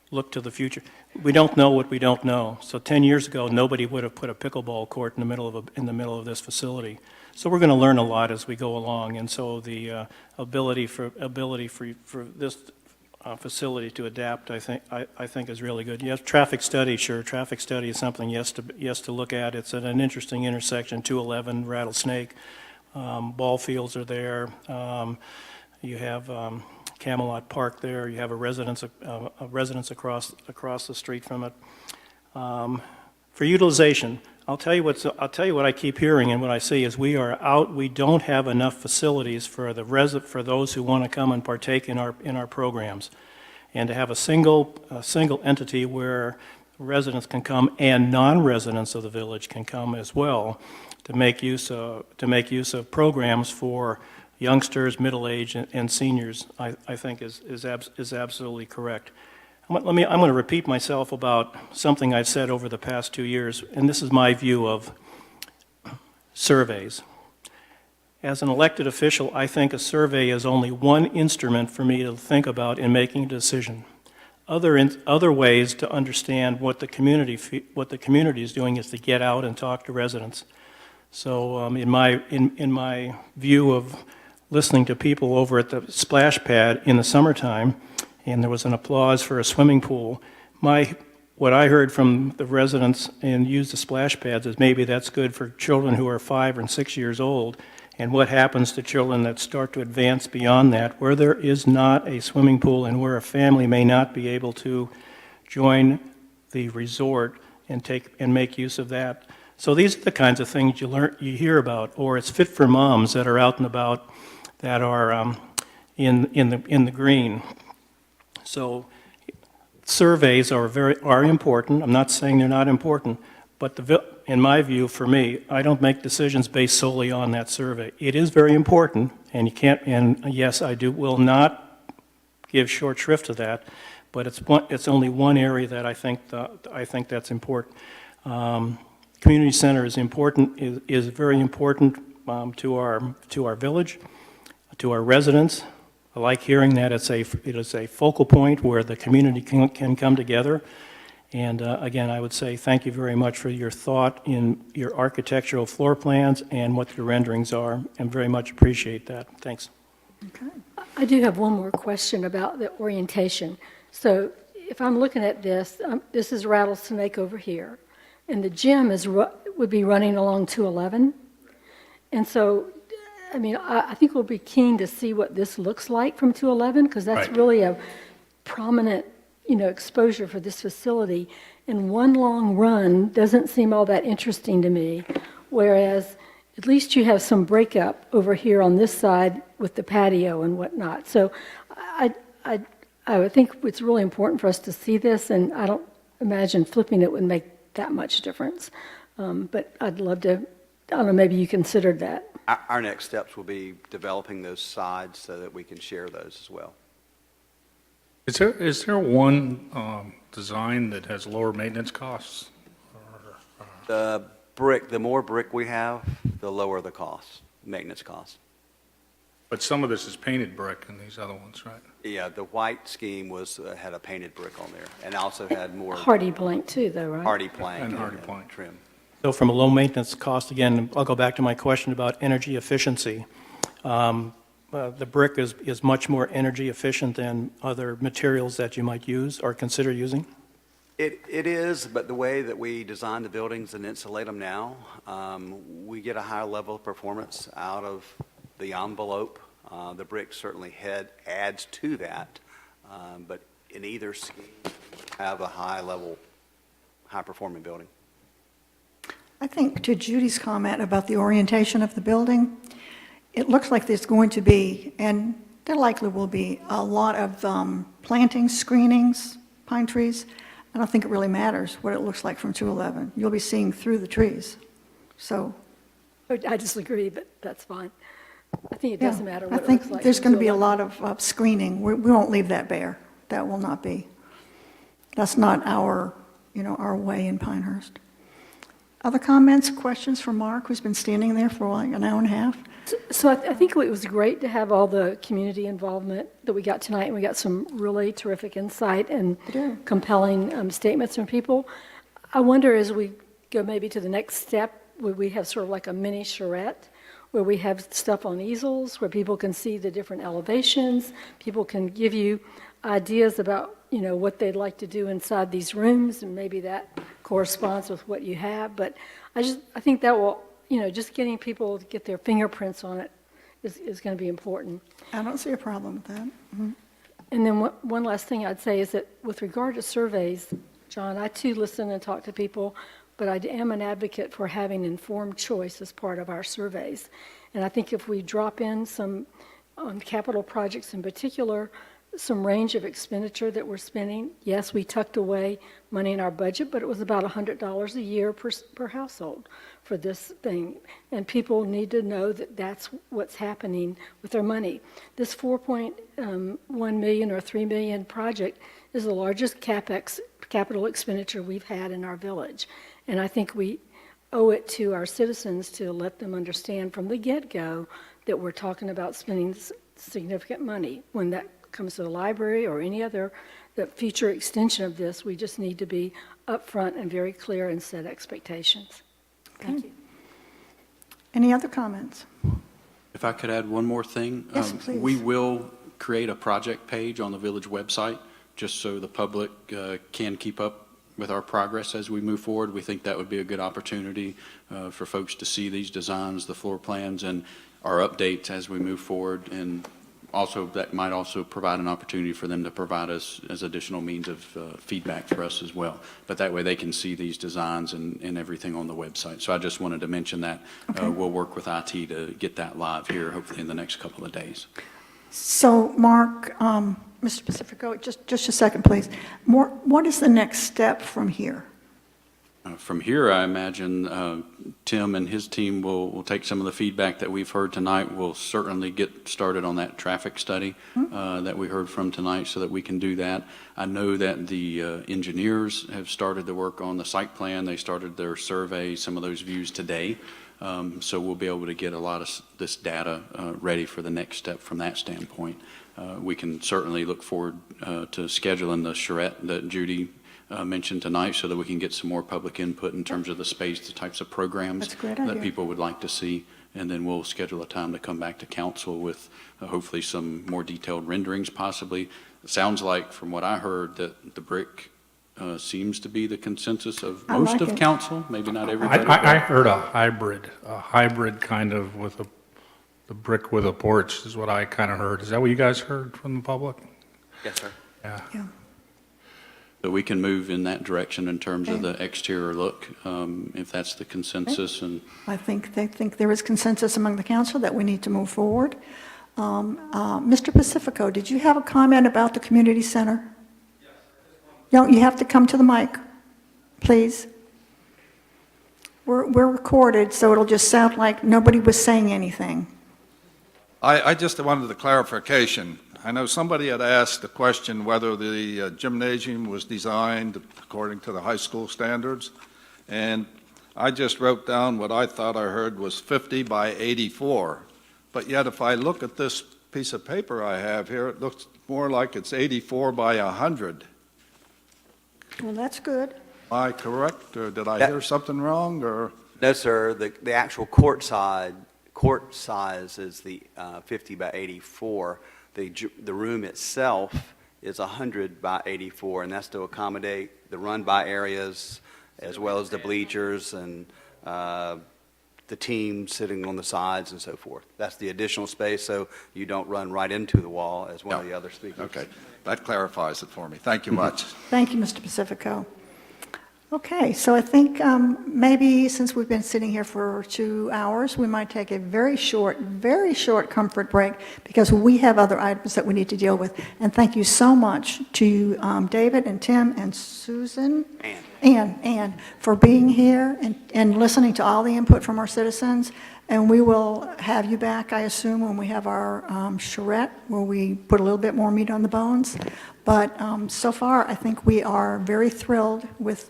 look to the future. We don't know what we don't know. So 10 years ago, nobody would have put a pickleball court in the middle of this facility. So we're going to learn a lot as we go along, and so the ability for this facility to adapt, I think is really good. Yes, traffic study, sure. Traffic study is something yes to look at. It's at an interesting intersection, 211 Rattlesnake. Ball fields are there. You have Camelot Park there. You have a residence across the street from it. For utilization, I'll tell you what I keep hearing and what I see is we don't have enough facilities for those who want to come and partake in our programs. And to have a single entity where residents can come and non-residents of the village can come as well to make use of programs for youngsters, middle-aged, and seniors, I think is absolutely correct. I'm going to repeat myself about something I've said over the past 2 years, and this is my view of surveys. As an elected official, I think a survey is only one instrument for me to think about in making a decision. Other ways to understand what the community is doing is to get out and talk to residents. So in my view of listening to people over at the splash pad in the summertime, and there was an applause for a swimming pool, what I heard from the residents and used the splash pads is maybe that's good for children who are 5 and 6 years old, and what happens to children that start to advance beyond that, where there is not a swimming pool and where a family may not be able to join the resort and make use of that. So these are the kinds of things you hear about, or it's fit for moms that are out and about that are in the green. So surveys are important. I'm not saying they're not important, but in my view, for me, I don't make decisions based solely on that survey. It is very important, and yes, will not give short shrift to that, but it's only one area that I think that's important. Community center is important, is very important to our village, to our residents. I like hearing that it is a focal point where the community can come together. And again, I would say thank you very much for your thought in your architectural floor plans and what your renderings are, and very much appreciate that. Thanks. Okay. I do have one more question about the orientation. So if I'm looking at this, this is Rattlesnake over here, and the gym would be running along 211. And so, I mean, I think we'll be keen to see what this looks like from 211, because that's really a prominent, exposure for this facility. And one long run doesn't seem all that interesting to me, whereas at least you have some breakup over here on this side with the patio and whatnot. So I would think it's really important for us to see this, and I don't imagine flipping it would make that much difference. But I'd love to, I don't know, maybe you considered that. Our next steps will be developing those sides so that we can share those as well. Is there one design that has lower maintenance costs? The more brick we have, the lower the cost, maintenance cost. But some of this is painted brick in these other ones, right? Yeah, the white scheme had a painted brick on there, and also had more Hardy plank too, though, right? hardy plank And hardy plank. trim. So from a low maintenance cost, again, I'll go back to my question about energy efficiency. The brick is much more energy efficient than other materials that you might use or consider using? It is, but the way that we design the buildings and insulate them now, we get a higher level of performance out of the envelope. The brick certainly adds to that, but in either scheme, have a high-performing building. I think to Judy's comment about the orientation of the building, it looks like there's going to be, and There likely will be a lot of plantings, screenings, pine trees. I don't think it really matters what it looks like from 211. You'll be seeing through the trees. So, I disagree, but that's fine. I think it doesn't matter I what it think looks like. there's from going to be a 211. lot of screening. We won't leave that bare. That will not be. That's not our, our way in Pinehurst. Other comments, questions for Mark, who's been standing there for like an hour and a half? So I think it was great to have all the community involvement that we got tonight, and we got some really terrific insight and compelling statements from people. I wonder, as we go maybe to the next step, would we have sort of like a mini charrette, where we have stuff on easels, where people can see the different elevations, people can give you ideas about, what they'd like to do inside these rooms, and maybe that corresponds with what you have. But I think that will, just getting people to get their fingerprints on it is going to be important. I don't see a problem with that. Mhm. And then one last thing I'd say is that with regard to surveys, John, I too listen and talk to people, but I am an advocate for having informed choice as part of our surveys. And I think if we drop in some, on capital projects in particular, some range of expenditure that we're spending. Yes, we tucked away money in our budget, but it was about $100 a year per household for this thing. And people need to know that that's what's happening with their money. This $4.1 million or $3 million project is the largest capital expenditure we've had in our village. And I think we owe it to our citizens to let them understand from the get-go that we're talking about spending significant money. When that comes to the library or any other the future extension of this, we just need to be upfront and very clear and set expectations. Thank you. Any other comments? If I could add one more thing. Yes, please. We will create a project page on the village website, just so the public can keep up with our progress as we move forward. We think that would be a good opportunity for folks to see these designs, the floor plans, and our updates as we move forward. And also, that might also provide an opportunity for them to provide us as additional means of feedback for us as well. But that way they can see these designs and everything on the website. So I just wanted to mention that. Okay. We'll work with IT to get that live here, hopefully in the next couple of days. So, Mark, Mr. Pacifico, just a second, please. What is the next step from here? From here, I imagine Tim and his team will take some of the feedback that we've heard tonight. We'll certainly get started on that traffic study that we heard from tonight so that we can do that. I know that the engineers have started to work on the site plan. They started their survey, some of those views today. So we'll be able to get a lot of this data ready for the next step from that standpoint. We can certainly look forward to scheduling the charrette that Judy mentioned tonight so that we can get some more public input in terms of the space, the types of programs that people would like to see. And then we'll schedule a time to come back to council with hopefully some more detailed renderings possibly. It sounds like from what I heard that the brick seems to be the consensus of most of council, maybe not everybody. I heard a hybrid kind of with the brick with a porch is what I kind of heard. Is that what you guys heard from the public? Yes, sir. Yeah. So we can move in that direction in terms of the exterior look, if that's the consensus. And I think they think there is consensus among the council that we need to move forward. Mr. Pacifico, did you have a comment about the community center? No, you have to come to the mic, please. We're recorded, so it'll just sound like nobody was saying anything. I just wanted a clarification. I know somebody had asked the question whether the gymnasium was designed according to the high school standards, and I just wrote down what I thought I heard was 50 by 84. But yet if I look at this piece of paper I have here, it looks more like it's 84 by 100. Well, that's good. Am I correct, or did I hear something wrong, or? No, sir. The actual court size is the 50 by 84. The room itself is 100 by 84, and that's to accommodate the run-by areas as well as the bleachers and the team sitting on the sides and so forth. That's the additional space, so you don't run right into the wall as one of the other speakers. Okay, that clarifies it for me. Thank you much. Thank you, Mr. Pacifico. Okay, so I think maybe since we've been sitting here for 2 hours, we might take a very short comfort break because we have other items that we need to deal with. And thank you so much to David and Tim and Susan. Ann, for being here and listening to all the input from our citizens. And we will have you back, I assume, when we have our charrette, where we put a little bit more meat on the bones. But so far, I think we are very thrilled with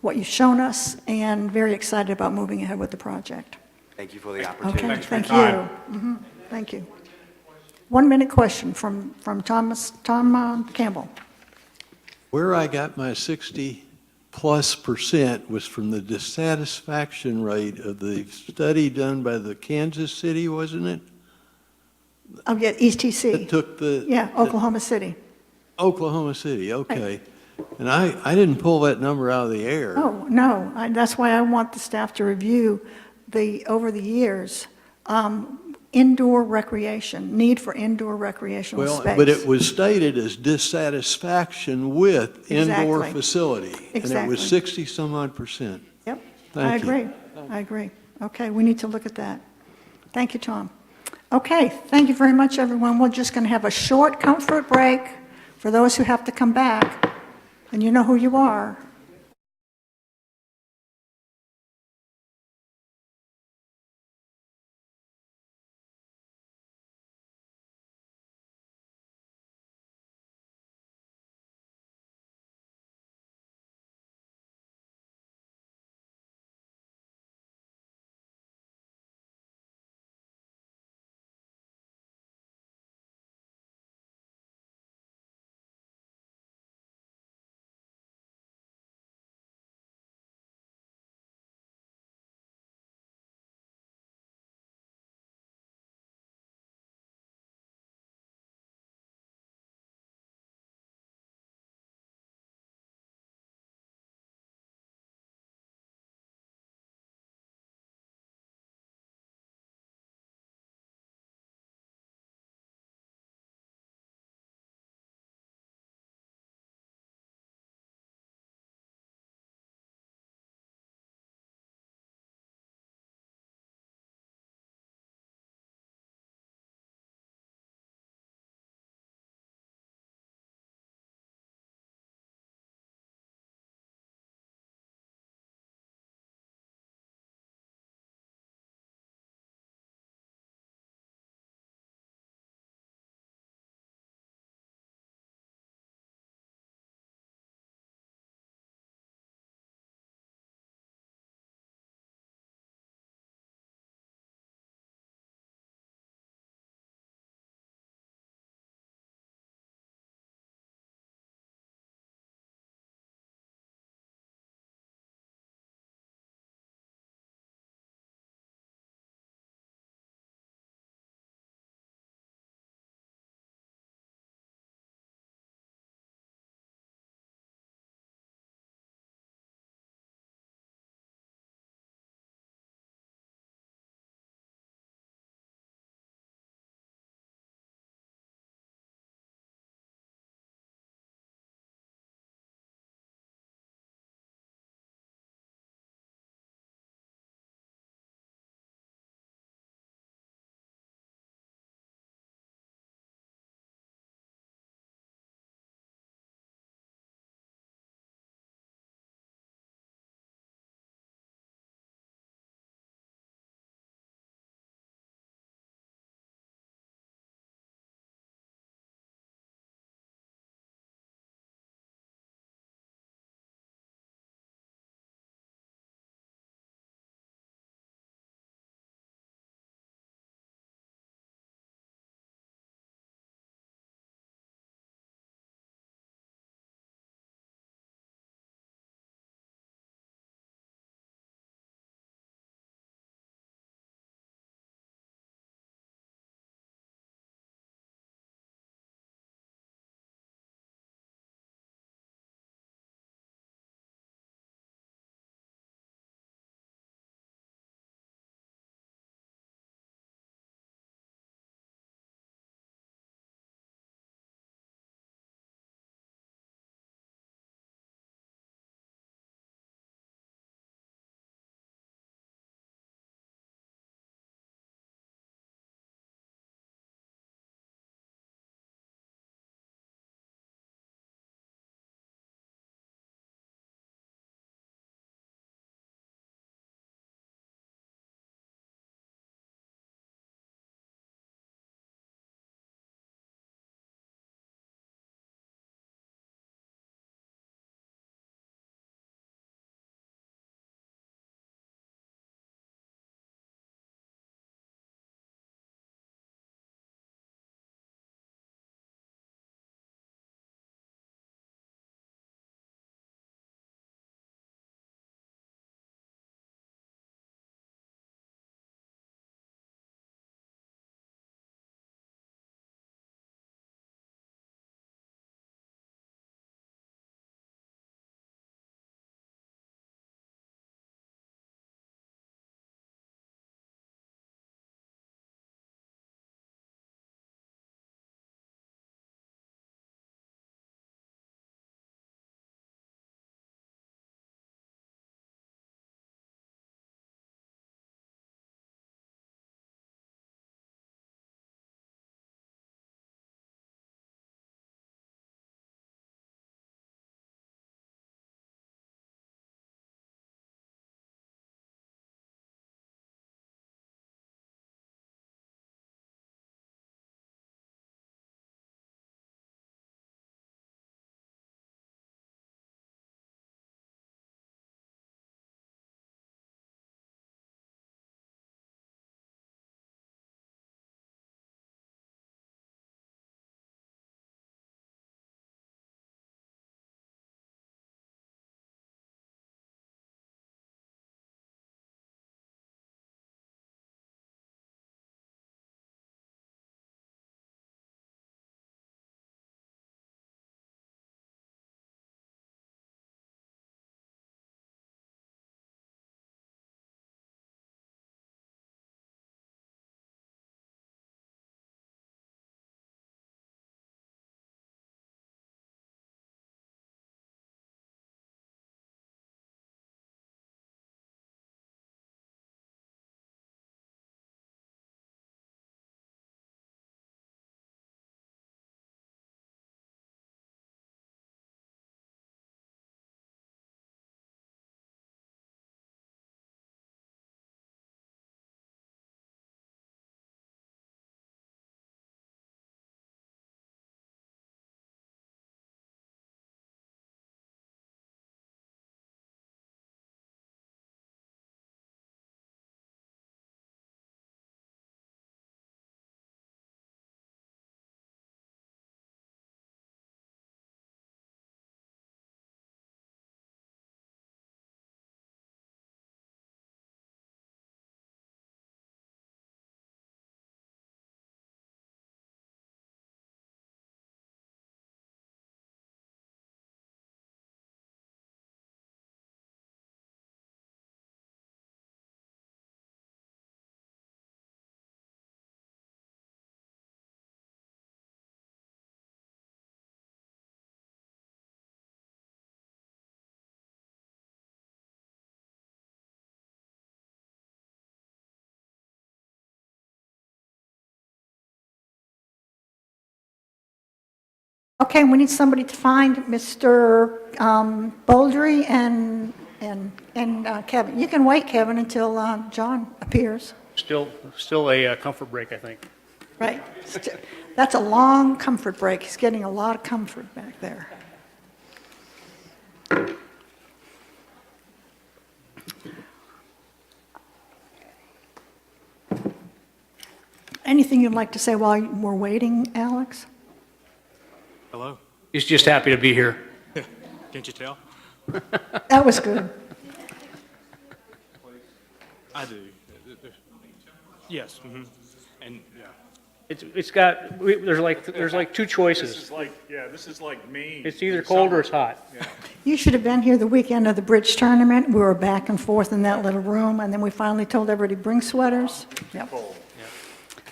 what you've shown us and very excited about moving ahead with the project. Thank you for the opportunity. Okay, thank you. Thank you. 1-minute question from Tom Campbell. Where I got my 60+% was from the dissatisfaction rate of the study done by the Kansas City, wasn't it? Oh, yeah, East TC. That took the... Yeah, Oklahoma City. Oklahoma City, okay. And I didn't pull that number out of the air. Oh, no, that's why I want the staff to review over the years, indoor recreation, need for indoor recreational space. Well, but it was stated as dissatisfaction with indoor Exactly. facility. And it was Exactly. 60-some-odd%. Yep, Thank you. I agree. Okay, we need to look at that. Thank you, Tom. Okay, thank you very much, everyone. We're just going to have a short comfort break for those who have to come back, and you know who you are. Okay, we need somebody to find Mr. Bouldry and Kevin. You can wait, Kevin, until John appears. Still a comfort break, I think. Right. That's a long comfort break. He's getting a lot of comfort back there. Anything you'd like to say while we're waiting, Alex? Hello. He's just happy to be here. Can't you tell? That was good. I do. Yes. And yeah. It's got, there's like two choices. This is like me. It's either cold or it's hot. You should have been here the weekend of the bridge tournament. We were back and forth in that little room, and then we finally told everybody, bring sweaters. Yep.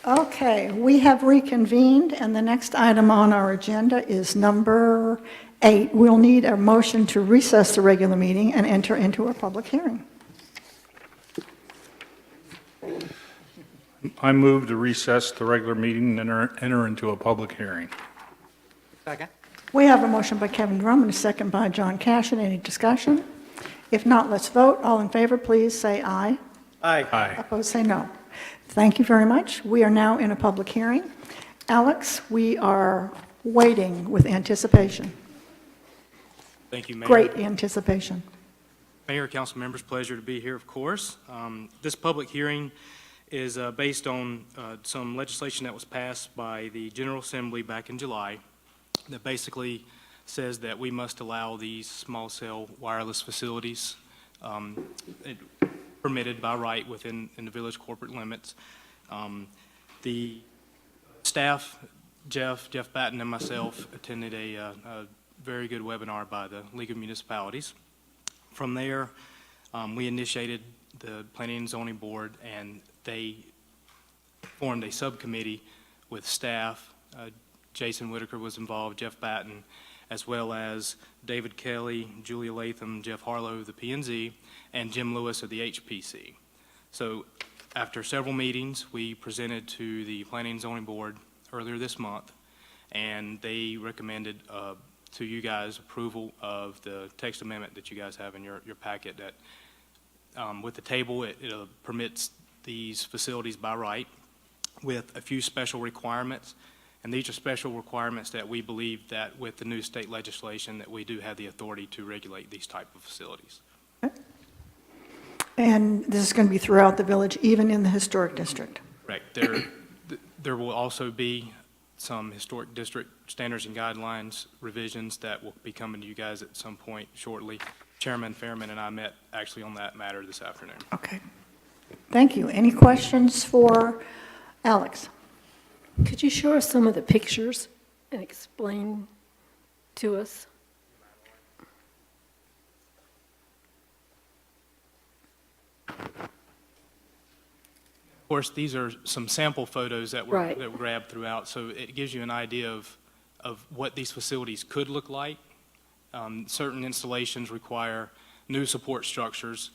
Okay, we have reconvened, and the next item on our agenda is number 8. We'll need a motion to recess the regular meeting and enter into a public hearing. I move to recess the regular meeting and enter into a public hearing. Second. We have a motion by Kevin Drum and a second by John Cashin. Any discussion? If not, let's vote. All in favor, please say aye. Aye. Aye. Opposed, say no. Thank you very much. We are now in a public hearing. Alex, we are waiting with anticipation. Thank you, Mayor. Great anticipation. Mayor, council members, pleasure to be here, of course. This public hearing is based on some legislation that was passed by the General Assembly back in July that basically says that we must allow these small cell wireless facilities permitted by right within the village corporate limits. The staff, Jeff Batten, and myself attended a very good webinar by the League of Municipalities. From there, we initiated the Planning and Zoning Board, and they formed a subcommittee with staff. Jason Whitaker was involved, Jeff Batten, as well as David Kelly, Julia Latham, Jeff Harlow of the P&Z, and Jim Lewis of the HPC. So after several meetings, we presented to the Planning and Zoning Board earlier this month, and they recommended to you guys approval of the text amendment that you guys have in your packet that with the table, it permits these facilities by right with a few special requirements. And these are special requirements that we believe that with the new state legislation that we do have the authority to regulate these type of facilities. And this is going to be throughout the village, even in the historic district. Correct. There will also be some historic district standards and guidelines revisions that will be coming to you guys at some point shortly. Chairman Fairman and I met actually on that matter this afternoon. Okay. Thank you. Any questions for Alex? Could you show us some of the pictures and explain to us? Of course, these are some sample photos that were Right. that were grabbed throughout, so it gives you an idea of what these facilities could look like. Certain installations require new support structures,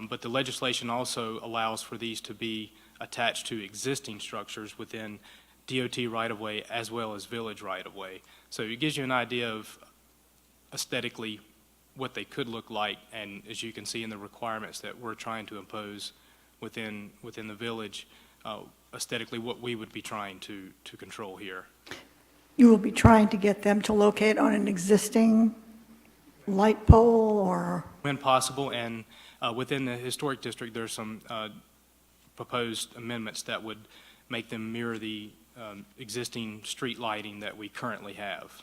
but the legislation also allows for these to be attached to existing structures within DOT right-of-way as well as village right-of-way. So it gives you an idea of aesthetically what they could look like, and as you can see in the requirements that we're trying to impose within the village, aesthetically what we would be trying to control here. You will be trying to get them to locate on an existing light pole or? When possible, and within the historic district, there's some proposed amendments that would make them mirror the existing street lighting that we currently have.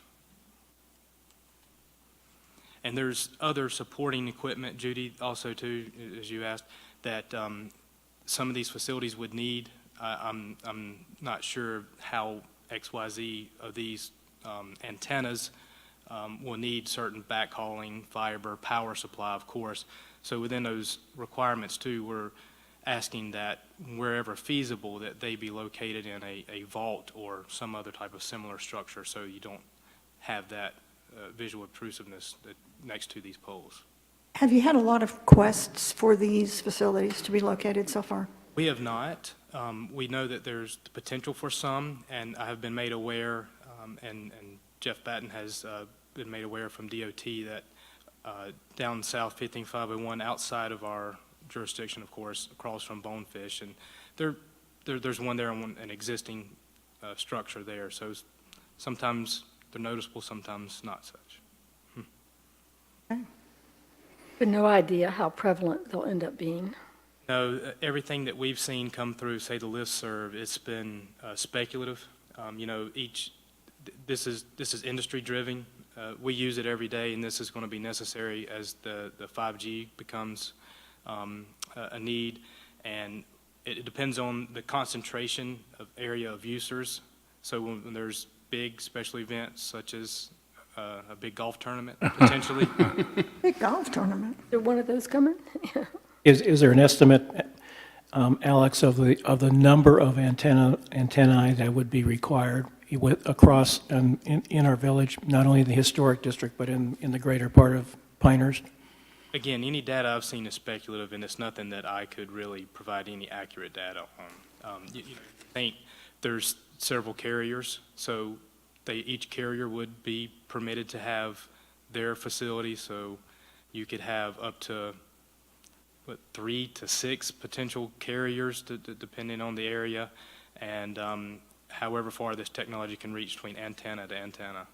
And there's other supporting equipment, Judy, also too, as you asked, that some of these facilities would need. I'm not sure how XYZ of these antennas will need certain backhauling, fiber, power supply, of course. So within those requirements too, we're asking that wherever feasible that they be located in a vault or some other type of similar structure so you don't have that visual obtrusiveness next to these poles. Have you had a lot of requests for these facilities to be located so far? We have not. We know that there's the potential for some, and I have been made aware, and Jeff Batten has been made aware from DOT that down south 15501, outside of our jurisdiction, of course, across from Bonefish, and there's one there on an existing structure there. So sometimes they're noticeable, sometimes not such. But no idea how prevalent they'll end up being. No, everything that we've seen come through, say, the listserv, it's been speculative. This is industry driven. We use it every day, and this is going to be necessary as the 5G becomes a need, and it depends on the concentration of area of users. So when there's big special events such as a big golf tournament, potentially. Big golf tournament. Is there one of those coming? Is there an estimate, Alex, of the number of antennae that would be required across in our village, not only the historic district, but in the greater part of Pinehurst? Again, any data I've seen is speculative, and it's nothing that I could really provide any accurate data on. I think there's several carriers, so each carrier would be permitted to have their facility, so you could have up to 3 to 6 potential carriers, depending on the area, and however far this technology can reach between antenna to antenna.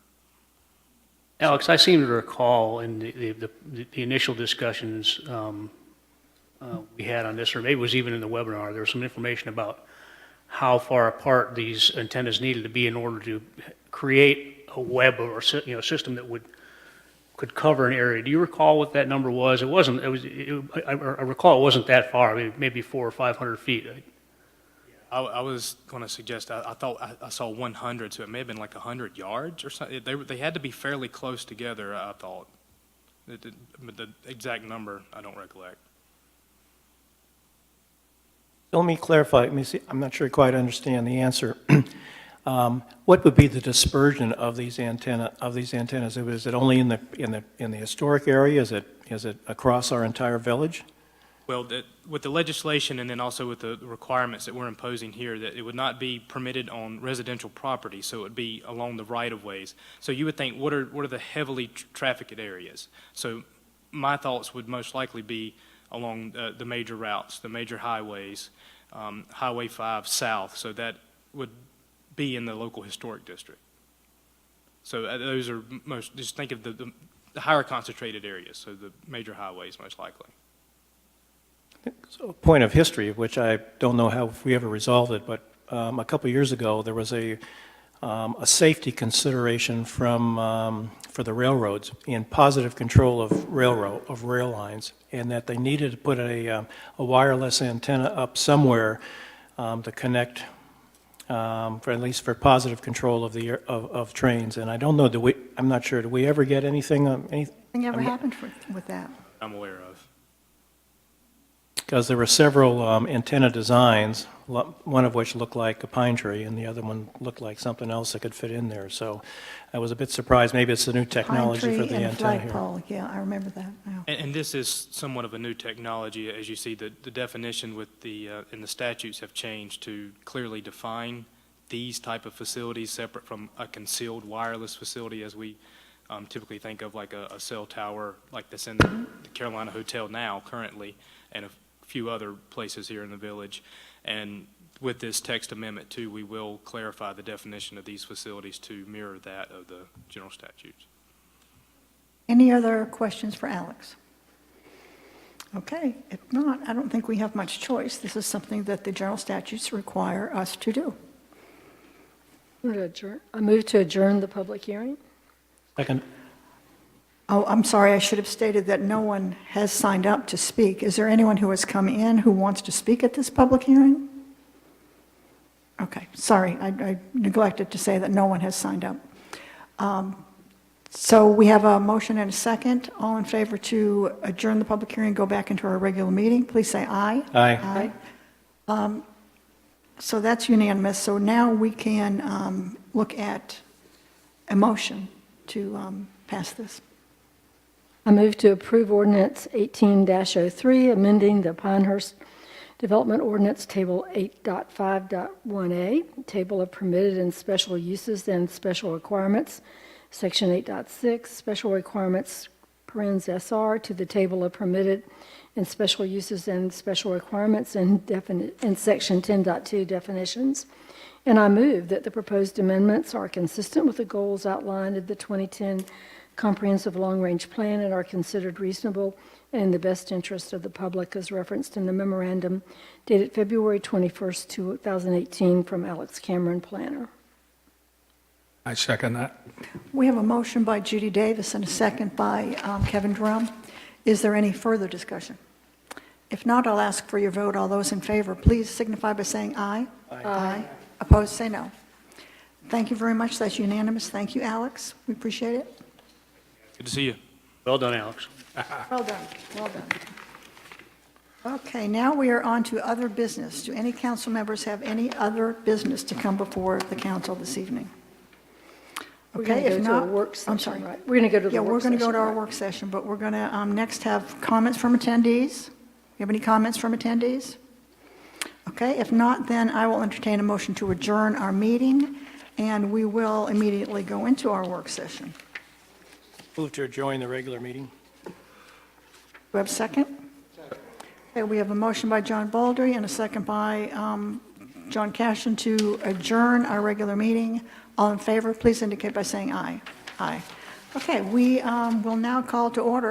Alex, I seem to recall in the initial discussions we had on this, or maybe it was even in the webinar, there was some information about how far apart these antennas needed to be in order to create a web or system that could cover an area. Do you recall what that number was? It wasn't. I recall it wasn't that far. I mean, maybe 400 or 500 feet. I was going to suggest, I thought I saw 100, so it may have been like 100 yards or something. They had to be fairly close together, I thought. But the exact number, I don't recollect. So let me clarify. Let me see. I'm not sure I quite understand the answer. What would be the dispersion of these antennas? Is it only in the historic area? Is it across our entire village? Well, with the legislation and then also with the requirements that we're imposing here, that it would not be permitted on residential property, so it would be along the right-of-ways. So you would think, what are the heavily trafficked areas? So my thoughts would most likely be along the major routes, the major highways, Highway 5 south, so that would be in the local historic district. So those are just think of the higher concentrated areas, so the major highways most likely. So a point of history, which I don't know how if we ever resolved it, but a couple of years ago there was a safety consideration for the railroads in positive control of rail lines, and that they needed to put a wireless antenna up somewhere to connect, for at least for positive control of trains. And I don't know. I'm not sure. Did we ever get anything? Anything ever happened with that? I'm aware of. Because there were several antenna designs, one of which looked like a pine tree, and the other one looked like something else that could fit in there. So I was a bit surprised. Maybe it's the new technology for the antenna here. Flagpole. Yeah, I remember that now. And this is somewhat of a new technology. As you see, the definition with in the statutes have changed to clearly define these type of facilities separate from a concealed wireless facility, as we typically think of, like a cell tower like that's in the Carolina Hotel now currently, and a few other places here in the village. And with this text amendment too, we will clarify the definition of these facilities to mirror that of the general statutes. Any other questions for Alex? Okay, if not, I don't think we have much choice. This is something that the general statutes require us to do. I move to adjourn the public hearing. Second. Oh, I'm sorry, I should have stated that no one has signed up to speak. Is there anyone who has come in who wants to speak at this public hearing? Okay, sorry, I neglected to say that no one has signed up. So we have a motion and a second. All in favor to adjourn the public hearing and go back into our regular meeting, please say aye. Aye. So that's unanimous. So now we can look at a motion to pass this. I move to approve ordinance 18-03, amending the Pinehurst Development Ordinance Table 8.5.1A, Table of Permitted and Special Uses and Special Requirements, Section 8.6, special requirements, parens SR, to the table of permitted and special uses and special requirements in Section 10.2 definitions. And I move that the proposed amendments are consistent with the goals outlined in the 2010 Comprehensive Long-Range Plan and are considered reasonable and in the best interest of the public as referenced in the memorandum dated February 21st, 2018 from Alex Cameron, planner. I second that. We have a motion by Judy Davis and a second by Kevin Drum. Is there any further discussion? If not, I'll ask for your vote. All those in favor, please signify by saying aye. Aye. Opposed, say no. Thank you very much. That's unanimous. Thank you, Alex. We appreciate it. Good to see you. Well done, Alex. Well done, well done. Okay, now we are on to other business. Do any council members have any other business to come before the council this evening? We're going Okay, to if go to a not, work session, I'm sorry. right? We're going to go to the Yeah, work we're going to go session, to our right? work session, but we're going to next have comments from attendees. You have any comments from attendees? Okay, if not, then I will entertain a motion to adjourn our meeting, and we will immediately go into our work session. Move to join the regular meeting. Do we have a second? Okay, we have a motion by John Baldry and a second by John Cashin to adjourn our regular meeting. All in favor, please indicate by saying aye. Aye. Okay, we will now call to order